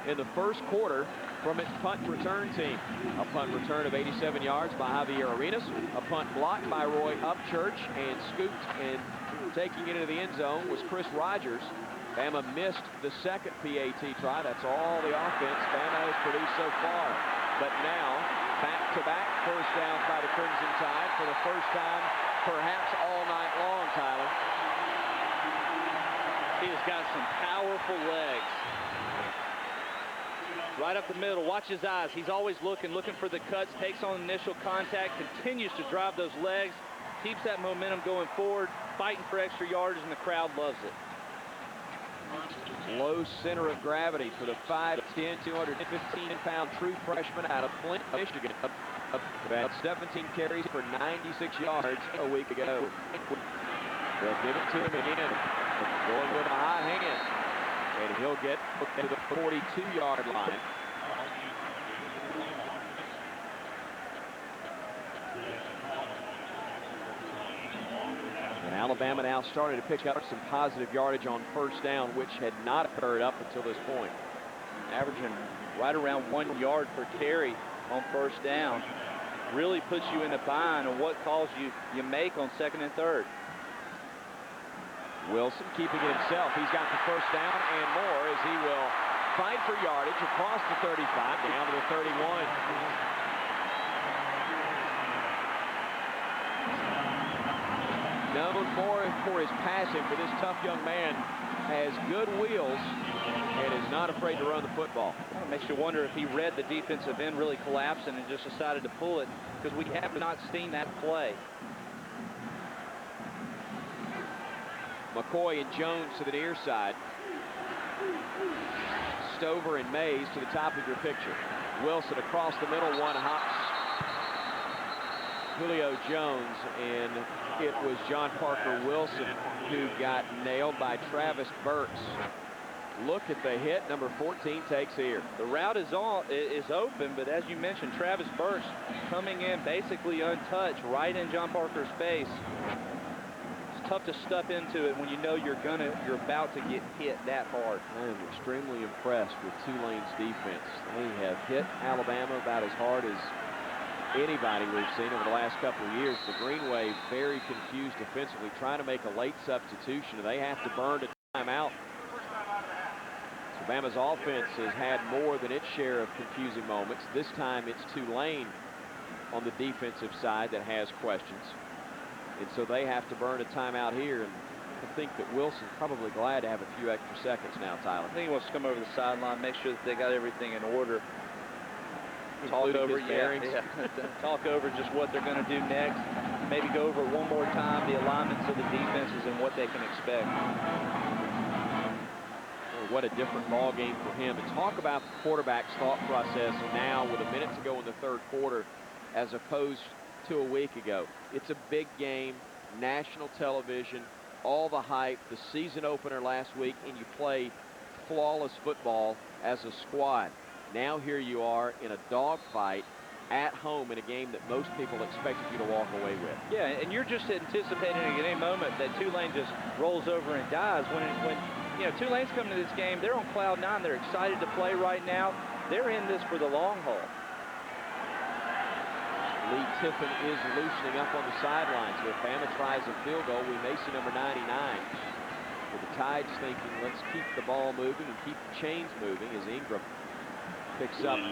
in the 1st quarter from its punt return team. A punt return of 87 yards by Javier Arenas. A punt blocked by Roy Upchurch, and scooped and taking it into the end zone was Chris Rogers. Bama missed the 2nd PAT try. That's all the offense Bama has produced so far. But now, back-to-back first downs by the Crimson Tide for the first time perhaps all night long, Tyler. He has got some powerful legs. Right up the middle. Watch his eyes. He's always looking for the cuts, takes on initial contact, continues to drive those legs, keeps that momentum going forward, fighting for extra yardage, and the crowd loves it. Low center of gravity for the 5'10", 215-pound true freshman out of Flint, Michigan. About 17 carries for 96 yards a week ago. They'll give it to him again. Going with a high hand. And he'll get to the 42-yard line. And Alabama now starting to pick up some positive yardage on first down, which had not occurred up until this point. Averaging right around 1 yard per carry on first down. Really puts you in a bind on what calls you make on 2nd and 3rd. Wilson keeping it himself. He's got the first down and more as he will fight for yardage across the 35 down to the 31. Known more for his passing, but this tough young man has good wheels and is not afraid to run the football. It makes you wonder if he read the defensive end really collapsing and just decided to pull it, because we have not seen that play. McCoy and Jones to the near side. Stover and Mays to the top of your picture. Wilson across the middle, one hops. Julio Jones, and it was John Parker Wilson who got nailed by Travis Burks. Look at the hit number 14 takes here. The route is open, but as you mentioned, Travis Burks coming in basically untouched right in John Parker's face. Tough to step into it when you know you're about to get hit that hard. I am extremely impressed with Tulane's defense. They have hit Alabama about as hard as anybody we've seen over the last couple of years. The Greenway very confused defensively, trying to make a late substitution. They have to burn a timeout. So Bama's offense has had more than its share of confusing moments. This time it's Tulane on the defensive side that has questions. And so they have to burn a timeout here, and I think that Wilson's probably glad to have a few extra seconds now, Tyler. I think he wants to come over the sideline, make sure that they got everything in order. Talk over, talk over just what they're going to do next. Maybe go over one more time the alignments of the defenses and what they can expect. Well, what a different ball game for him. And talk about the quarterback's thought process now with a minute to go in the 3rd quarter as opposed to a week ago. It's a big game, national television, all the hype, the season opener last week, and you play flawless football as a squad. Now here you are in a dogfight at home in a game that most people expected you to walk away with. Yeah, and you're just anticipating at any moment that Tulane just rolls over and dies. When you know, Tulane's coming to this game, they're on cloud 9. They're excited to play right now. They're in this for the long haul. Lee Tiffin is loosening up on the sidelines. So if Bama tries a field goal, we may see number 99. But the Tide's thinking, let's keep the ball moving and keep the chains moving as Ingram picks up 3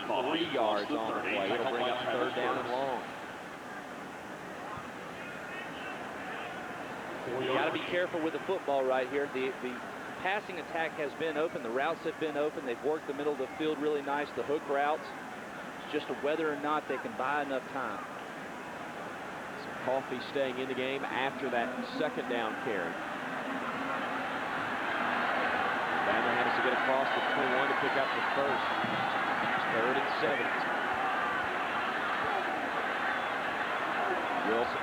yards on the play. It'll bring up 3rd down and long. You got to be careful with the football right here. The passing attack has been open. The routes have been open. They've worked the middle of the field really nice, the hook routes. It's just whether or not they can buy enough time. Some Coffee staying in the game after that 2nd down carry. Bama has to get across the 21 to pick up the 1st. It's 3rd and 7. Wilson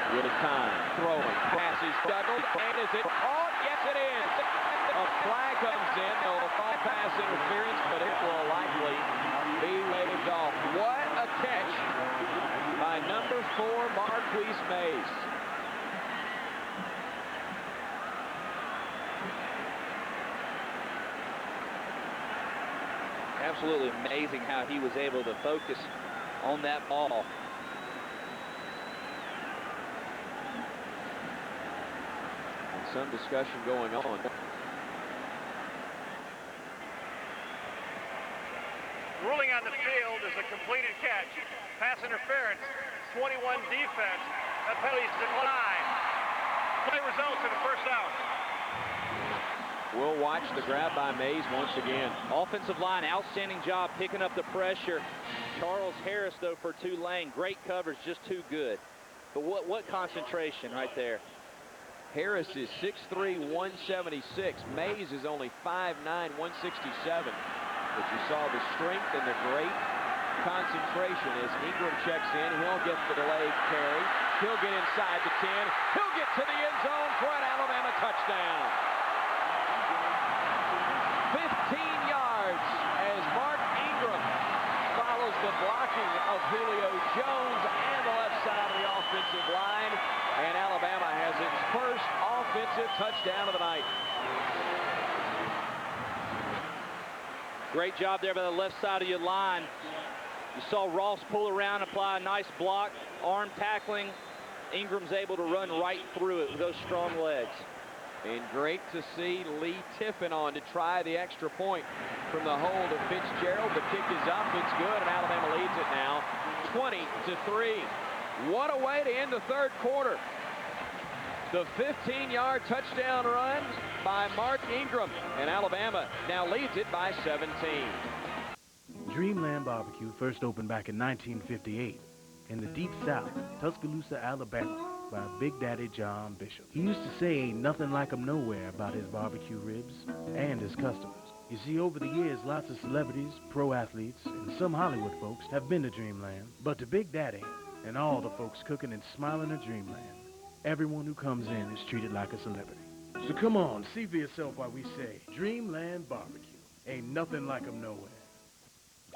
with a time, throwing, passes juggled, and is it caught? Yes, it is. A flag comes in. No ball pass interference, but it will likely be waved off. What a catch by number 4, Marquise Mays. Absolutely amazing how he was able to focus on that ball. And some discussion going on. Ruling on the field is a completed catch. Pass interference, 21 defense. That penalty's declined. Play results in the 1st down. We'll watch the grab by Mays once again. Offensive line, outstanding job picking up the pressure. Charles Harris, though, for Tulane, great coverage, just too good. But what concentration right there. Harris is 6'3", 176. Mays is only 5'9", 167. But you saw the strength and the great concentration as Ingram checks in. He'll get the delayed carry. He'll get inside the 10. He'll get to the end zone for an Alabama touchdown. 15 yards as Mark Ingram follows the blocking of Julio Jones and the left side of the offensive line. And Alabama has its first offensive touchdown of the night. Great job there by the left side of your line. You saw Ross pull around, apply a nice block, arm tackling. Ingram's able to run right through it with those strong legs. And great to see Lee Tiffin on to try the extra point from the hold of Fitzgerald. The kick is up, it's good, and Alabama leads it now 20-3. What a way to end the 3rd quarter. The 15-yard touchdown run by Mark Ingram, and Alabama now leads it by 17. Dreamland Barbecue first opened back in 1958 in the Deep South, Tuscaloosa, Alabama, by Big Daddy John Bishop. He used to say ain't nothing like 'em nowhere about his barbecue ribs and his customers. You see, over the years, lots of celebrities, pro athletes, and some Hollywood folks have been to Dreamland. But to Big Daddy and all the folks cooking and smiling at Dreamland, everyone who comes in is treated like a celebrity. So come on, see for yourself why we say Dreamland Barbecue. Ain't nothing like 'em nowhere.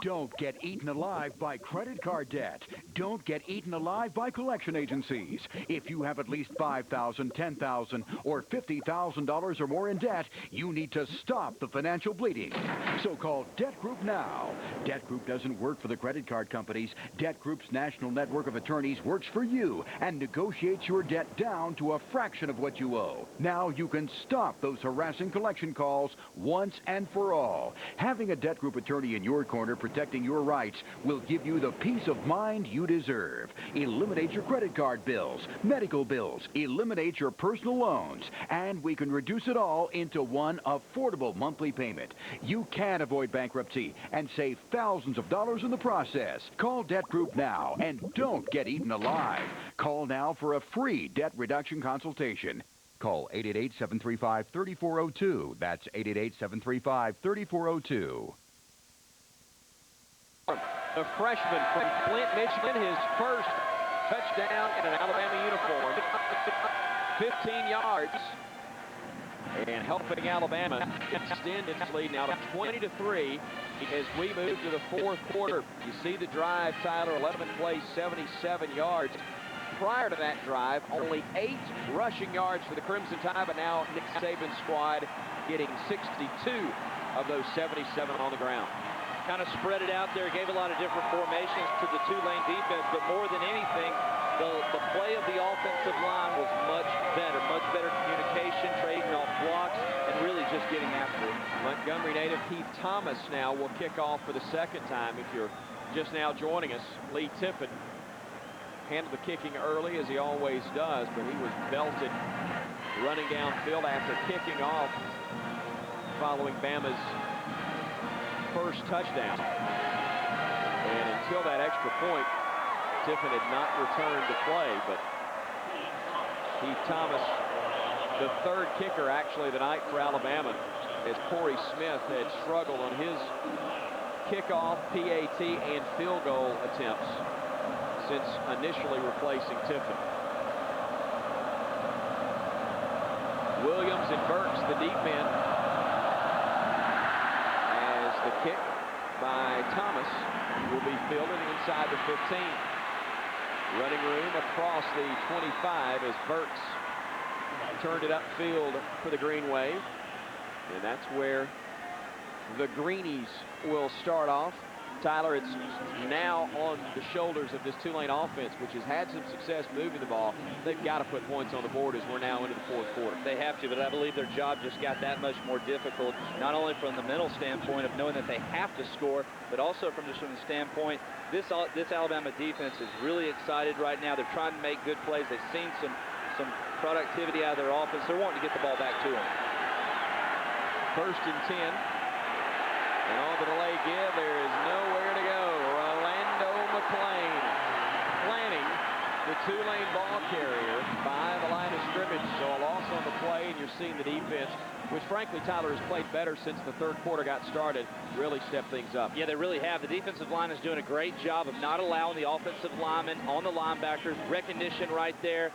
Don't get eaten alive by credit card debt. Don't get eaten alive by collection agencies. If you have at least $5,000, $10,000, or $50,000 or more in debt, you need to stop the financial bleeding. So call Debt Group now. Debt Group doesn't work for the credit card companies. Debt Group's national network of attorneys works for you and negotiates your debt down to a fraction of what you owe. Now you can stop those harassing collection calls once and for all. Having a Debt Group attorney in your corner protecting your rights will give you the peace of mind you deserve. Eliminate your credit card bills, medical bills, eliminate your personal loans, and we can reduce it all into one affordable monthly payment. You can avoid bankruptcy and save thousands of dollars in the process. Call Debt Group now and don't get eaten alive. Call now for a free debt reduction consultation. Call 888-735-3402. That's 888-735-3402. The freshman from Flint, Michigan, his first touchdown in an Alabama uniform. 15 yards. And helping Alabama extend its lead now to 20-3 as we move to the 4th quarter. You see the drive, Tyler, 11 plays, 77 yards. Prior to that drive, only 8 rushing yards for the Crimson Tide, but now Nick Saban's squad getting 62 of those 77 on the ground. kind of spread it out there, gave a lot of different formations to the Tulane defense, but more than anything, the play of the offensive line was much better communication, trading off blocks, and really just getting after it. Montgomery native Heath Thomas now will kick off for the second time. If you're just now joining us, Lee Tiffin handled the kicking early, as he always does, but he was belted running downfield after kicking off following Bama's first touchdown. And until that extra point, Tiffin had not returned to play, but Heath Thomas, the third kicker actually tonight for Alabama, as Corey Smith had struggled on his kickoff, PAT, and field goal attempts since initially replacing Tiffin. Williams and Burks, the deep men, as the kick by Thomas will be fielded inside the 15. Running room across the 25 as Burks turned it upfield for the Green Wave. And that's where the Greenies will start off. Tyler, it's now on the shoulders of this Tulane offense, which has had some success moving the ball. They've got to put points on the board as we're now into the fourth quarter. They have to, but I believe their job just got that much more difficult, not only from the mental standpoint of knowing that they have to score, but also from the standpoint, this Alabama defense is really excited right now. They're trying to make good plays. They've seen some productivity out of their offense. They're wanting to get the ball back to them. 1st and 10. And on the delay give, there is nowhere to go. Rolando McClain planting the Tulane ball carrier by the line of scrimmage. So a loss on the play, and you're seeing the defense, which frankly Tyler has played better since the third quarter got started, really step things up. Yeah, they really have. The defensive line is doing a great job of not allowing the offensive linemen on the linebackers. Recognition right there.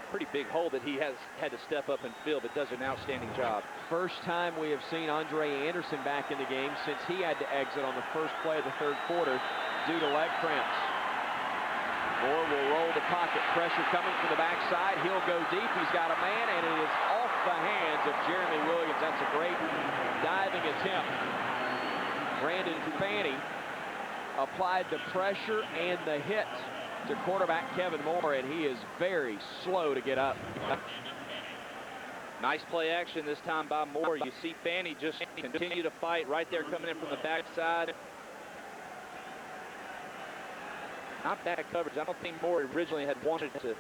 Pretty big hole that he has had to step up and fill, but does an outstanding job. First time we have seen Andre Anderson back in the game since he had to exit on the first play of the third quarter due to leg cramps. Moore will roll the pocket. Pressure coming from the backside. He'll go deep. He's got a man, and it is off the hands of Jeremy Williams. That's a great diving attempt. Brandon Fanny applied the pressure and the hit to quarterback Kevin Moore, and he is very slow to get up. Nice play action this time by Moore. You see Fanny just continue to fight right there, coming in from the backside. Not bad coverage. I don't think Moore originally had wanted to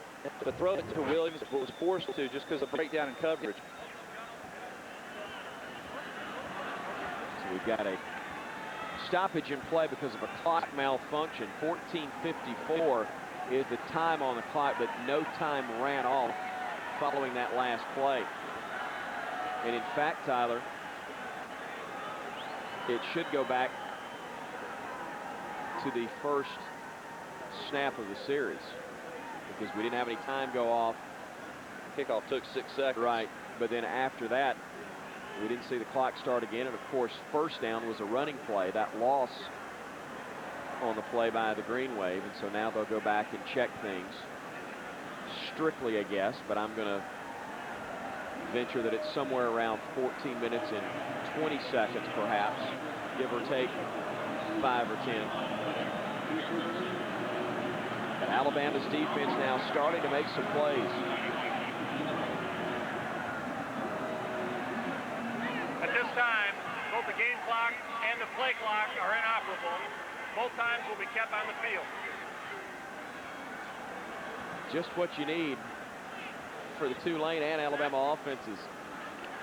throw it to Williams, but was forced to just because of breakdown in coverage. So we've got a stoppage in play because of a clock malfunction. 14:54 is the time on the clock, but no time ran off following that last play. And in fact, Tyler, it should go back to the first snap of the series because we didn't have any time go off. Kickoff took 6 seconds. Right, but then after that, we didn't see the clock start again, and of course, first down was a running play. That loss on the play by the Green Wave, and so now they'll go back and check things. Strictly a guess, but I'm going to venture that it's somewhere around 14 minutes and 20 seconds, perhaps, give or take 5 or 10. But Alabama's defense now starting to make some plays. At this time, both the game clock and the play clock are inoperable. Both times will be kept on the field. Just what you need for the Tulane and Alabama offenses.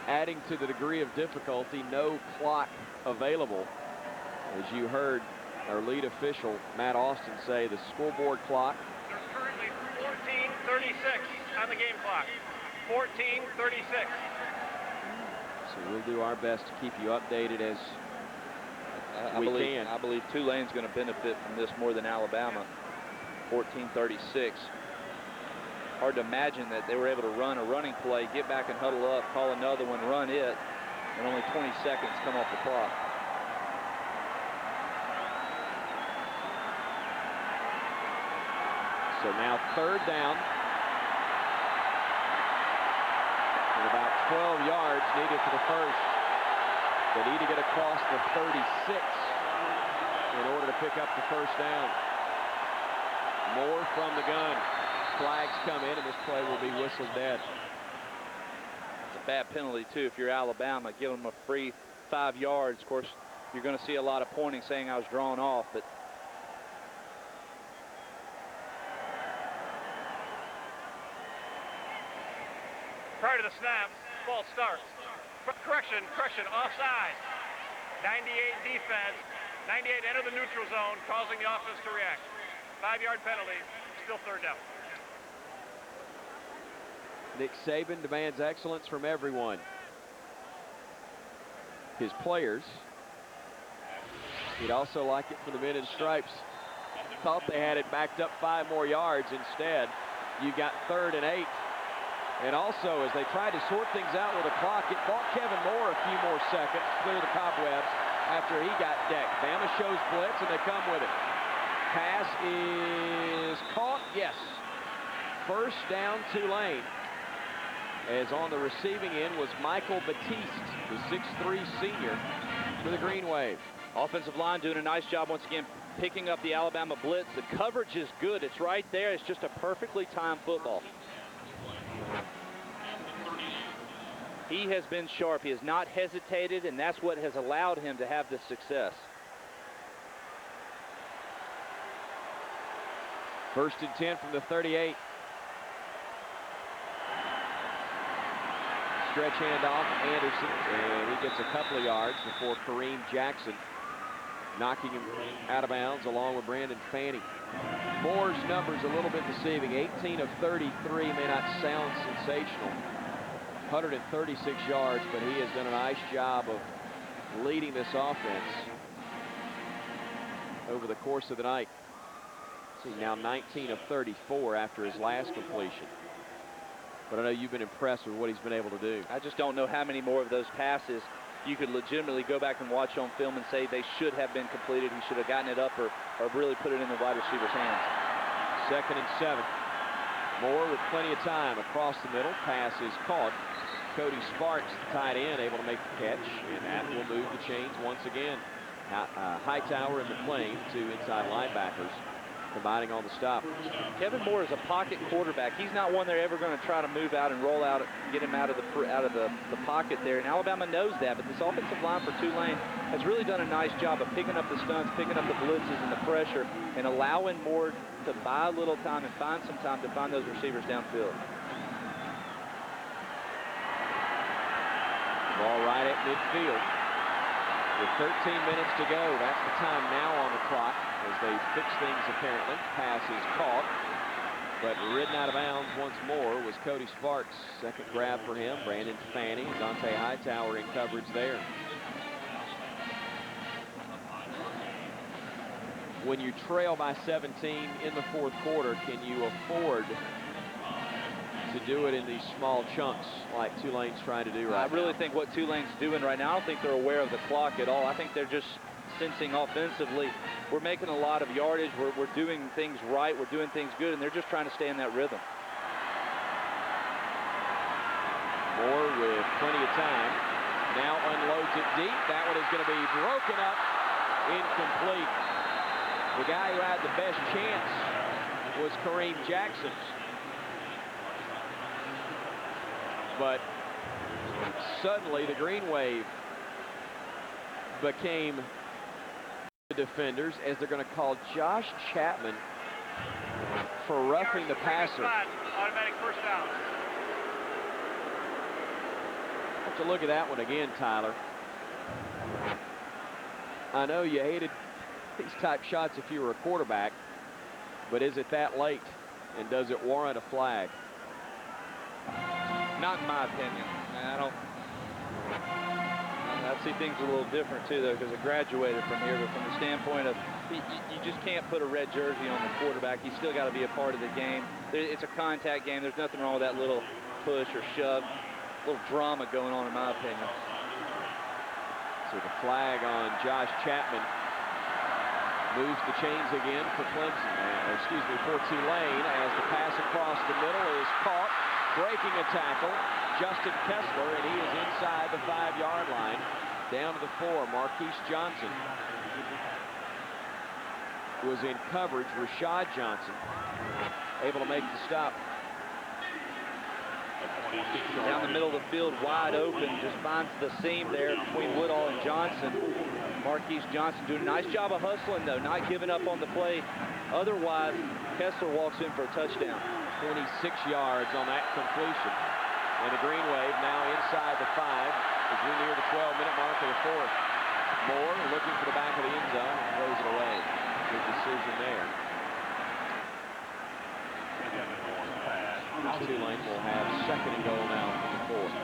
Adding to the degree of difficulty, no clock available. As you heard our lead official, Matt Austin, say the scoreboard clock. There's currently 14:36 on the game clock. 14:36. So we'll do our best to keep you updated as we can. I believe Tulane's going to benefit from this more than Alabama. 14:36. Hard to imagine that they were able to run a running play, get back and huddle up, call another one, run it, and only 20 seconds come off the clock. So now third down. And about 12 yards needed for the first. They need to get across the 36 in order to pick up the first down. Moore from the gun. Flags come in, and this play will be whistled dead. It's a bad penalty, too, if you're Alabama, giving them a free 5 yards. Of course, you're going to see a lot of pointing saying I was drawn off, but prior to the snap, ball starts. Correction, offside. 98 defense. 98 enter the neutral zone, causing the offense to react. 5-yard penalty, still third down. Nick Saban demands excellence from everyone. His players. He'd also like it for the men in stripes. Thought they had it backed up 5 more yards. Instead, you got 3rd and 8. And also, as they tried to sort things out with the clock, it bought Kevin Moore a few more seconds to clear the cobwebs after he got decked. Bama shows blitz, and they come with it. Pass is caught. Yes. First down, Tulane. As on the receiving end was Michael Batiste, the 6'3 senior for the Green Wave. Offensive line doing a nice job once again picking up the Alabama blitz. The coverage is good. It's right there. It's just a perfectly timed football. He has been sharp. He has not hesitated, and that's what has allowed him to have this success. First and 10 from the 38. Stretch handoff, Anderson, and he gets a couple of yards before Kareem Jackson knocking him out of bounds along with Brandon Fanning. Moore's numbers a little bit deceiving. 18 of 33 may not sound sensational. 136 yards, but he has done a nice job of leading this offense over the course of the night. See, now 19 of 34 after his last completion. But I know you've been impressed with what he's been able to do. I just don't know how many more of those passes you could legitimately go back and watch on film and say they should have been completed. He should have gotten it up or really put it in the wide receiver's hands. 2nd and 7. Moore with plenty of time across the middle. Pass is caught. Cody Sparks, the tight end, able to make the catch, and that will move the chains once again. Hightower and McClain, 2 inside linebackers, combining on the stop. Kevin Moore is a pocket quarterback. He's not one they're ever going to try to move out and roll out, get him out of the pocket there. And Alabama knows that, but this offensive line for Tulane has really done a nice job of picking up the stunts, picking up the blitzes and the pressure, and allowing Moore to buy a little time and find some time to find those receivers downfield. Ball right at midfield. With 13 minutes to go, that's the time now on the clock as they fix things apparently. Pass is caught, but ridden out of bounds once more was Cody Sparks. Second grab for him. Brandon Fanning, Dante Hightower in coverage there. When you trail by 17 in the 4th quarter, can you afford to do it in these small chunks like Tulane's trying to do right now? I really think what Tulane's doing right now, I don't think they're aware of the clock at all. I think they're just sensing offensively we're making a lot of yardage, we're doing things right, we're doing things good, and they're just trying to stay in that rhythm. Moore with plenty of time. Now unloads it deep. That one is going to be broken up. Incomplete. The guy who had the best chance was Kareem Jackson. But suddenly the Green Wave became the defenders as they're going to call Josh Chapman for roughing the passer. Automatic first down. Have to look at that one again, Tyler. I know you hated these type shots if you were a quarterback, but is it that late, and does it warrant a flag? Not in my opinion. I see things a little different too, though, because it graduated from here. But from the standpoint of you just can't put a red jersey on the quarterback. He's still got to be a part of the game. It's a contact game. There's nothing wrong with that little push or shove, little drama going on, in my opinion. So the flag on Josh Chapman moves the chains again for Clemson, for Tulane, as the pass across the middle is caught. Breaking a tackle, Justin Kessler, and he is inside the 5-yard line. Down to the 4, Marquise Johnson. was in coverage. Rashad Johnson able to make the stop. Down the middle of the field, wide open, just finds the seam there between Woodall and Johnson. Marquise Johnson doing a nice job of hustling, though, not giving up on the play. Otherwise, Kessler walks in for a touchdown. 26 yards on that completion. And the Green Wave now inside the 5 as we near the 12-minute mark of the 4th. Moore looking for the back of the end zone and throws it away. Good decision there. Tulane will have 2nd and goal now from the 4th.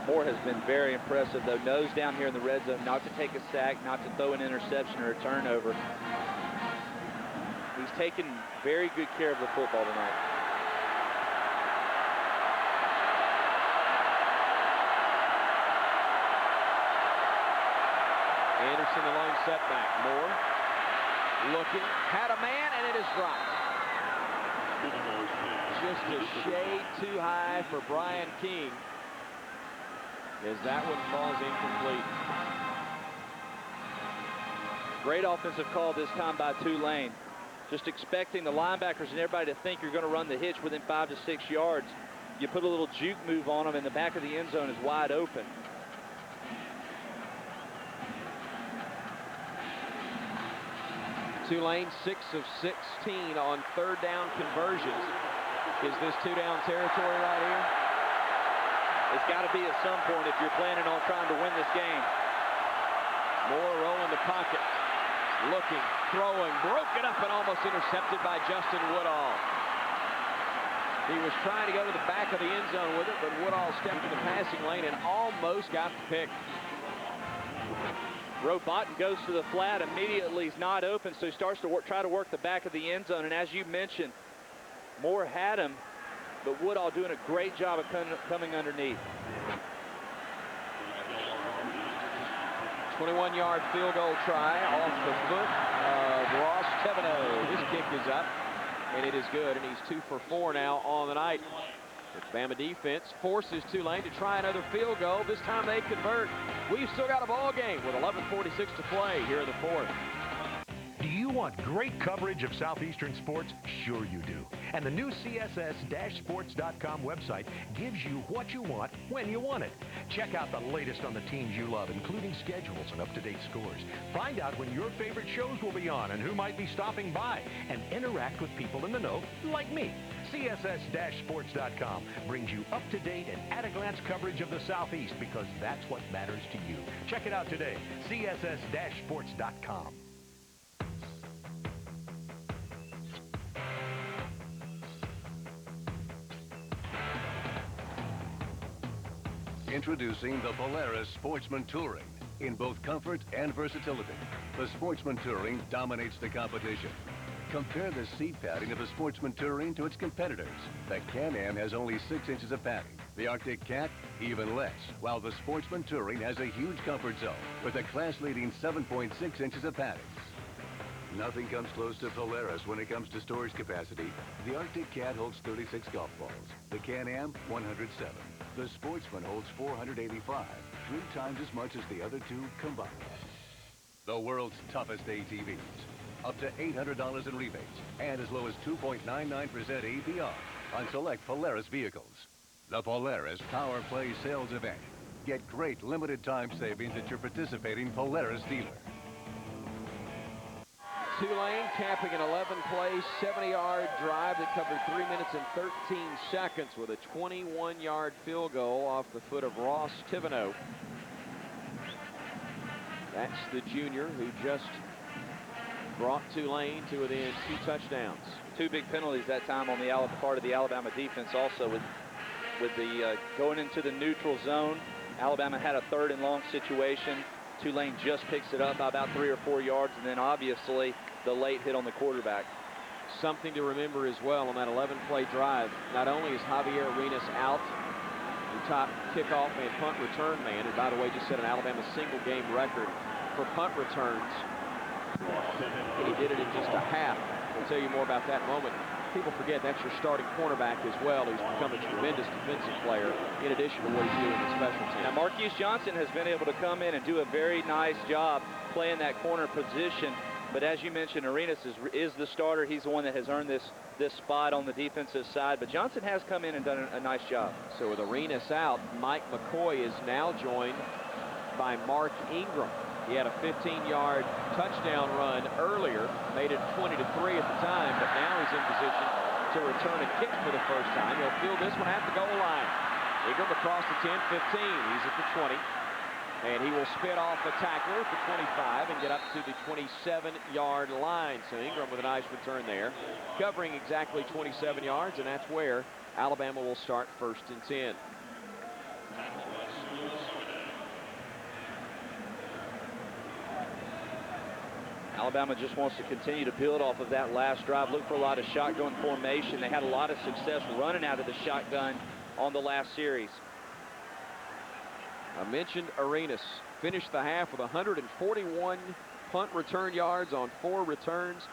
Moore has been very impressive, though. Nose down here in the red zone, not to take a sack, not to throw an interception or a turnover. He's taken very good care of the football tonight. Anderson, the lone setback. Moore looking, had a man, and it is dropped. Just a shade too high for Brian King, as that one falls incomplete. Great offensive call this time by Tulane. Just expecting the linebackers and everybody to think you're going to run the hitch within 5 to 6 yards. You put a little juke move on them, and the back of the end zone is wide open. Tulane 6 of 16 on 3rd down conversions. Is this 2-down territory right here? It's got to be at some point if you're planning on trying to win this game. Moore rolling the pocket, looking, throwing, broken up and almost intercepted by Justin Woodall. He was trying to go to the back of the end zone with it, but Woodall stepped in the passing lane and almost got the pick. Robotin goes to the flat immediately. He's not open, so he starts to try to work the back of the end zone. And as you mentioned, Moore had him, but Woodall doing a great job of coming underneath. 21-yard field goal try off the foot of Ross Thibodeau. His kick is up, and it is good, and he's 2 for 4 now on the night. The Bama defense forces Tulane to try another field goal. This time they convert. We've still got a ball game with 11:46 to play here in the 4th. Do you want great coverage of Southeastern sports? Sure you do. And the new CSS-sports.com website gives you what you want when you want it. Check out the latest on the teams you love, including schedules and up-to-date scores. Find out when your favorite shows will be on and who might be stopping by. And interact with people in the know like me. CSS-sports.com brings you up-to-date and at-a-glance coverage of the Southeast because that's what matters to you. Check it out today. CSS-sports.com. Introducing the Polaris Sportsman Touring. In both comfort and versatility, the Sportsman Touring dominates the competition. Compare the seat padding of the Sportsman Touring to its competitors. The Can-Am has only 6 inches of padding. The Arctic Cat, even less, while the Sportsman Touring has a huge comfort zone with a class-leading 7.6 inches of padding. Nothing comes close to Polaris when it comes to storage capacity. The Arctic Cat holds 36 golf balls. The Can-Am, 107. The Sportsman holds 485, 3 times as much as the other two combined. The world's toughest ATVs. Up to $800 in rebates and as low as 2.99% APR on select Polaris vehicles. The Polaris Power Play Sales Event. Get great limited time savings at your participating Polaris dealer. Tulane capping an 11-play, 70-yard drive that covered 3 minutes and 13 seconds with a 21-yard field goal off the foot of Ross Thibodeau. That's the junior who just brought Tulane to within 2 touchdowns. 2 big penalties that time on the part of the Alabama defense also with the going into the neutral zone. Alabama had a 3rd and long situation. Tulane just picks it up by about 3 or 4 yards, and then obviously the late hit on the quarterback. Something to remember as well on that 11-play drive. Not only is Javier Arenas out, the top kickoff and punt return man, and by the way, just set an Alabama single-game record for punt returns. And he did it in just a half. We'll tell you more about that in a moment. people forget that's your starting cornerback as well, who's become a tremendous defensive player in addition to what he's doing in special teams. Now, Marquise Johnson has been able to come in and do a very nice job playing that corner position. But as you mentioned, Arenas is the starter. He's the one that has earned this spot on the defensive side. But Johnson has come in and done a nice job. So with Arenas out, Mike McCoy is now joined by Mark Ingram. He had a 15-yard touchdown run earlier, made it 20-3 at the time, but now he's in position to return a kick for the first time. He'll field this one at the goal line. Ingram across the 10-15. He's at the 20. And he will spit off a tackler at the 25 and get up to the 27-yard line. So Ingram with a nice return there, covering exactly 27 yards, and that's where Alabama will start 1st and 10. Alabama just wants to continue to build off of that last drive. Look for a lot of shotgun formation. They had a lot of success running out of the shotgun on the last series. I mentioned Arenas finished the half with 141 punt return yards on 4 returns,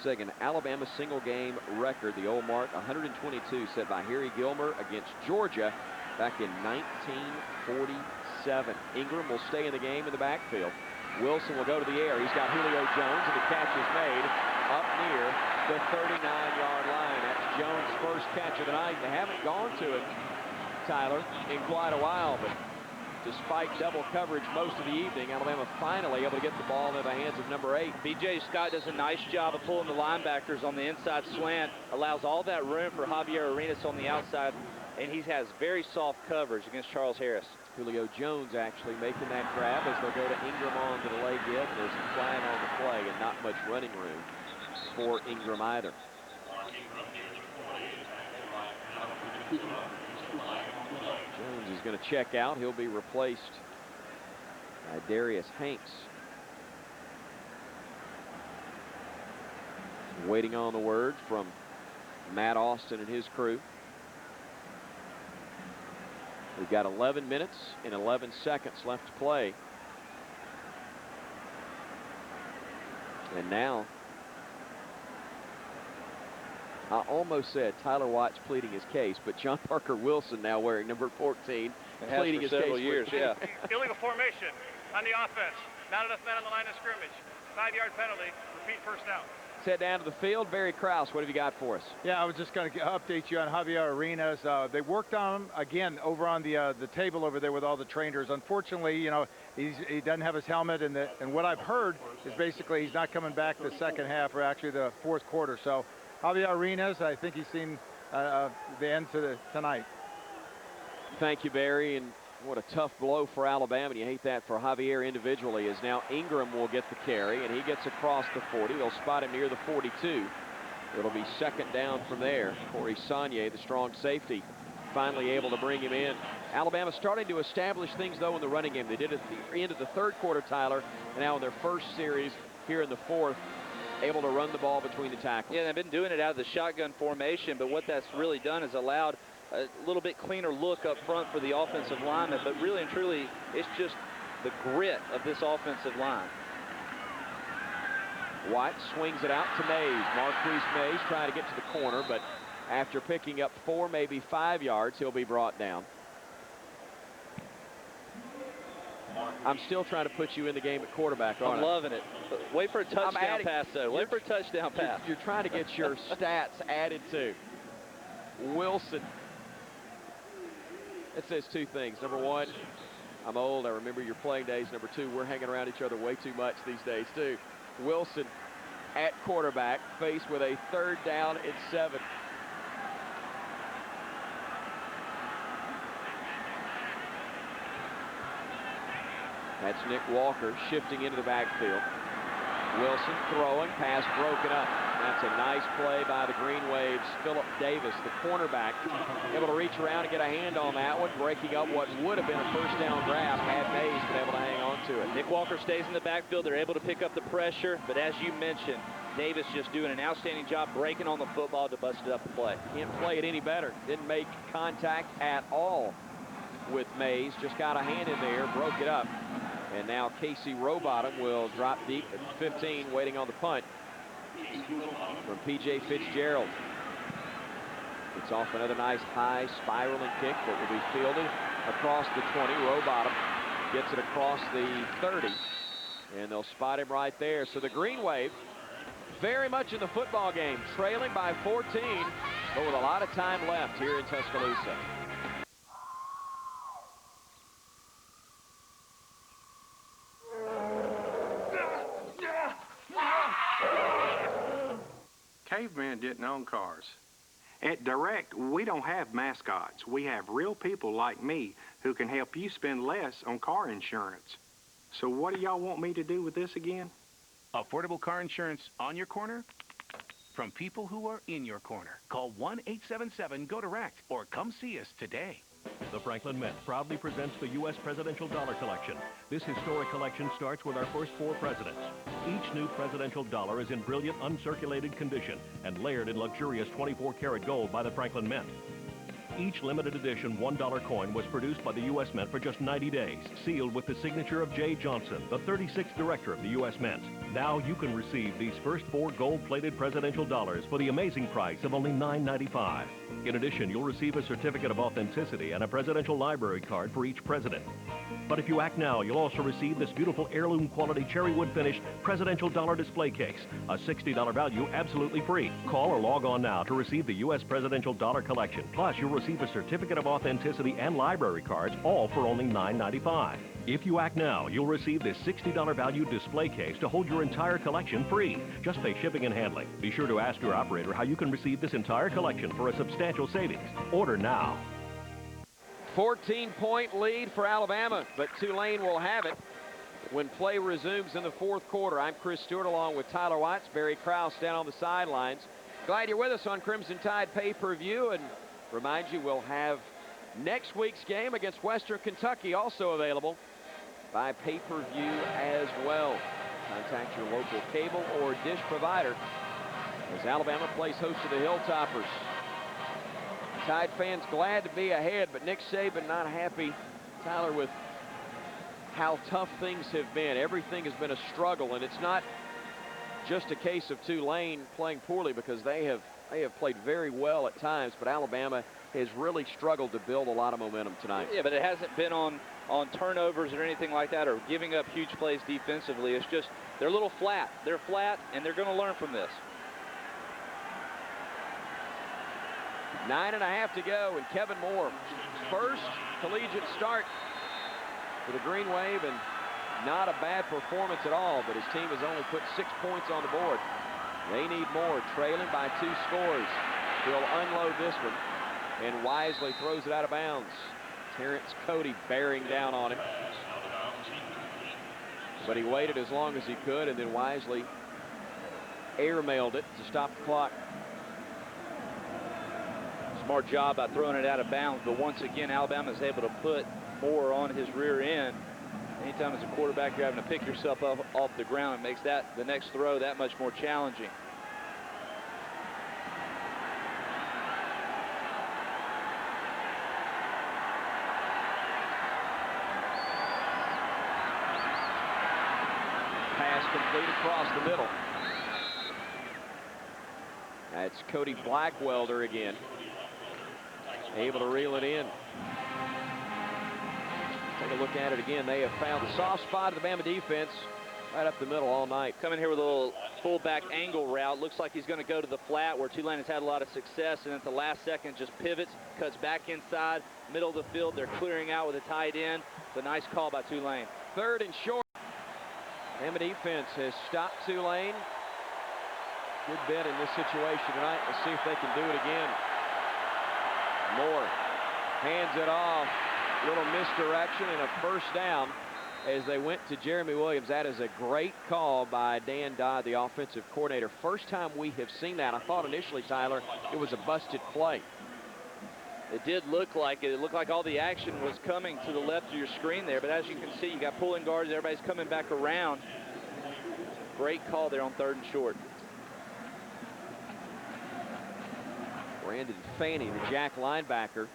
setting an Alabama single game record. The old mark, 122, set by Harry Gilmer against Georgia back in 1947. Ingram will stay in the game in the backfield. Wilson will go to the air. He's got Julio Jones, and the catch is made up near the 39-yard line. That's Jones' first catch of the night. They haven't gone to it, Tyler, in quite a while, but despite double coverage most of the evening, Alabama finally able to get the ball into the hands of number 8. B.J. Scott does a nice job of pulling the linebackers on the inside slant, allows all that room for Javier Arenas on the outside, and he has very soft coverage against Charles Harris. Julio Jones actually making that grab as they'll go to Ingram on to the leg give. There's a flag on the play and not much running room for Ingram either. Jones is going to check out. He'll be replaced by Darius Hanks. Waiting on the word from Matt Austin and his crew. We've got 11 minutes and 11 seconds left to play. And now, I almost said Tyler Watts pleading his case, but John Parker Wilson now wearing number 14, pleading his case. Years, yeah. Illegal formation on the offense. Not enough men on the line of scrimmage. 5-yard penalty. Repeat first down. Let's head down to the field. Barry Krause, what have you got for us? Yeah, I was just going to update you on Javier Arenas. They worked on him again over on the table over there with all the trainers. Unfortunately, you know, he doesn't have his helmet, and what I've heard is basically he's not coming back the second half or actually the fourth quarter. So Javier Arenas, I think he's seen the end to tonight. Thank you, Barry, and what a tough blow for Alabama, and you hate that for Javier individually, as now Ingram will get the carry, and he gets across the 40. They'll spot him near the 42. It'll be second down from there. Corey Saunier, the strong safety, finally able to bring him in. Alabama starting to establish things, though, in the running game. They did it at the end of the third quarter, Tyler, and now in their first series here in the fourth, able to run the ball between the tackles. Yeah, they've been doing it out of the shotgun formation, but what that's really done is allowed a little bit cleaner look up front for the offensive lineman, but really and truly, it's just the grit of this offensive line. White swings it out to Mays. Marquise Mays trying to get to the corner, but after picking up 4, maybe 5 yards, he'll be brought down. I'm still trying to put you in the game at quarterback, aren't I? I'm loving it. Wait for a touchdown pass, though. Wait for a touchdown pass. You're trying to get your stats added to. Wilson. It says 2 things. Number 1, I'm old. I remember your playing days. Number 2, we're hanging around each other way too much these days, too. Wilson at quarterback, faced with a 3rd down and 7. That's Nick Walker shifting into the backfield. Wilson throwing, pass broken up. That's a nice play by the Green Waves. Philip Davis, the cornerback, able to reach around and get a hand on that one, breaking up what would have been a first down grab had Mays been able to hang on to it. Nick Walker stays in the backfield. They're able to pick up the pressure, but as you mentioned, Davis just doing an outstanding job breaking on the football to bust it up the play. Can't play it any better. Didn't make contact at all with Mays. Just got a hand in there, broke it up. And now Casey Rowbottom will drop deep at 15, waiting on the punt from P.J. Fitzgerald. It's off another nice high spiraling kick that will be fielded across the 20, row bottom. Gets it across the 30, and they'll spot him right there. So the Green Wave very much in the football game, trailing by 14, but with a lot of time left here in Tuscaloosa. Cavemen didn't own cars. At Direct, we don't have mascots. We have real people like me who can help you spend less on car insurance. So what do y'all want me to do with this again? Affordable car insurance on your corner? From people who are in your corner. Call 1-877-GO-DIRECT or come see us today. The Franklin Mint proudly presents the U.S. Presidential Dollar Collection. This historic collection starts with our first 4 presidents. Each new presidential dollar is in brilliant, uncirculated condition and layered in luxurious 24-karat gold by the Franklin Mint. Each limited edition $1 coin was produced by the U.S. Mint for just 90 days, sealed with the signature of J. Johnson, the 36th director of the U.S. Mint. Now you can receive these first 4 gold-plated presidential dollars for the amazing price of only $9.95. In addition, you'll receive a certificate of authenticity and a presidential library card for each president. But if you act now, you'll also receive this beautiful heirloom quality cherry wood finished presidential dollar display case, a $60 value absolutely free. Call or log on now to receive the U.S. Presidential Dollar Collection. Plus, you'll receive a certificate of authenticity and library cards, all for only $9.95. If you act now, you'll receive this $60 value display case to hold your entire collection free. Just pay shipping and handling. Be sure to ask your operator how you can receive this entire collection for a substantial savings. Order now. 14-point lead for Alabama, but Tulane will have it when play resumes in the 4th quarter. I'm Chris Stewart along with Tyler Watts, Barry Krause down on the sidelines. Glad you're with us on Crimson Tide pay-per-view, and remind you we'll have next week's game against Western Kentucky also available by pay-per-view as well. Contact your local cable or dish provider as Alabama plays host to the Hilltoppers. Tide fans glad to be ahead, but Nick Saban not happy, Tyler, with how tough things have been. Everything has been a struggle, and it's not just a case of Tulane playing poorly, because they have played very well at times, but Alabama has really struggled to build a lot of momentum tonight. Yeah, but it hasn't been on turnovers or anything like that, or giving up huge plays defensively. It's just they're a little flat. They're flat, and they're going to learn from this. 9.5 to go, and Kevin Moore, first collegiate start for the Green Wave, and not a bad performance at all, but his team has only put 6 points on the board. They need more, trailing by 2 scores. He'll unload this one, and wisely throws it out of bounds. Terrence Cody bearing down on him. But he waited as long as he could, and then wisely airmailed it to stop the clock. Smart job by throwing it out of bounds, but once again, Alabama is able to put more on his rear end. Anytime as a quarterback you're having to pick yourself up off the ground, it makes that the next throw that much more challenging. Pass complete across the middle. That's Cody Blackwelder again, able to reel it in. Take a look at it again. They have found the soft spot of the Bama defense right up the middle all night. Coming here with a little fullback angle route. Looks like he's going to go to the flat where Tulane has had a lot of success, and at the last second just pivots, cuts back inside, middle of the field. They're clearing out with a tight end. It's a nice call by Tulane. 3rd and short. Bama defense has stopped Tulane good bit in this situation tonight. Let's see if they can do it again. Moore hands it off. Little misdirection and a first down as they went to Jeremy Williams. That is a great call by Dan Dodd, the offensive coordinator. First time we have seen that. I thought initially, Tyler, it was a busted play. It did look like it. It looked like all the action was coming to the left of your screen there, but as you can see, you got pulling guards. Everybody's coming back around. Great call there on 3rd and short. Brandon Faney, the Jack linebacker,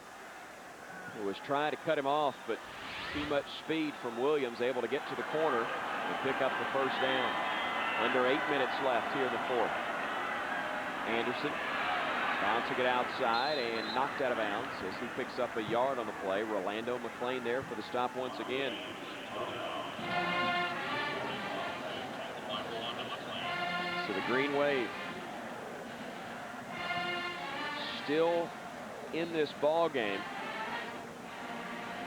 who was trying to cut him off, but too much speed from Williams, able to get to the corner and pick up the first down. Under 8 minutes left here in the 4th. Anderson Bouncing it outside and knocked out of bounds as he picks up a yard on the play. Rolando McClain there for the stop once again. So the Green Wave still in this ball game.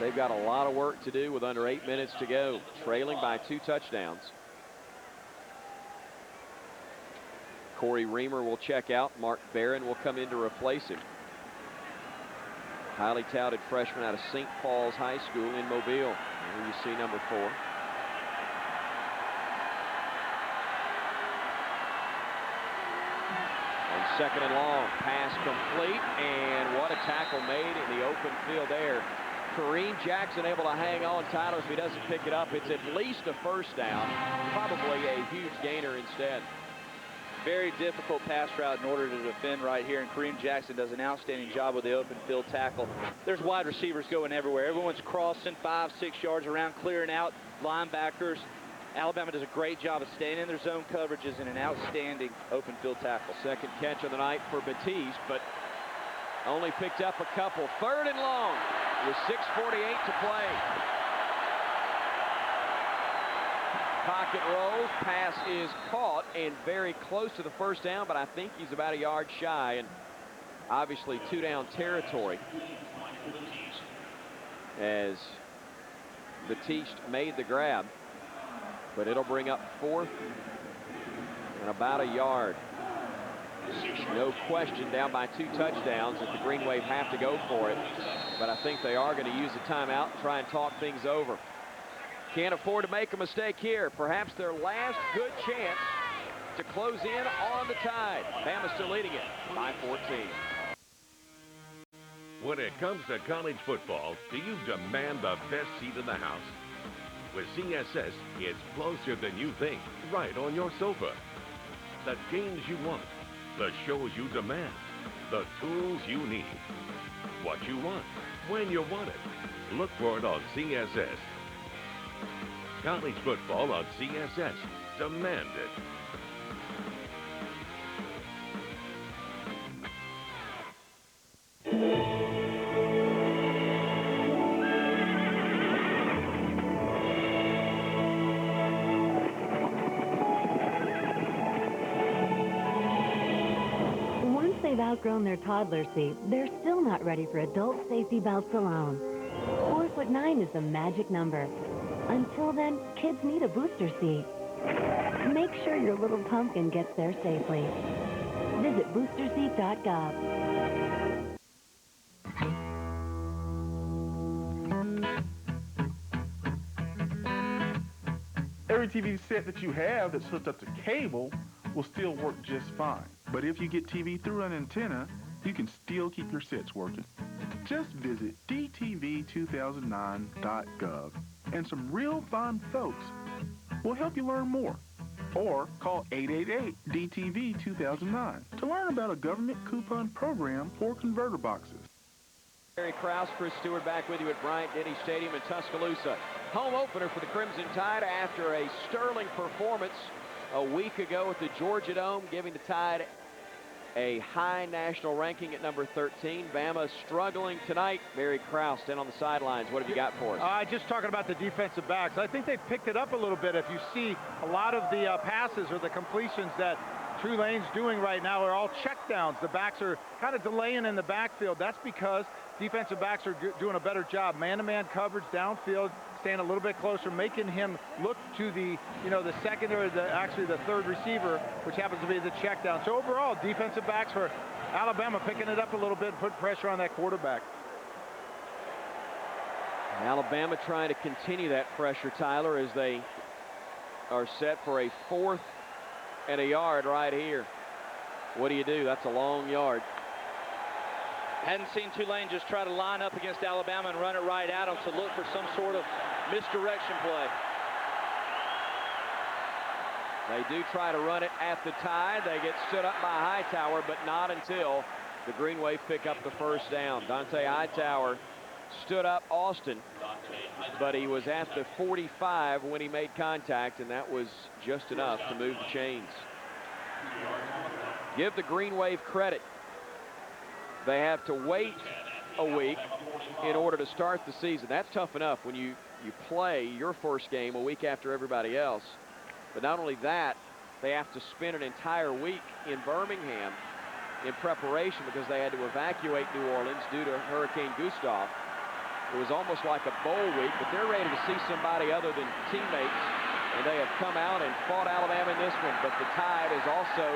They've got a lot of work to do with under 8 minutes to go, trailing by 2 touchdowns. Corey Reamer will check out. Mark Barron will come in to replace him. Highly touted freshman out of St. Paul's High School in Mobile. Here you see number 4. And second and long, pass complete, and what a tackle made in the open field there. Kareem Jackson able to hang on. Tyler, if he doesn't pick it up, it's at least a first down, probably a huge gainer instead. Very difficult pass route in order to defend right here, and Kareem Jackson does an outstanding job with the open field tackle. There's wide receivers going everywhere. Everyone's crossing 5-6 yards around, clearing out linebackers. Alabama does a great job of staying in their zone coverages and an outstanding open field tackle. Second catch of the night for Batiste, but only picked up a couple. Third and long with 6:48 to play. Pocket rolls, pass is caught and very close to the first down, but I think he's about a yard shy, and obviously 2-down territory as Batiste made the grab, but it'll bring up 4th and about a yard. No question, down by 2 touchdowns, that the Green Wave have to go for it, but I think they are going to use the timeout and try and talk things over. Can't afford to make a mistake here. Perhaps their last good chance to close in on the Tide. Bama still leading it by 14. When it comes to college football, do you demand the best seat in the house? With CSS, it's closer than you think, right on your sofa. The games you want, the shows you demand, the tools you need. What you want, when you want it. Look for it on CSS. College football on CSS. Demand it. Once they've outgrown their toddler seat, they're still not ready for adult safety belts alone. 4'9" is the magic number. Until then, kids need a booster seat. Make sure your little pumpkin gets there safely. Visit boosterseat.gov. Every TV set that you have that's hooked up to cable will still work just fine. But if you get TV through an antenna, you can still keep your sets working. Just visit dtv2009.gov and some real fine folks will help you learn more. Or call 888-DTV-2009 to learn about a government coupon program for converter boxes. Barry Krause, Chris Stewart back with you at Bryant-Denny Stadium in Tuscaloosa. Home opener for the Crimson Tide after a sterling performance a week ago at the Georgia Dome, giving the Tide a high national ranking at number 13. Bama struggling tonight. Barry Krause down on the sidelines. What have you got for us? Just talking about the defensive backs. I think they've picked it up a little bit. If you see a lot of the passes or the completions that Tulane's doing right now are all checkdowns. The backs are kind of delaying in the backfield. That's because defensive backs are doing a better job. Man-to-man coverage downfield, staying a little bit closer, making him look to the, the second or actually the third receiver, which happens to be the check down. So overall, defensive backs for Alabama picking it up a little bit and put pressure on that quarterback. Alabama trying to continue that pressure, Tyler, as they are set for a 4th and a yard right here. What do you do? That's a long yard. Hadn't seen Tulane just try to line up against Alabama and run it right at them to look for some sort of misdirection play. They do try to run it at the Tide. They get stood up by Hightower, but not until the Green Wave pick up the first down. Dante Hightower stood up Austin, but he was at the 45 when he made contact, and that was just enough to move the chains. Give the Green Wave credit. They have to wait a week in order to start the season. That's tough enough when you play your first game a week after everybody else. But not only that, they have to spend an entire week in Birmingham in preparation because they had to evacuate New Orleans due to Hurricane Gustav. It was almost like a bowl week, but they're ready to see somebody other than teammates, and they have come out and fought Alabama in this one. But the Tide has also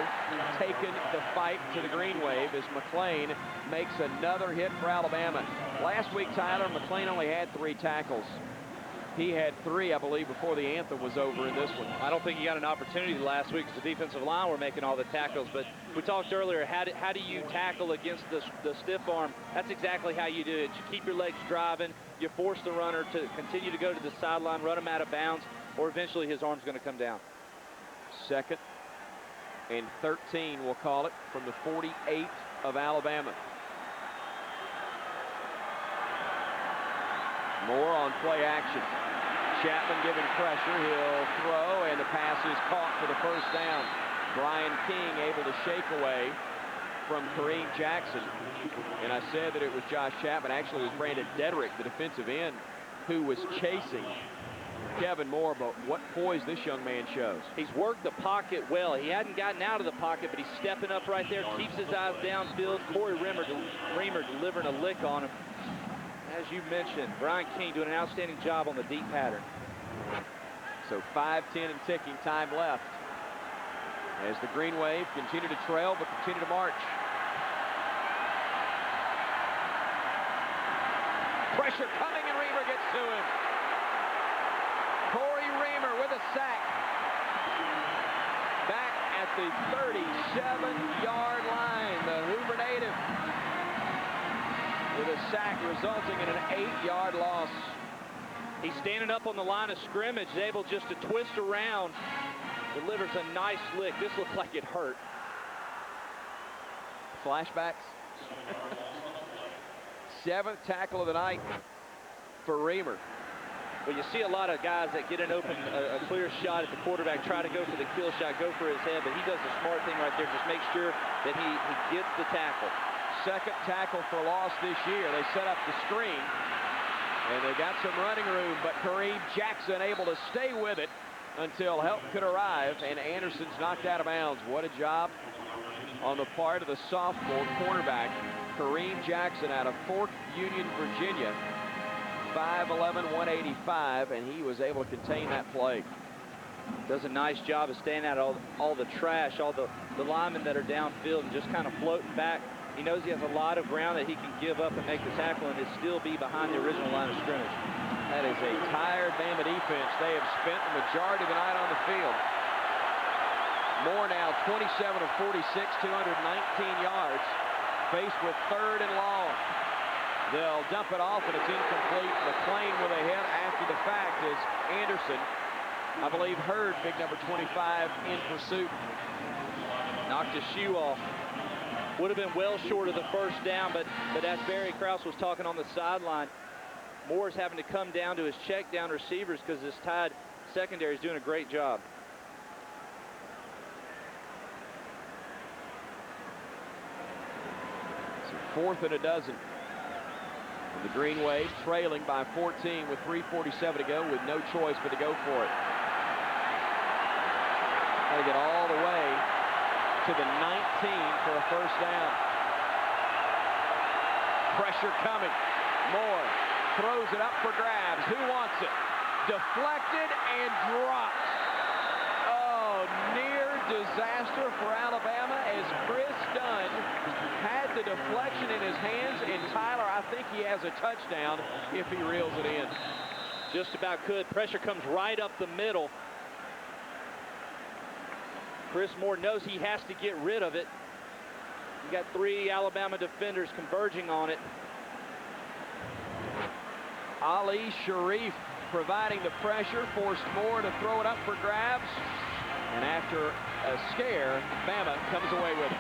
taken the fight to the green wave as McClain makes another hit for Alabama. Last week, Tyler, McClain only had 3 tackles. He had 3, I believe, before the anthem was over in this one. I don't think he got an opportunity last week because the defensive line were making all the tackles. But we talked earlier, how do you tackle against the stiff arm? That's exactly how you do it. You keep your legs driving. You force the runner to continue to go to the sideline, run him out of bounds, or eventually his arm's going to come down. 2nd and 13, we'll call it, from the 48 of Alabama. Moore on play action. Chapman giving pressure. He'll throw, and the pass is caught for the first down. Brian King able to shake away from Kareem Jackson. And I said that it was Josh Chapman. Actually, it was Brandon Dedrick, the defensive end, who was chasing Kevin Moore. But what poise this young man shows. He's worked the pocket well. He hadn't gotten out of the pocket, but he's stepping up right there, keeps his eyes downfield. Corey Reamer delivering a lick on him. As you mentioned, Brian King doing an outstanding job on the deep pattern. So 5:10 and ticking time left as the Green Wave continue to trail but continue to march. Pressure coming, and Reamer gets to him. Corey Reamer with a sack. Back at the 37-yard line, the Hoover native with a sack resulting in an 8-yard loss. He's standing up on the line of scrimmage, able just to twist around, delivers a nice lick. This looks like it hurt. Flashbacks. 7th tackle of the night for Reamer. Well, you see a lot of guys that get an open, a clear shot at the quarterback, try to go for the kill shot, go for his head, but he does the smart thing right there, just make sure that he gets the tackle. 2nd tackle for loss this year. They set up the screen, and they got some running room, but Kareem Jackson able to stay with it until help could arrive, and Anderson's knocked out of bounds. What a job on the part of the sophomore cornerback, Kareem Jackson, out of Fort Union, Virginia. 5'11", 185, and he was able to contain that play. Does a nice job of staying out all the trash, all the linemen that are downfield, and just kind of floating back. He knows he has a lot of ground that he can give up and make the tackle and still be behind the original line of scrimmage. That is a tired Bama defense. They have spent the majority of the night on the field. Moore now 27 of 46, 219 yards, faced with 3rd and long. They'll dump it off, and it's incomplete. McClain with a hit after the fact as Anderson, I believe, heard big number 25 in pursuit. Knocked his shoe off. Would have been well short of the first down, but as Barry Krause was talking on the sideline, Moore's having to come down to his check down receivers because this Tide secondary is doing a great job. So 4th and a dozen. And the Green Wave trailing by 14 with 3:47 to go, with no choice but to go for it. Got to get all the way to the 19 for a first down. Pressure coming. Moore throws it up for grabs. Who wants it? Deflected and dropped. Oh, near disaster for Alabama as Chris Dunn had the deflection in his hands, and Tyler, I think he has a touchdown if he reels it in. Just about could. Pressure comes right up the middle. Chris Moore knows he has to get rid of it. You got 3 Alabama defenders converging on it. Ali Sharif providing the pressure, forced Moore to throw it up for grabs. And after a scare, Bama comes away with it.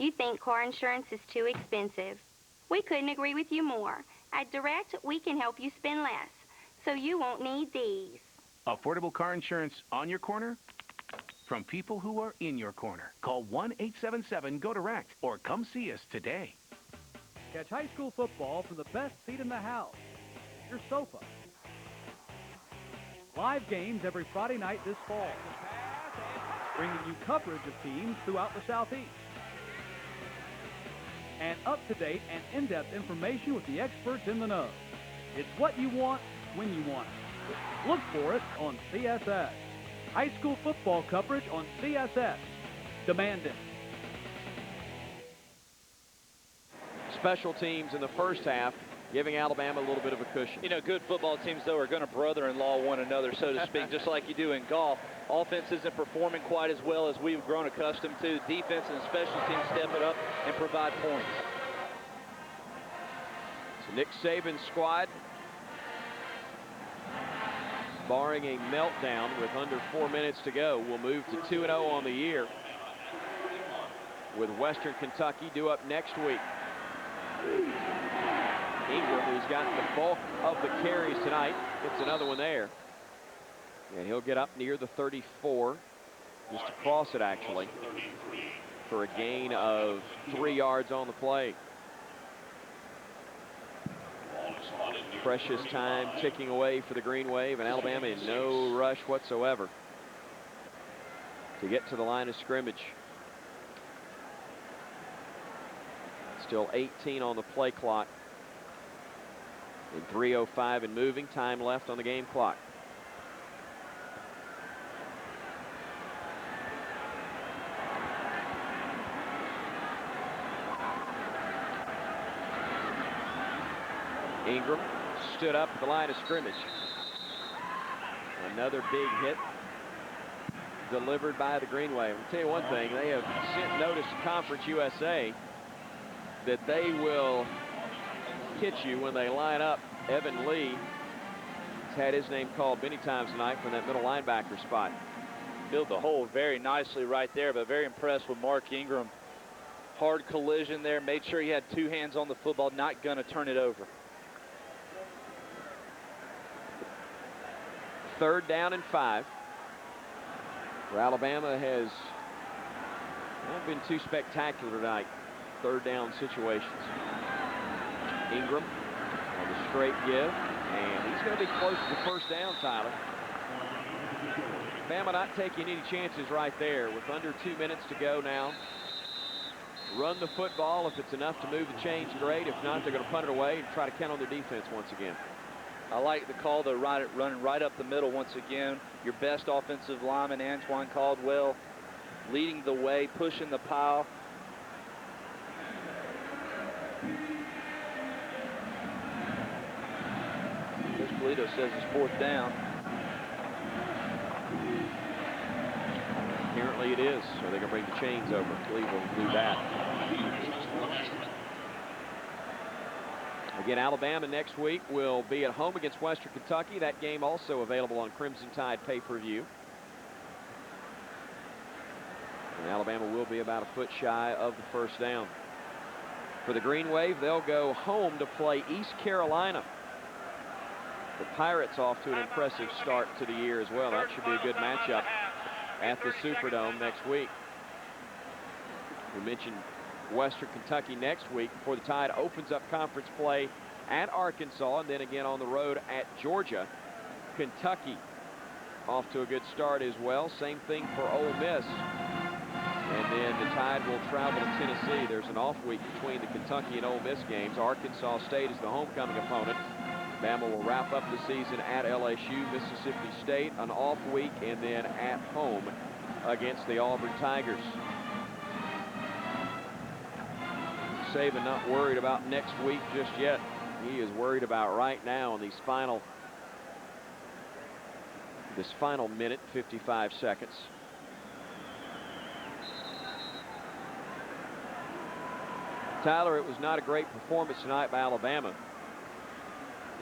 You think car insurance is too expensive. We couldn't agree with you more. At Direct, we can help you spend less, so you won't need these. Affordable car insurance on your corner? From people who are in your corner. Call 1-877-GO-DIRECT or come see us today. Catch high school football from the best seat in the house, your sofa. Live games every Friday night this fall, bringing you coverage of teams throughout the Southeast. And up-to-date and in-depth information with the experts in the know. It's what you want, when you want it. Look for it on CSS. High school football coverage on CSS. Demand it. Special teams in the first half, giving Alabama a little bit of a cushion. You know, good football teams, though, are going to brother-in-law one another, so to speak, just like you do in golf. Offense isn't performing quite as well as we've grown accustomed to. Defense and special teams step it up and provide points. So Nick Saban's squad, barring a meltdown with under 4 minutes to go, will move to 2-0 on the year, with Western Kentucky due up next week. Ingram, who's gotten the bulk of the carries tonight, gets another one there. And he'll get up near the 34, just across it actually, for a gain of 3 yards on the play. Precious time ticking away for the Green Wave, and Alabama in no rush whatsoever to get to the line of scrimmage. Still 18 on the play clock. And 3:05 and moving, time left on the game clock. Ingram stood up at the line of scrimmage. Another big hit delivered by the Green Wave. I'll tell you one thing, they have sent notice to Conference USA that they will hit you when they line up. Evan Lee has had his name called many times tonight from that middle linebacker spot. Filled the hole very nicely right there, but very impressed with Mark Ingram. Hard collision there, made sure he had 2 hands on the football, not going to turn it over. 3rd down and 5. Where Alabama has not been too spectacular tonight. 3rd down situations. Ingram on the straight give, and he's going to be close to the 1st down, Tyler. Bama not taking any chances right there with under 2 minutes to go now. Run the football. If it's enough to move the chains, great. If not, they're going to punt it away and try to count on their defense once again. I like the call, though, running right up the middle once again. Your best offensive lineman, Antoine Caldwell, leading the way, pushing the pile. Coach Polito says it's 4th down. Apparently it is, so they're going to bring the chains over. Cleveland will do that. Again, Alabama next week will be at home against Western Kentucky. That game also available on Crimson Tide pay-per-view. And Alabama will be about a foot shy of the 1st down. For the Green Wave, they'll go home to play East Carolina. The Pirates off to an impressive start to the year as well. That should be a good matchup at the Superdome next week. We mentioned Western Kentucky next week before the Tide opens up conference play at Arkansas and then again on the road at Georgia. Kentucky off to a good start as well. Same thing for Ole Miss. And then the Tide will travel to Tennessee. There's an off week between the Kentucky and Ole Miss games. Arkansas State is the homecoming opponent. Bama will wrap up the season at LSU. Mississippi State an off week, and then at home against the Auburn Tigers. Saban not worried about next week just yet. He is worried about right now in this final minute, 55 seconds. Tyler, it was not a great performance tonight by Alabama.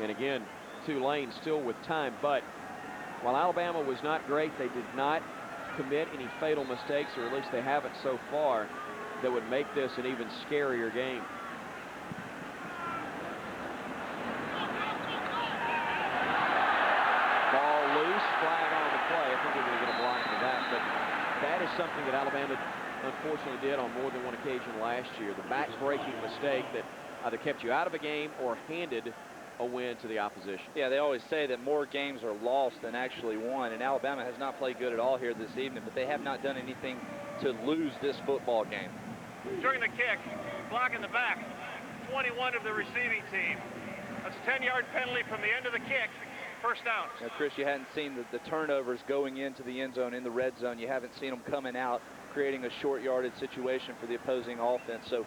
And again, Tulane still with time, but while Alabama was not great, they did not commit any fatal mistakes, or at least they haven't so far. that would make this an even scarier game. Ball loose, flag on the play. I think they're going to get a block for that, but that is something that Alabama unfortunately did on more than one occasion last year. The back-breaking mistake that either kept you out of a game or handed a win to the opposition. Yeah, they always say that more games are lost than actually won, and Alabama has not played good at all here this evening, but they have not done anything to lose this football game. During the kick, block in the back, 21 of the receiving team. That's a 10-yard penalty from the end of the kick. First down. Now, Chris, you hadn't seen the turnovers going into the end zone, in the red zone. You haven't seen them coming out, creating a short yardage situation for the opposing offense. So,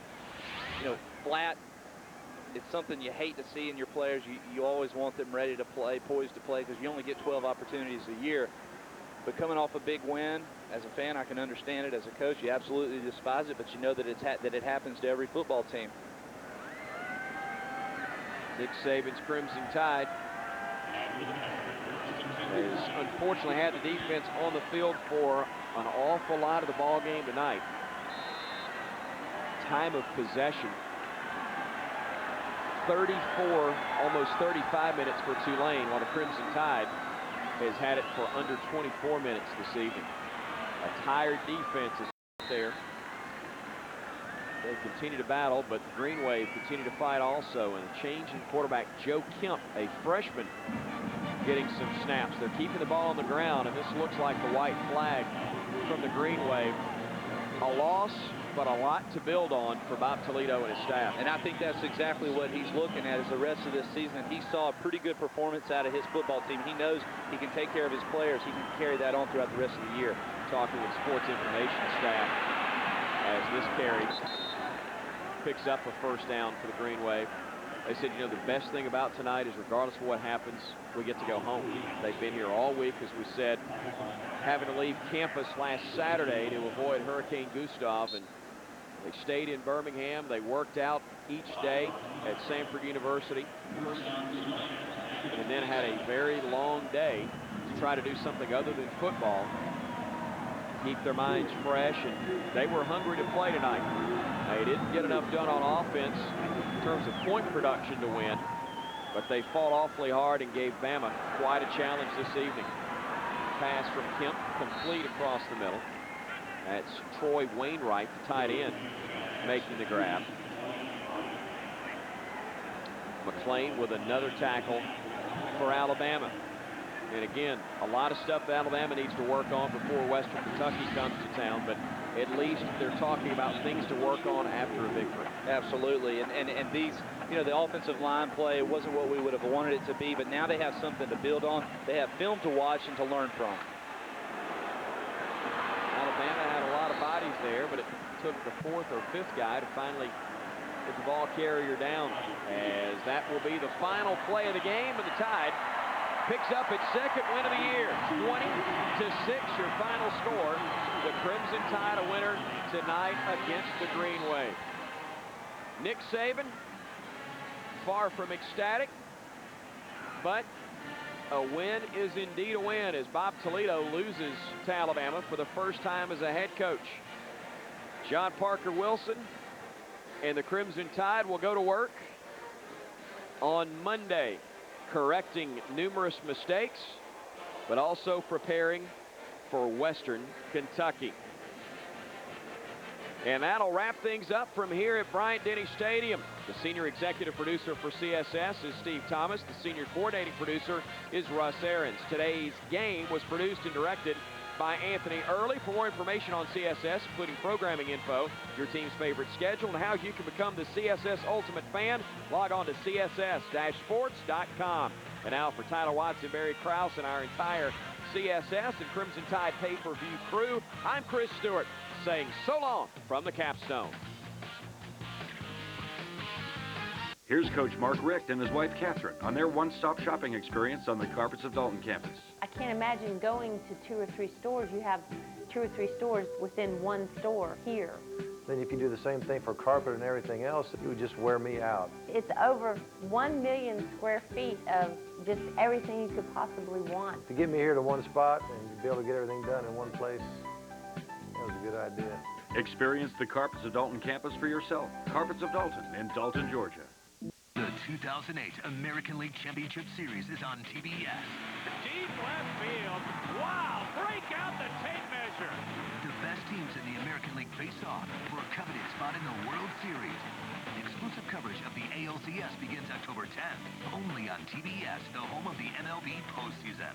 you know, flat, it's something you hate to see in your players. You always want them ready to play, poised to play, because you only get 12 opportunities a year. But coming off a big win, as a fan, I can understand it. As a coach, you absolutely despise it, but you know that it happens to every football team. Nick Saban's Crimson Tide has unfortunately had the defense on the field for an awful lot of the ball game tonight. Time of possession, 34, almost 35 minutes for Tulane, while the Crimson Tide has had it for under 24 minutes this evening. A tired defense is there. They continue to battle, but the Green Wave continue to fight also. And a change in quarterback, Joe Kemp, a freshman, getting some snaps. They're keeping the ball on the ground, and this looks like the white flag from the Green Wave. A loss, but a lot to build on for Bob Toledo and his staff. And I think that's exactly what he's looking at as the rest of this season. He saw a pretty good performance out of his football team. He knows he can take care of his players. He can carry that on throughout the rest of the year. Talking with sports information staff as this carry picks up a first down for the Green Wave. They said, you know, the best thing about tonight is regardless of what happens, we get to go home. They've been here all week, as we said, having to leave campus last Saturday to avoid Hurricane Gustav, and they stayed in Birmingham. They worked out each day at Samford University, and then had a very long day to try to do something other than football, keep their minds fresh, and they were hungry to play tonight. They didn't get enough done on offense in terms of point production to win, but they fought awfully hard and gave Bama quite a challenge this evening. Pass from Kemp, complete across the middle. That's Troy Wainwright, the tight end, making the grab. McClain with another tackle for Alabama. And again, a lot of stuff that Alabama needs to work on before Western Kentucky comes to town, but at least they're talking about things to work on after a victory. Absolutely, and these, you know, the offensive line play, it wasn't what we would have wanted it to be, but now they have something to build on. They have film to watch and to learn from. Alabama had a lot of bodies there, but it took the fourth or fifth guy to finally get the ball carrier down, as that will be the final play of the game, and the Tide picks up its second win of the year. 20-6, your final score. The Crimson Tide a winner tonight against the Green Wave. Nick Saban, far from ecstatic, but a win is indeed a win as Bob Toledo loses to Alabama for the first time as a head coach. John Parker Wilson and the Crimson Tide will go to work on Monday, correcting numerous mistakes, but also preparing for Western Kentucky. And that'll wrap things up from here at Bryant-Denny Stadium. The senior executive producer for CSS is Steve Thomas. The senior coordinating producer is Russ Aarons. Today's game was produced and directed by Anthony Early. For more information on CSS, including programming info, your team's favorite schedule, and how you can become the CSS Ultimate Fan, log on to css-sports.com. And now for Tyler Watson, Barry Krause, and our entire CSS and Crimson Tide pay-per-view crew, I'm Chris Stewart, saying so long from the capstone. Here's Coach Mark Richt and his wife Catherine on their one-stop shopping experience on the Carpets of Dalton campus. I can't imagine going to 2 or 3 stores. You have 2 or 3 stores within one store here. Then if you do the same thing for carpet and everything else, you would just wear me out. It's over 1 million square feet of just everything you could possibly want. To get me here to one spot and be able to get everything done in one place, that was a good idea. Experience the Carpets of Dalton campus for yourself. Carpets of Dalton in Dalton, Georgia. The 2008 American League Championship Series is on TBS. Deep left field. Wow, break out the tape measure. The best teams in the American League face off for a coveted spot in the World Series. Exclusive coverage of the ALCS begins October 10th, only on TBS, the home of the MLB postseason.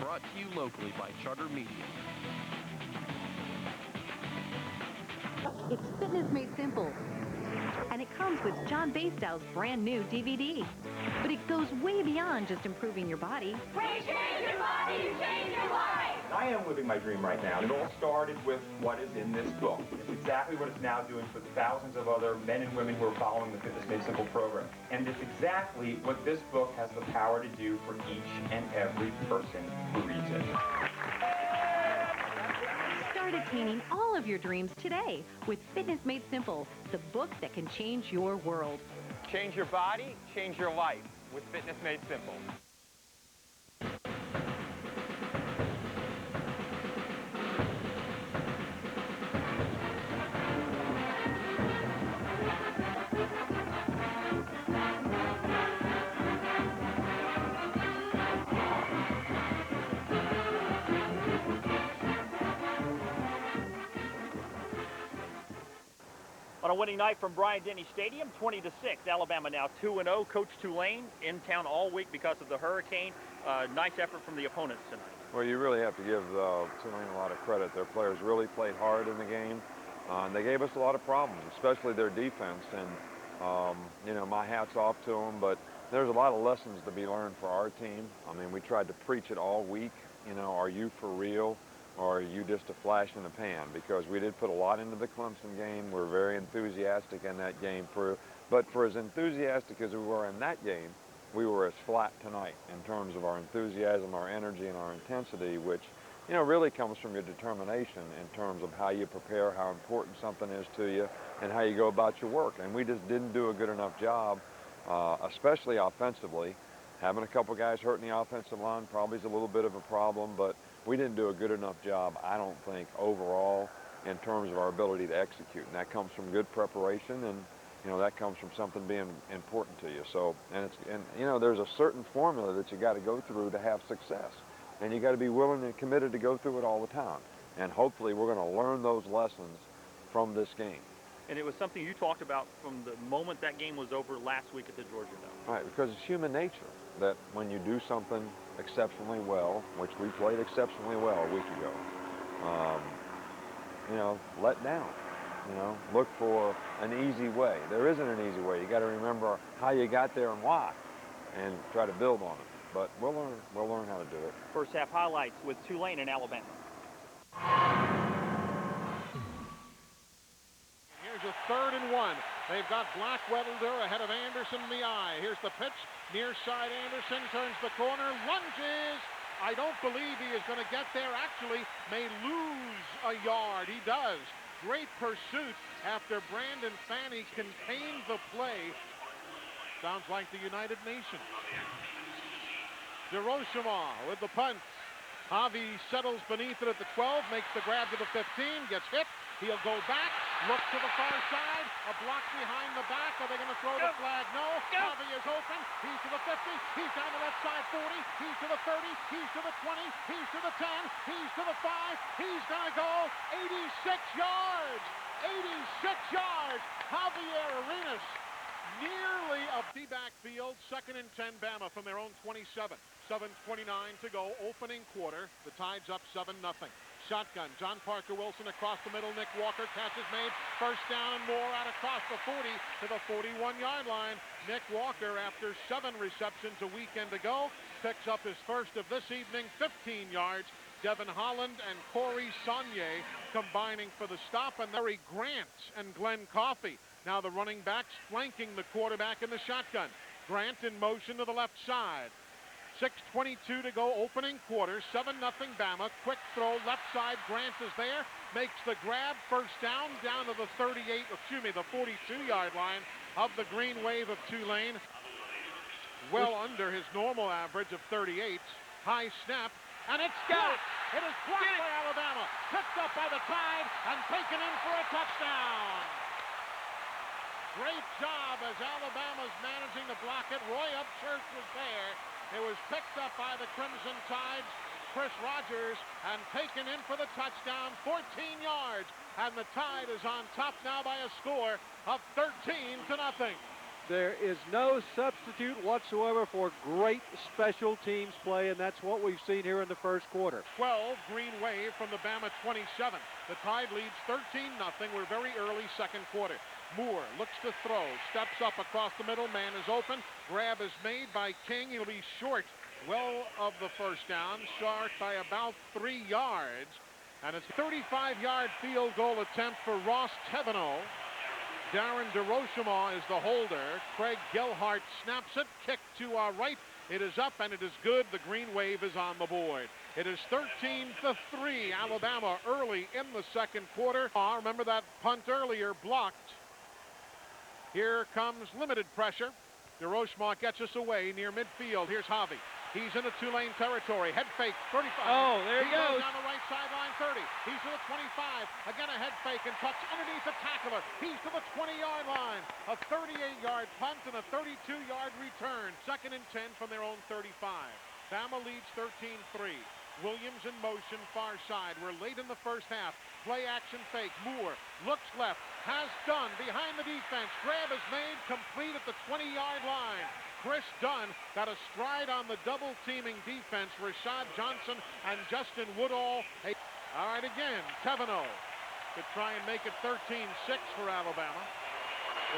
Brought to you locally by Charter Media. It's Fitness Made Simple. And it comes with John Baystow's brand new DVD. But it goes way beyond just improving your body. We change your body, you change your life! I am living my dream right now. It all started with what is in this book. It's exactly what it's now doing for the thousands of other men and women who are following the Fitness Made Simple program. And it's exactly what this book has the power to do for each and every person who reads it. Start attaining all of your dreams today with Fitness Made Simple, the book that can change your world. Change your body, change your life with Fitness Made Simple. On a winning night from Bryant-Denny Stadium, 20-6. Alabama now 2-0. Coach Tulane in town all week because of the hurricane. Nice effort from the opponents tonight. Well, you really have to give Tulane a lot of credit. Their players really played hard in the game. And they gave us a lot of problems, especially their defense. And, you know, my hat's off to them. But there's a lot of lessons to be learned for our team. I mean, we tried to preach it all week. You know, are you for real? Or are you just a flash in the pan? Because we did put a lot into the Clemson game. We're very enthusiastic in that game. But for as enthusiastic as we were in that game, we were as flat tonight in terms of our enthusiasm, our energy, and our intensity, which, you know, really comes from your determination in terms of how you prepare, how important something is to you, and how you go about your work. And we just didn't do a good enough job, especially offensively. Having a couple guys hurt in the offensive line probably is a little bit of a problem, but we didn't do a good enough job, I don't think, overall in terms of our ability to execute. And that comes from good preparation, and, you know, that comes from something being important to you. So, and you know, there's a certain formula that you got to go through to have success. And you got to be willing and committed to go through it all the time. And hopefully we're going to learn those lessons from this game. And it was something you talked about from the moment that game was over last week at the Georgia Dome. Right, because it's human nature that when you do something exceptionally well, which we played exceptionally well a week ago, you know, let down. You know, look for an easy way. There isn't an easy way. You got to remember how you got there and why, and try to build on it. But we'll learn how to do it. First half highlights with Tulane and Alabama. Here's a 3rd and 1. They've got Blackwelder ahead of Anderson in the eye. Here's the pitch. Near side Anderson turns the corner, lunges. I don't believe he is going to get there. Actually, may lose a yard. He does. Great pursuit after Brandon Fanny contained the play. Sounds like the United Nations. Hiroshima with the punt. Javi settles beneath it at the 12, makes the grab to the 15, gets hit. He'll go back, look to the far side, a block behind the back. Are they going to throw the flag? No. Javi is open. He's to the 50. He's down the left side 40. He's to the 30. He's to the 20. He's to the 10. He's to the 5. He's going to go 86 yards. 86 yards. Javier Arenas nearly a backfield. 2nd and 10 Bama from their own 27. 7:29 to go. Opening quarter. The Tide's up 7-0. Shotgun. John Parker Wilson across the middle. Nick Walker. Catch is made. First down and more out across the 40 to the 41-yard line. Nick Walker, after 7 receptions a weekend ago, picks up his first of this evening, 15 yards. Devin Holland and Corey Saunier combining for the stop, and Larry Grant and Glenn Coffey. Now the running backs flanking the quarterback in the shotgun. Grant in motion to the left side. 6:22 to go, opening quarter. 7-0 Bama. Quick throw, left side. Grant is there, makes the grab. First down to the 42-yard line of the Green Wave of Tulane. Well under his normal average of 38. High snap. and it's blocked. It is blocked by Alabama, picked up by the Tide, and taken in for a touchdown. Great job as Alabama's managing to block it. Roy Upchurch was there. It was picked up by the Crimson Tide's Chris Rogers and taken in for the touchdown, 14 yards. And the Tide is on top now by a score of 13-0. There is no substitute whatsoever for great special teams play, and that's what we've seen here in the first quarter. 12, Green Wave from the Bama 27. The Tide leads 13-0. We're very early second quarter. Moore looks to throw, steps up across the middle, man is open. Grab is made by King. He'll be short well of the first down, short by about 3 yards. And it's a 35-yard field goal attempt for Ross Teveno. Darren DeRochemont is the holder. Craig Gilhart snaps it. Kick to our right. It is up and it is good. The Green Wave is on the board. It is 13-3. Alabama early in the second quarter. Remember that punt earlier blocked. Here comes limited pressure. DeRochemont gets us away near midfield. Here's Javi. He's into Tulane territory. Head fake, 35. Oh, there he goes. Down the right sideline, 30. He's to the 25. Again, a head fake and tucks underneath the tackler. He's to the 20-yard line. A 38-yard punt and a 32-yard return. 2nd and 10 from their own 35. Bama leads 13-3. Williams in motion, far side. We're late in the first half. Play action fake. Moore looks left. Has Dunn behind the defense. Grab is made, complete at the 20-yard line. Chris Dunn got a stride on the double-teaming defense. Rashad Johnson and Justin Woodall. All right, again, Teveno to try and make it 13-6 for Alabama.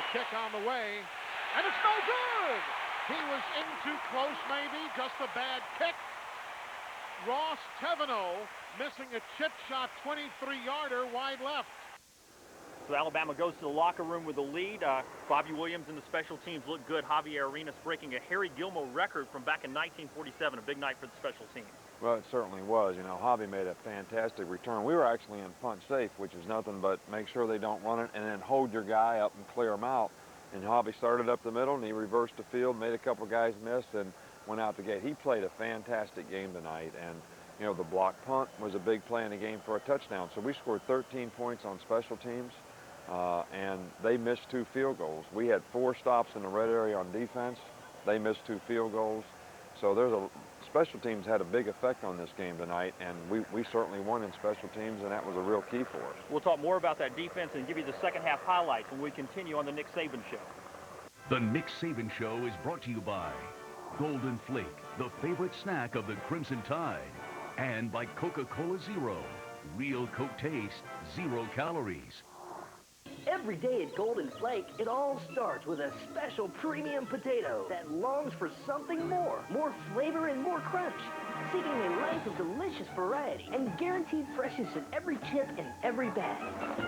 The kick on the way, and it's no good! He was in too close, maybe, just a bad kick. Ross Teveno missing a chip shot 23-yarder wide left. So Alabama goes to the locker room with the lead. Bobby Williams and the special teams look good. Javier Arenas breaking a Harry Gilmore record from back in 1947. A big night for the special teams. Well, it certainly was. You know, Javi made a fantastic return. We were actually in punt safe, which is nothing but make sure they don't run it and then hold your guy up and clear him out. And Javi started up the middle and he reversed the field, made a couple guys miss, and went out the gate. He played a fantastic game tonight. And you know, the block punt was a big play in the game for a touchdown. So we scored 13 points on special teams. And they missed 2 field goals. We had 4 stops in the red area on defense. They missed 2 field goals. So special teams had a big effect on this game tonight, and we certainly won in special teams, and that was a real key for us. We'll talk more about that defense and give you the second half highlights when we continue on the Nick Saban Show. The Nick Saban Show is brought to you by Golden Flake, the favorite snack of the Crimson Tide, and by Coca-Cola Zero. Real Coke taste, 0 calories. Every day at Golden Flake, it all starts with a special premium potato that longs for something more flavor and more crunch, seeking a life of delicious variety and guaranteed freshness in every chip and every bag.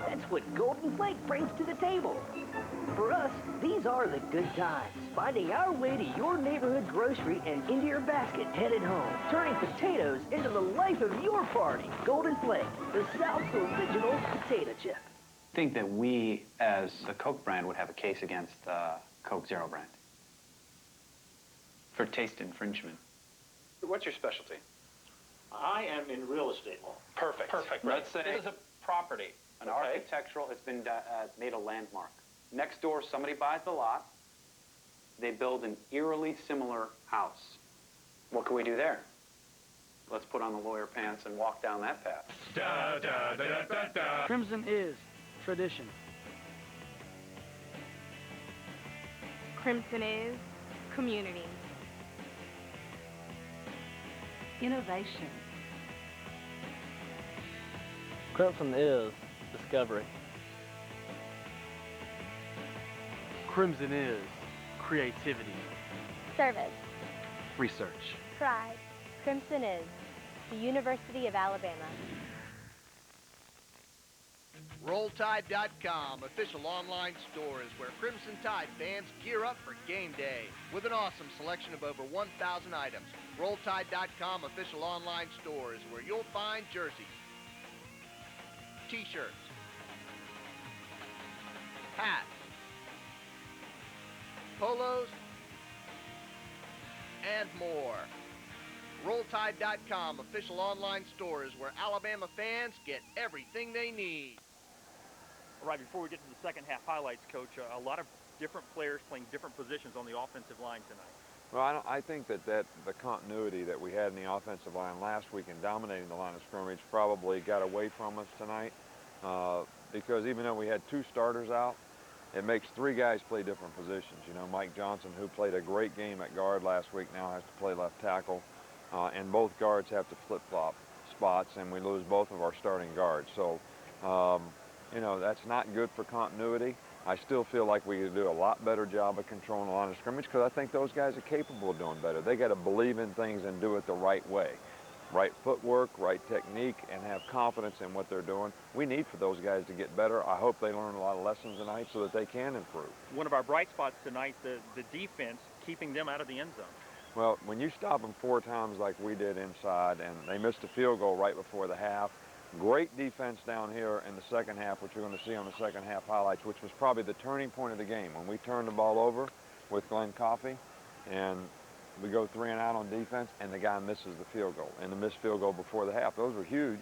That's what Golden Flake brings to the table. For us, these are the good times, finding our way to your neighborhood grocery and into your basket headed home, turning potatoes into the life of your party. Golden Flake, the South's original potato chip. I think that we, as the Coke brand, would have a case against the Coke Zero brand for taste infringement. What's your specialty? I am in real estate law. Perfect. Perfect. Right. Let's say this is a property, an architectural, it's been made a landmark. Next door, somebody buys the lot. They build an eerily similar house. What can we do there? Let's put on the lawyer pants and walk down that path. Da, da, da, da, da, da. Crimson is tradition. Crimson is community. Innovation. Crimson is discovery. Crimson is creativity. Service. Research. Pride. Crimson is the University of Alabama. RollTide.com, official online store, is where Crimson Tide fans gear up for game day with an awesome selection of over 1,000 items. RollTide.com, official online store, is where you'll find jerseys, t-shirts, hats, polos, and more. RollTide.com, official online store, is where Alabama fans get everything they need. All right, before we get to the second half highlights, Coach, a lot of different players playing different positions on the offensive line tonight. Well, I think that the continuity that we had in the offensive line last week in dominating the line of scrimmage probably got away from us tonight because even though we had 2 starters out, it makes 3 guys play different positions. You know, Mike Johnson, who played a great game at guard last week, now has to play left tackle, and both guards have to flip-flop spots, and we lose both of our starting guards. So, you know, that's not good for continuity. I still feel like we could do a lot better job of controlling the line of scrimmage because I think those guys are capable of doing better. They got to believe in things and do it the right way. Right footwork, right technique, and have confidence in what they're doing. We need for those guys to get better. I hope they learn a lot of lessons tonight so that they can improve. One of our bright spots tonight, the defense, keeping them out of the end zone. Well, when you stop them 4 times like we did inside, and they missed a field goal right before the half, great defense down here in the second half, which you're going to see on the second half highlights, which was probably the turning point of the game when we turned the ball over with Glenn Coffey, and we go 3 and out on defense, and the guy misses the field goal, and the missed field goal before the half. Those were huge,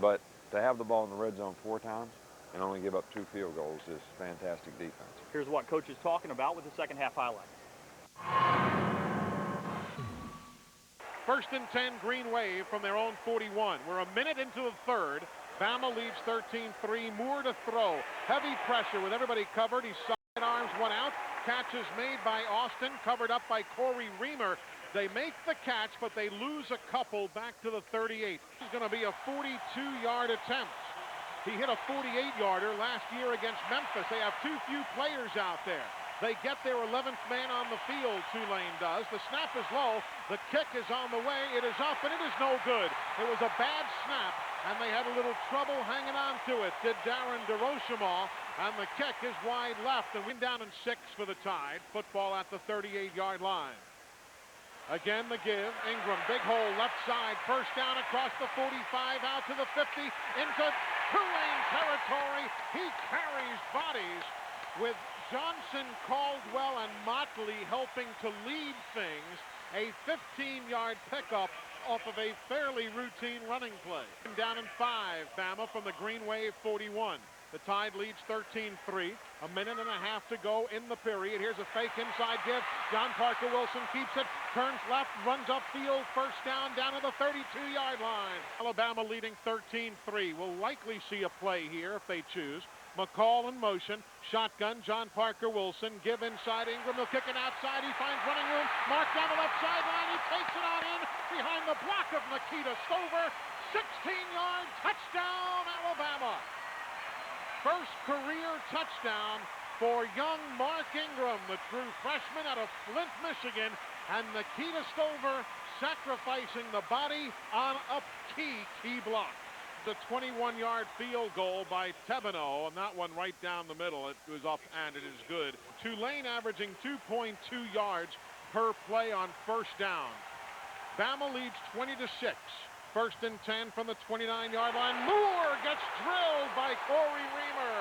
but to have the ball in the red zone 4 times and only give up 2 field goals is fantastic defense. Here's what Coach is talking about with the second half highlights. First and 10, Green Wave from their own 41. We're a minute into the third. Bama leads 13-3. Moore to throw. Heavy pressure with everybody covered. He sidearms one out. Catch is made by Austin, covered up by Corey Reamer. They make the catch, but they lose a couple back to the 38. This is going to be a 42-yard attempt. He hit a 48-yarder last year against Memphis. They have too few players out there. They get their 11th man on the field, Tulane does. The snap is low. The kick is on the way. It is up, and it is no good. It was a bad snap, and they had a little trouble hanging on to it, did Darren DeRochemont, and the kick is wide left, and we're down in 6 for the Tide. Football at the 38-yard line. Again, the give. Ingram, big hole, left side. First down across the 45, out to the 50, into Tulane territory. He carries bodies with Johnson, Caldwell, and Motley helping to lead things. A 15-yard pickup off of a fairly routine running play. Down in 5, Bama from the Green Wave 41. The Tide leads 13-3. A minute and a half to go in the period. Here's a fake inside give. John Parker Wilson keeps it, turns left, runs upfield, first down to the 32-yard line. Alabama leading 13-3. We'll likely see a play here if they choose. McCall in motion, shotgun, John Parker Wilson, give inside Ingram, he'll kick it outside, he finds running room, Mark down the left sideline, he takes it on in, behind the block of Nikita Stover, 16-yard touchdown, Alabama. First career touchdown for young Mark Ingram, the true freshman out of Flint, Michigan, and Nikita Stover sacrificing the body on a key block. The 21-yard field goal by Tebano, and that one right down the middle. It was up, and it is good. Tulane averaging 2.2 yards per play on first down. Bama leads 20-6. First and 10 from the 29-yard line. Moore gets drilled by Corey Reamer.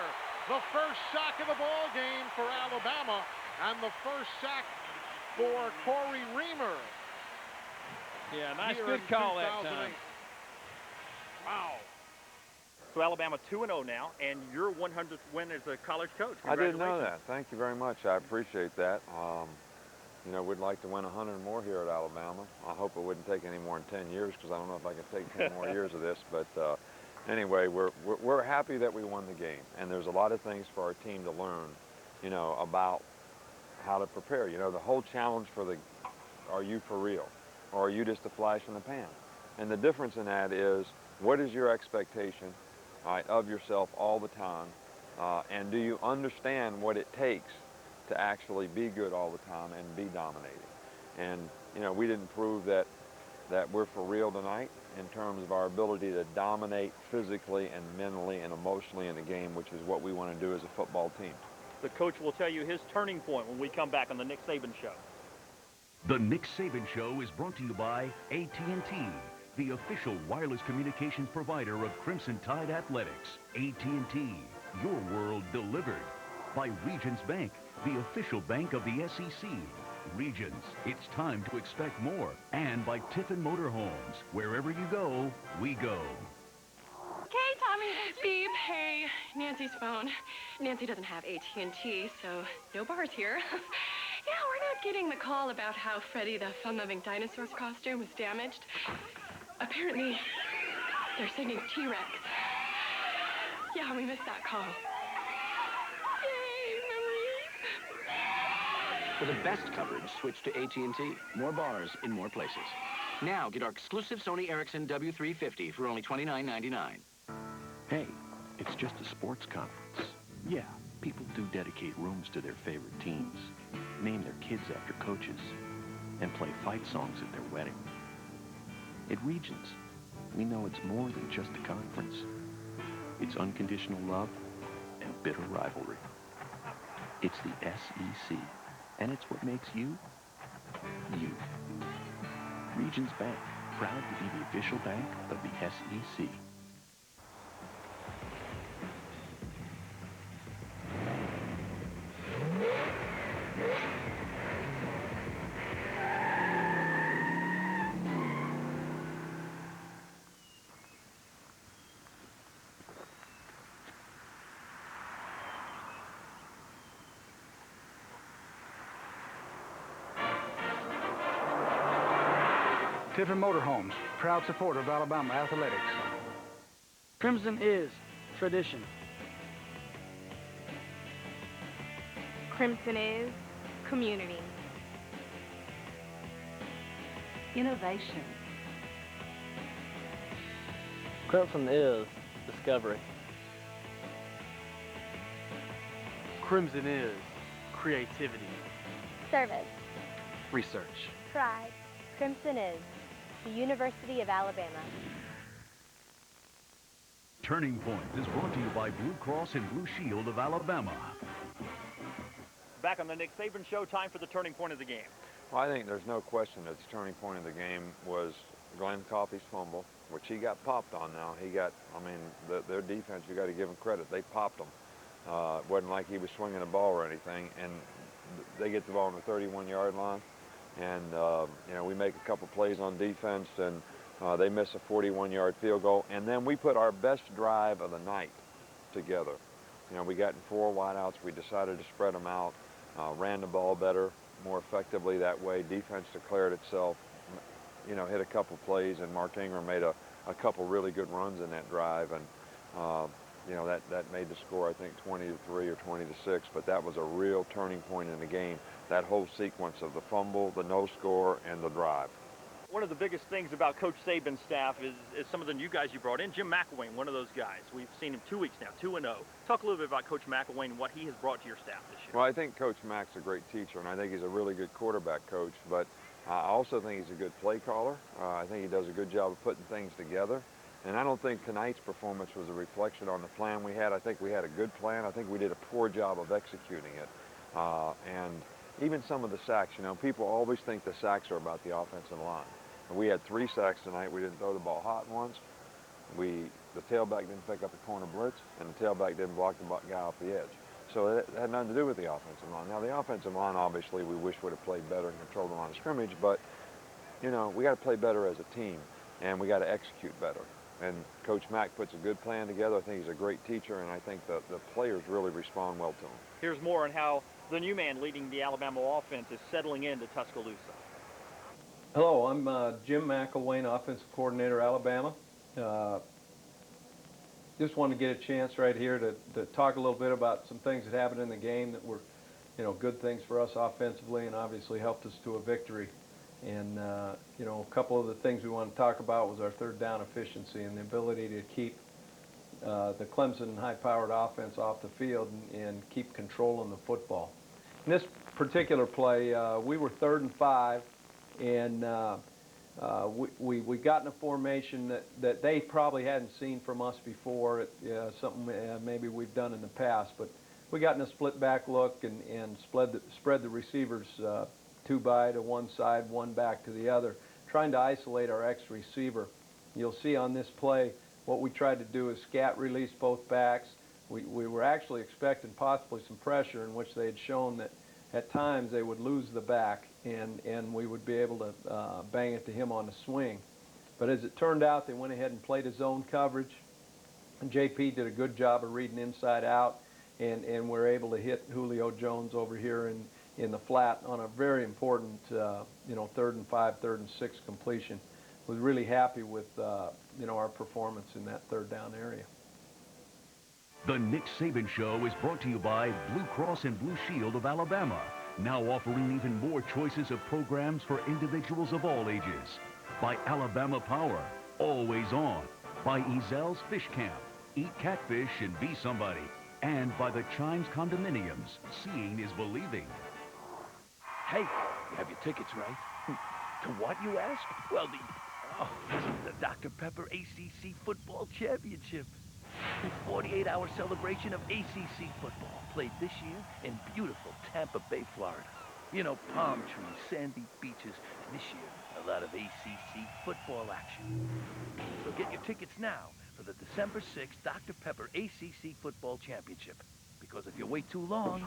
The first sack of the ball game for Alabama, and the first sack for Corey Reamer. Yeah, nice good call that time. Wow. So Alabama 2-0 now, and your 100th win as a college coach. I didn't know that. Thank you very much. I appreciate that. You know, we'd like to win 100 more here at Alabama. I hope it wouldn't take any more than 10 years because I don't know if I can take 10 more years of this. But anyway, we're happy that we won the game, and there's a lot of things for our team to learn, you know, about how to prepare. You know, the whole challenge for the, are you for real, or are you just a flash in the pan? And the difference in that is, what is your expectation of yourself all the time, and do you understand what it takes to actually be good all the time and be dominating? And you know, we didn't prove that we're for real tonight in terms of our ability to dominate physically and mentally and emotionally in the game, which is what we want to do as a football team. The coach will tell you his turning point when we come back on the Nick Saban Show. The Nick Saban Show is brought to you by AT&T, the official wireless communications provider of Crimson Tide Athletics. AT&T, your world delivered. By Regions Bank, the official bank of the SEC. Regions, it's time to expect more. And by Tiffin Motorhomes, wherever you go, we go. Okay, Tommy. Beep. Hey, Nancy's phone. Nancy doesn't have AT&T, so no bars here. Yeah, we're not getting the call about how Freddy the fun-loving dinosaur's costume was damaged. Apparently, they're sending T-Rex. Yeah, we missed that call. Yay, memories. For the best coverage, switch to AT&T. More bars in more places. Now, get our exclusive Sony Ericsson W350 for only $29.99. Hey, it's just a sports conference. Yeah, people do dedicate rooms to their favorite teams, name their kids after coaches, and play fight songs at their wedding. At Regions, we know it's more than just a conference. It's unconditional love and bitter rivalry. It's the SEC, and it's what makes you, you. Regions Bank, proud to be the official bank of the SEC. Tiffin Motorhomes, proud supporter of Alabama athletics. Crimson is tradition. Crimson is community. Innovation. Crimson is discovery. Crimson is creativity. Service. Research. Pride. Crimson is the University of Alabama. Turning Point is brought to you by Blue Cross and Blue Shield of Alabama. Back on the Nick Saban Show, time for the turning point of the game. Well, I think there's no question that the turning point of the game was Glenn Coffey's fumble, which he got popped on now. He got, I mean, their defense, you got to give them credit. They popped him. It wasn't like he was swinging a ball or anything. And they get the ball on the 31-yard line. And, you know, we make a couple plays on defense, and they miss a 41-yard field goal. And then we put our best drive of the night together. You know, we got in 4 wideouts. We decided to spread them out, ran the ball better, more effectively that way. Defense declared itself, you know, hit a couple plays, and Mark Ingram made a couple really good runs in that drive. And, you know, that made the score, I think, 20-3 or 20-6. But that was a real turning point in the game. That whole sequence of the fumble, the no score, and the drive. One of the biggest things about Coach Saban's staff is some of the new guys you brought in. Jim McElwain, one of those guys. We've seen him 2 weeks now, 2-0. Talk a little bit about Coach McElwain and what he has brought to your staff this year. Well, I think Coach Mack's a great teacher, and I think he's a really good quarterback coach, but I also think he's a good play caller. I think he does a good job of putting things together. And I don't think tonight's performance was a reflection on the plan we had. I think we had a good plan. I think we did a poor job of executing it. And even some of the sacks, you know, people always think the sacks are about the offensive line. And we had 3 sacks tonight. We didn't throw the ball hot once. The tailback didn't pick up the corner blitz, and the tailback didn't block the guy off the edge. So it had nothing to do with the offensive line. Now, the offensive line, obviously, we wish would have played better and controlled the line of scrimmage, but, you know, we got to play better as a team, and we got to execute better. And Coach Mack puts a good plan together. I think he's a great teacher, and I think the players really respond well to him. Here's more on how the new man leading the Alabama offense is settling into Tuscaloosa. Hello, I'm Jim McElwain, offensive coordinator, Alabama. Just wanted to get a chance right here to talk a little bit about some things that happened in the game that were, you know, good things for us offensively and obviously helped us to a victory. And, you know, a couple of the things we want to talk about was our third down efficiency and the ability to keep the Clemson high-powered offense off the field and keep controlling the football. In this particular play, we were 3rd and 5, and we got in a formation that they probably hadn't seen from us before, something maybe we've done in the past. But we got in a split back look and spread the receivers 2 by to one side, 1 back to the other, trying to isolate our ex-receiver. You'll see on this play what we tried to do is scat release both backs. We were actually expecting possibly some pressure in which they had shown that at times they would lose the back, and we would be able to bang it to him on the swing. But as it turned out, they went ahead and played a zone coverage. And JP did a good job of reading inside out, and we're able to hit Julio Jones over here in the flat on a very important, 3rd and 5, 3rd and 6 completion. Was really happy with, our performance in that 3rd down area. The Nick Saban Show is brought to you by Blue Cross and Blue Shield of Alabama, now offering even more choices of programs for individuals of all ages. By Alabama Power, always on. By Ezel's Fish Camp, eat catfish and be somebody. And by the Chimes Condominiums, seeing is believing. Hey, you have your tickets, right? To what, you ask? Well, the Dr. Pepper ACC Football Championship. The 48-hour celebration of ACC football, played this year in beautiful Tampa Bay, Florida. You know, palm trees, sandy beaches, and this year, a lot of ACC football action. So get your tickets now for the December 6th Dr. Pepper ACC Football Championship. Because if you wait too long,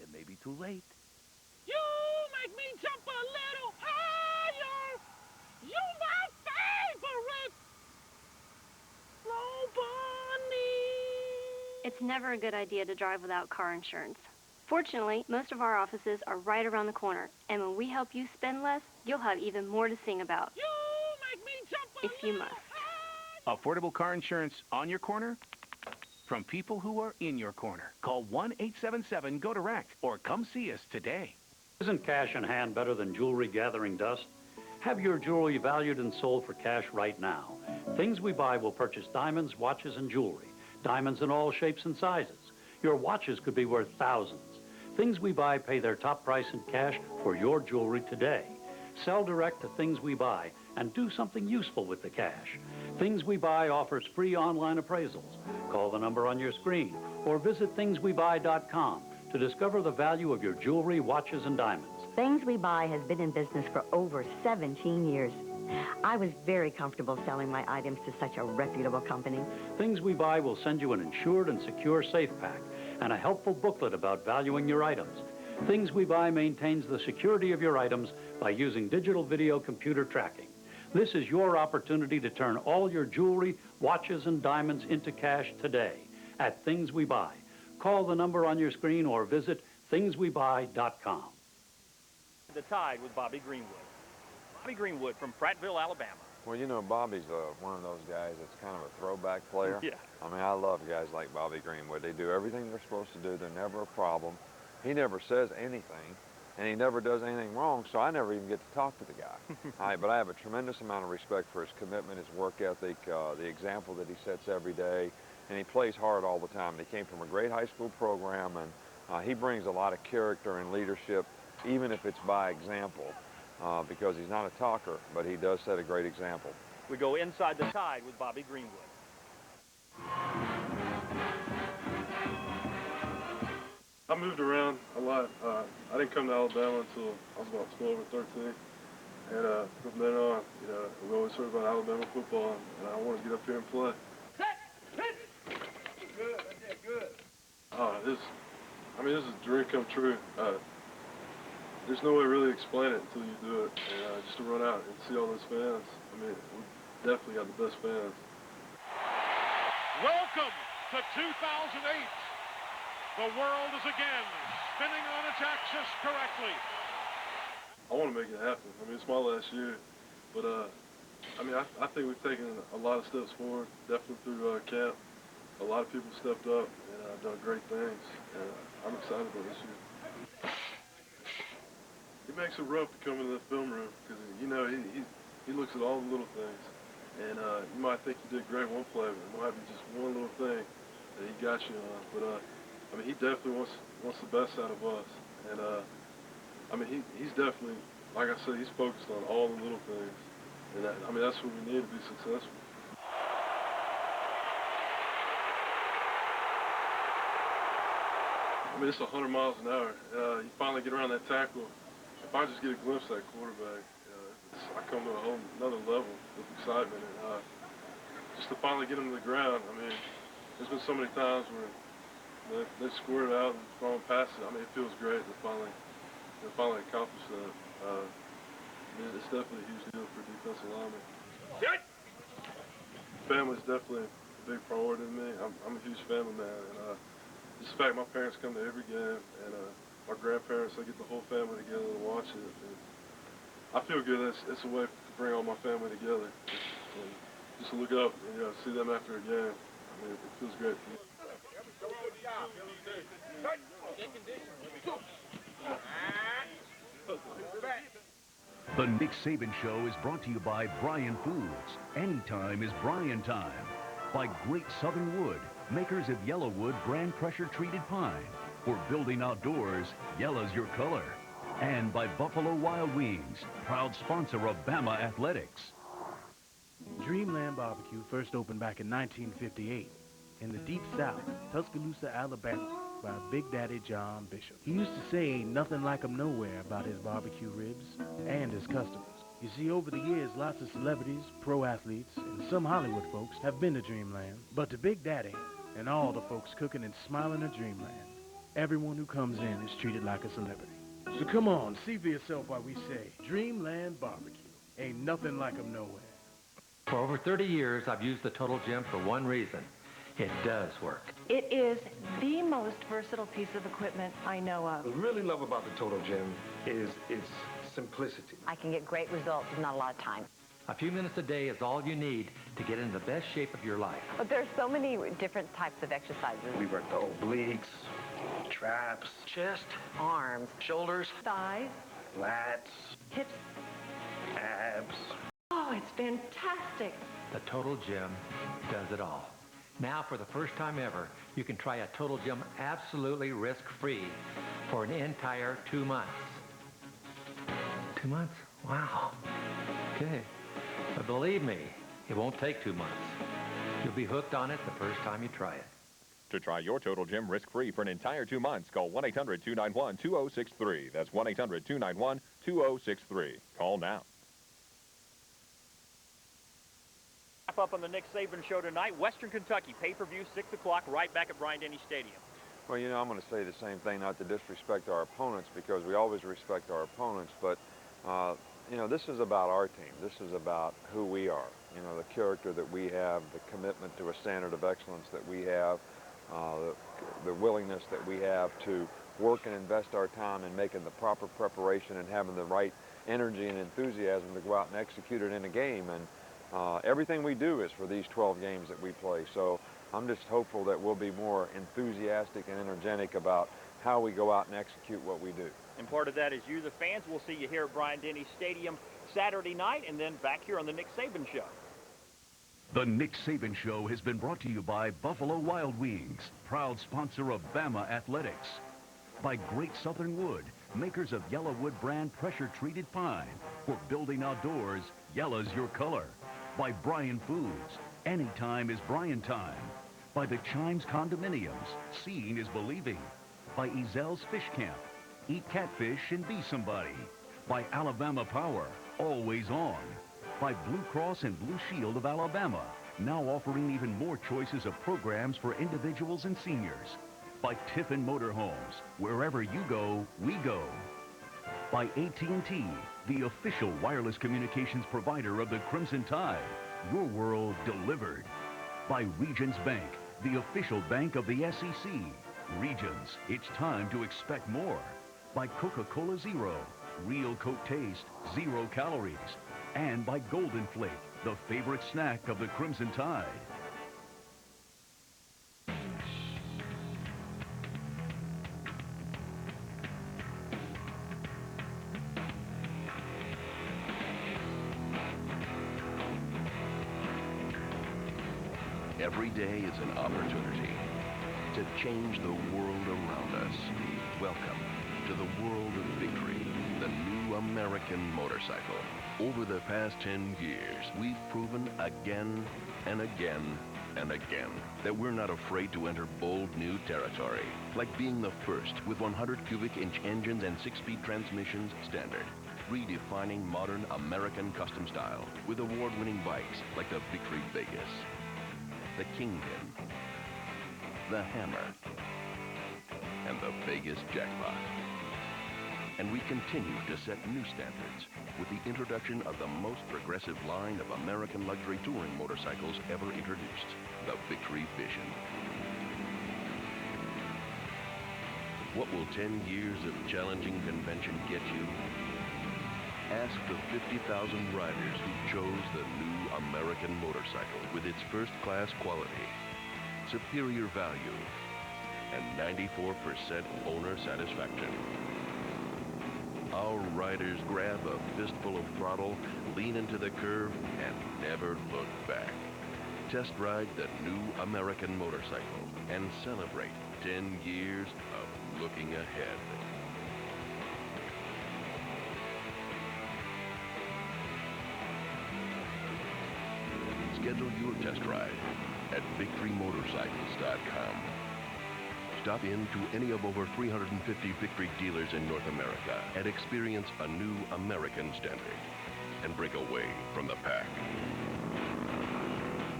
it may be too late. You make me jump a little higher. You my favorite. Slow bunny. It's never a good idea to drive without car insurance. Fortunately, most of our offices are right around the corner, and when we help you spend less, you'll have even more to sing about. You make me jump a if you must. Affordable car insurance on your corner? From people who are in your corner. Call 1-877-GO-DIRECT or come see us today. Isn't cash in hand better than jewelry gathering dust? Have your jewelry valued and sold for cash right now. Things We Buy will purchase diamonds, watches, and jewelry. Diamonds in all shapes and sizes. Your watches could be worth thousands. Things We Buy pay their top price in cash for your jewelry today. Sell direct to Things We Buy and do something useful with the cash. Things We Buy offers free online appraisals. Call the number on your screen or visit thingswebuy.com to discover the value of your jewelry, watches, and diamonds. Things We Buy has been in business for over 17 years. I was very comfortable selling my items to such a reputable company. Things We Buy will send you an insured and secure safe pack and a helpful booklet about valuing your items. Things We Buy maintains the security of your items by using digital video computer tracking. This is your opportunity to turn all your jewelry, watches, and diamonds into cash today at Things We Buy. Call the number on your screen or visit thingswebuy.com. The Tide with Bobby Greenwood. Bobby Greenwood from Prattville, Alabama. Well, you know, Bobby's one of those guys that's kind of a throwback player. Yeah. I mean, I love guys like Bobby Greenwood. They do everything they're supposed to do. They're never a problem. He never says anything, and he never does anything wrong, so I never even get to talk to the guy. But I have a tremendous amount of respect for his commitment, his work ethic, the example that he sets every day, and he plays hard all the time. He came from a great high school program, and he brings a lot of character and leadership, even if it's by example. Because he's not a talker, but he does set a great example. We go inside the Tide with Bobby Greenwood. I moved around a lot. I didn't come to Alabama until I was about 12 or 13. And from then on, we always heard about Alabama football, and I wanted to get up here and play. Good, I did good. This is a dream come true. There's no way to really explain it until you do it. And just to run out and see all those fans, we definitely got the best fans. Welcome to 2008. The world is again spinning on its axis correctly. I want to make it happen. It's my last year. But, I think we've taken a lot of steps forward, definitely through camp. A lot of people stepped up and done great things. And I'm excited about this year. It makes it rough to come into the film room because, he looks at all the little things. And you might think you did great one play, but it might be just one little thing that he got you on. But, he definitely wants the best out of us. And, he's definitely, like I said, he's focused on all the little things. And, that's what we need to be successful. It's 100 miles an hour. You finally get around that tackle. If I just get a glimpse of that quarterback, I come to a whole another level of excitement. And just to finally get him to the ground, there's been so many times where they squared it out and thrown past it. It feels great to finally finally accomplished that. It's definitely a huge deal for defensive linemen. Family's definitely a big priority to me. I'm a huge family man, and just the fact my parents come to every game, and my grandparents, I get the whole family together to watch it. And I feel good. It's a way to bring all my family together. And just to look up and see them after a game, I mean, it feels great for me. The Nick Saban Show is brought to you by Bryan Foods. Anytime is Bryan time. By Great Southern Wood, makers of Yellowwood brand pressure-treated pine. For building outdoors, yellow's your color. And by Buffalo Wild Wings, proud sponsor of Bama Athletics. Dreamland Barbecue first opened back in 1958 in the Deep South, Tuscaloosa, Alabama, by Big Daddy John Bishop. He used to say ain't nothing like 'em nowhere about his barbecue ribs and his customers. You see, over the years, lots of celebrities, pro athletes, and some Hollywood folks have been to Dreamland. But to Big Daddy and all the folks cooking and smiling at Dreamland, everyone who comes in is treated like a celebrity. So come on, see for yourself why we say Dreamland Barbecue. Ain't nothing like 'em nowhere. For over 30 years, I've used the Total Gym for one reason. It does work. It is the most versatile piece of equipment I know of. What I really love about the Total Gym is its simplicity. I can get great results in not a lot of time. A few minutes a day is all you need to get in the best shape of your life. But there's so many different types of exercises. We work the obliques, traps, chest, Arms, shoulders, Thighs, lats, hips. abs. Oh, it's fantastic. The Total Gym does it all. Now, for the first time ever, you can try a Total Gym absolutely risk-free for an entire 2 months. 2 months? Wow. Okay. But believe me, it won't take 2 months. You'll be hooked on it the first time you try it. To try your Total Gym risk-free for an entire 2 months, call 1-800-291-2063. That's 1-800-291-2063. Call now. Wrap up on the Nick Saban Show tonight. Western Kentucky, pay-per-view, 6 o'clock, right back at Bryant-Denny Stadium. Well, I'm going to say the same thing, not to disrespect our opponents, because we always respect our opponents, but, this is about our team. This is about who we are, the character that we have, the commitment to a standard of excellence that we have, the willingness that we have to work and invest our time in making the proper preparation and having the right energy and enthusiasm to go out and execute it in a game. And everything we do is for these 12 games that we play. So I'm just hopeful that we'll be more enthusiastic and energetic about how we go out and execute what we do. And part of that is you, the fans. We'll see you here at Bryant-Denny Stadium Saturday night and then back here on the Nick Saban Show. The Nick Saban Show has been brought to you by Buffalo Wild Wings, proud sponsor of Bama Athletics. By Great Southern Wood, makers of Yellowwood brand pressure-treated pine. For building outdoors, yellow's your color. By Bryan Foods, anytime is Bryan time. By the Chimes Condominiums, seeing is believing. By Ezel's Fish Camp, eat catfish and be somebody. By Alabama Power, always on. By Blue Cross and Blue Shield of Alabama, now offering even more choices of programs for individuals and seniors. By Tiffin Motorhomes, wherever you go, we go. By AT&T, the official wireless communications provider of the Crimson Tide, your world delivered. By Regions Bank, the official bank of the SEC. Regions, it's time to expect more. By Coca-Cola Zero, real Coke taste, 0 calories. And by Golden Flake, the favorite snack of the Crimson Tide. Every day is an opportunity to change the world around us. Welcome to the world of victory, the new American motorcycle. Over the past 10 years, we've proven again and again and again that we're not afraid to enter bold new territory, like being the first with 100 cubic inch engines and 6-speed transmissions standard. Redefining modern American custom style with award-winning bikes like the Victory Vegas, the Kingpin, the Hammer, and the Vegas Jackpot. And we continue to set new standards with the introduction of the most progressive line of American luxury touring motorcycles ever introduced, the Victory Vision. What will 10 years of challenging convention get you? Ask the 50,000 riders who chose the new American motorcycle with its first-class quality, superior value, and 94% owner satisfaction. Our riders grab a fistful of throttle, lean into the curve, and never look back. Test ride the new American motorcycle and celebrate 10 years of looking ahead. Schedule your test ride at VictoryMotorcycles.com. Stop in to any of over 350 Victory dealers in North America and experience a new American standard and break away from the pack.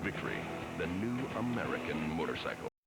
Victory, the new American motorcycle.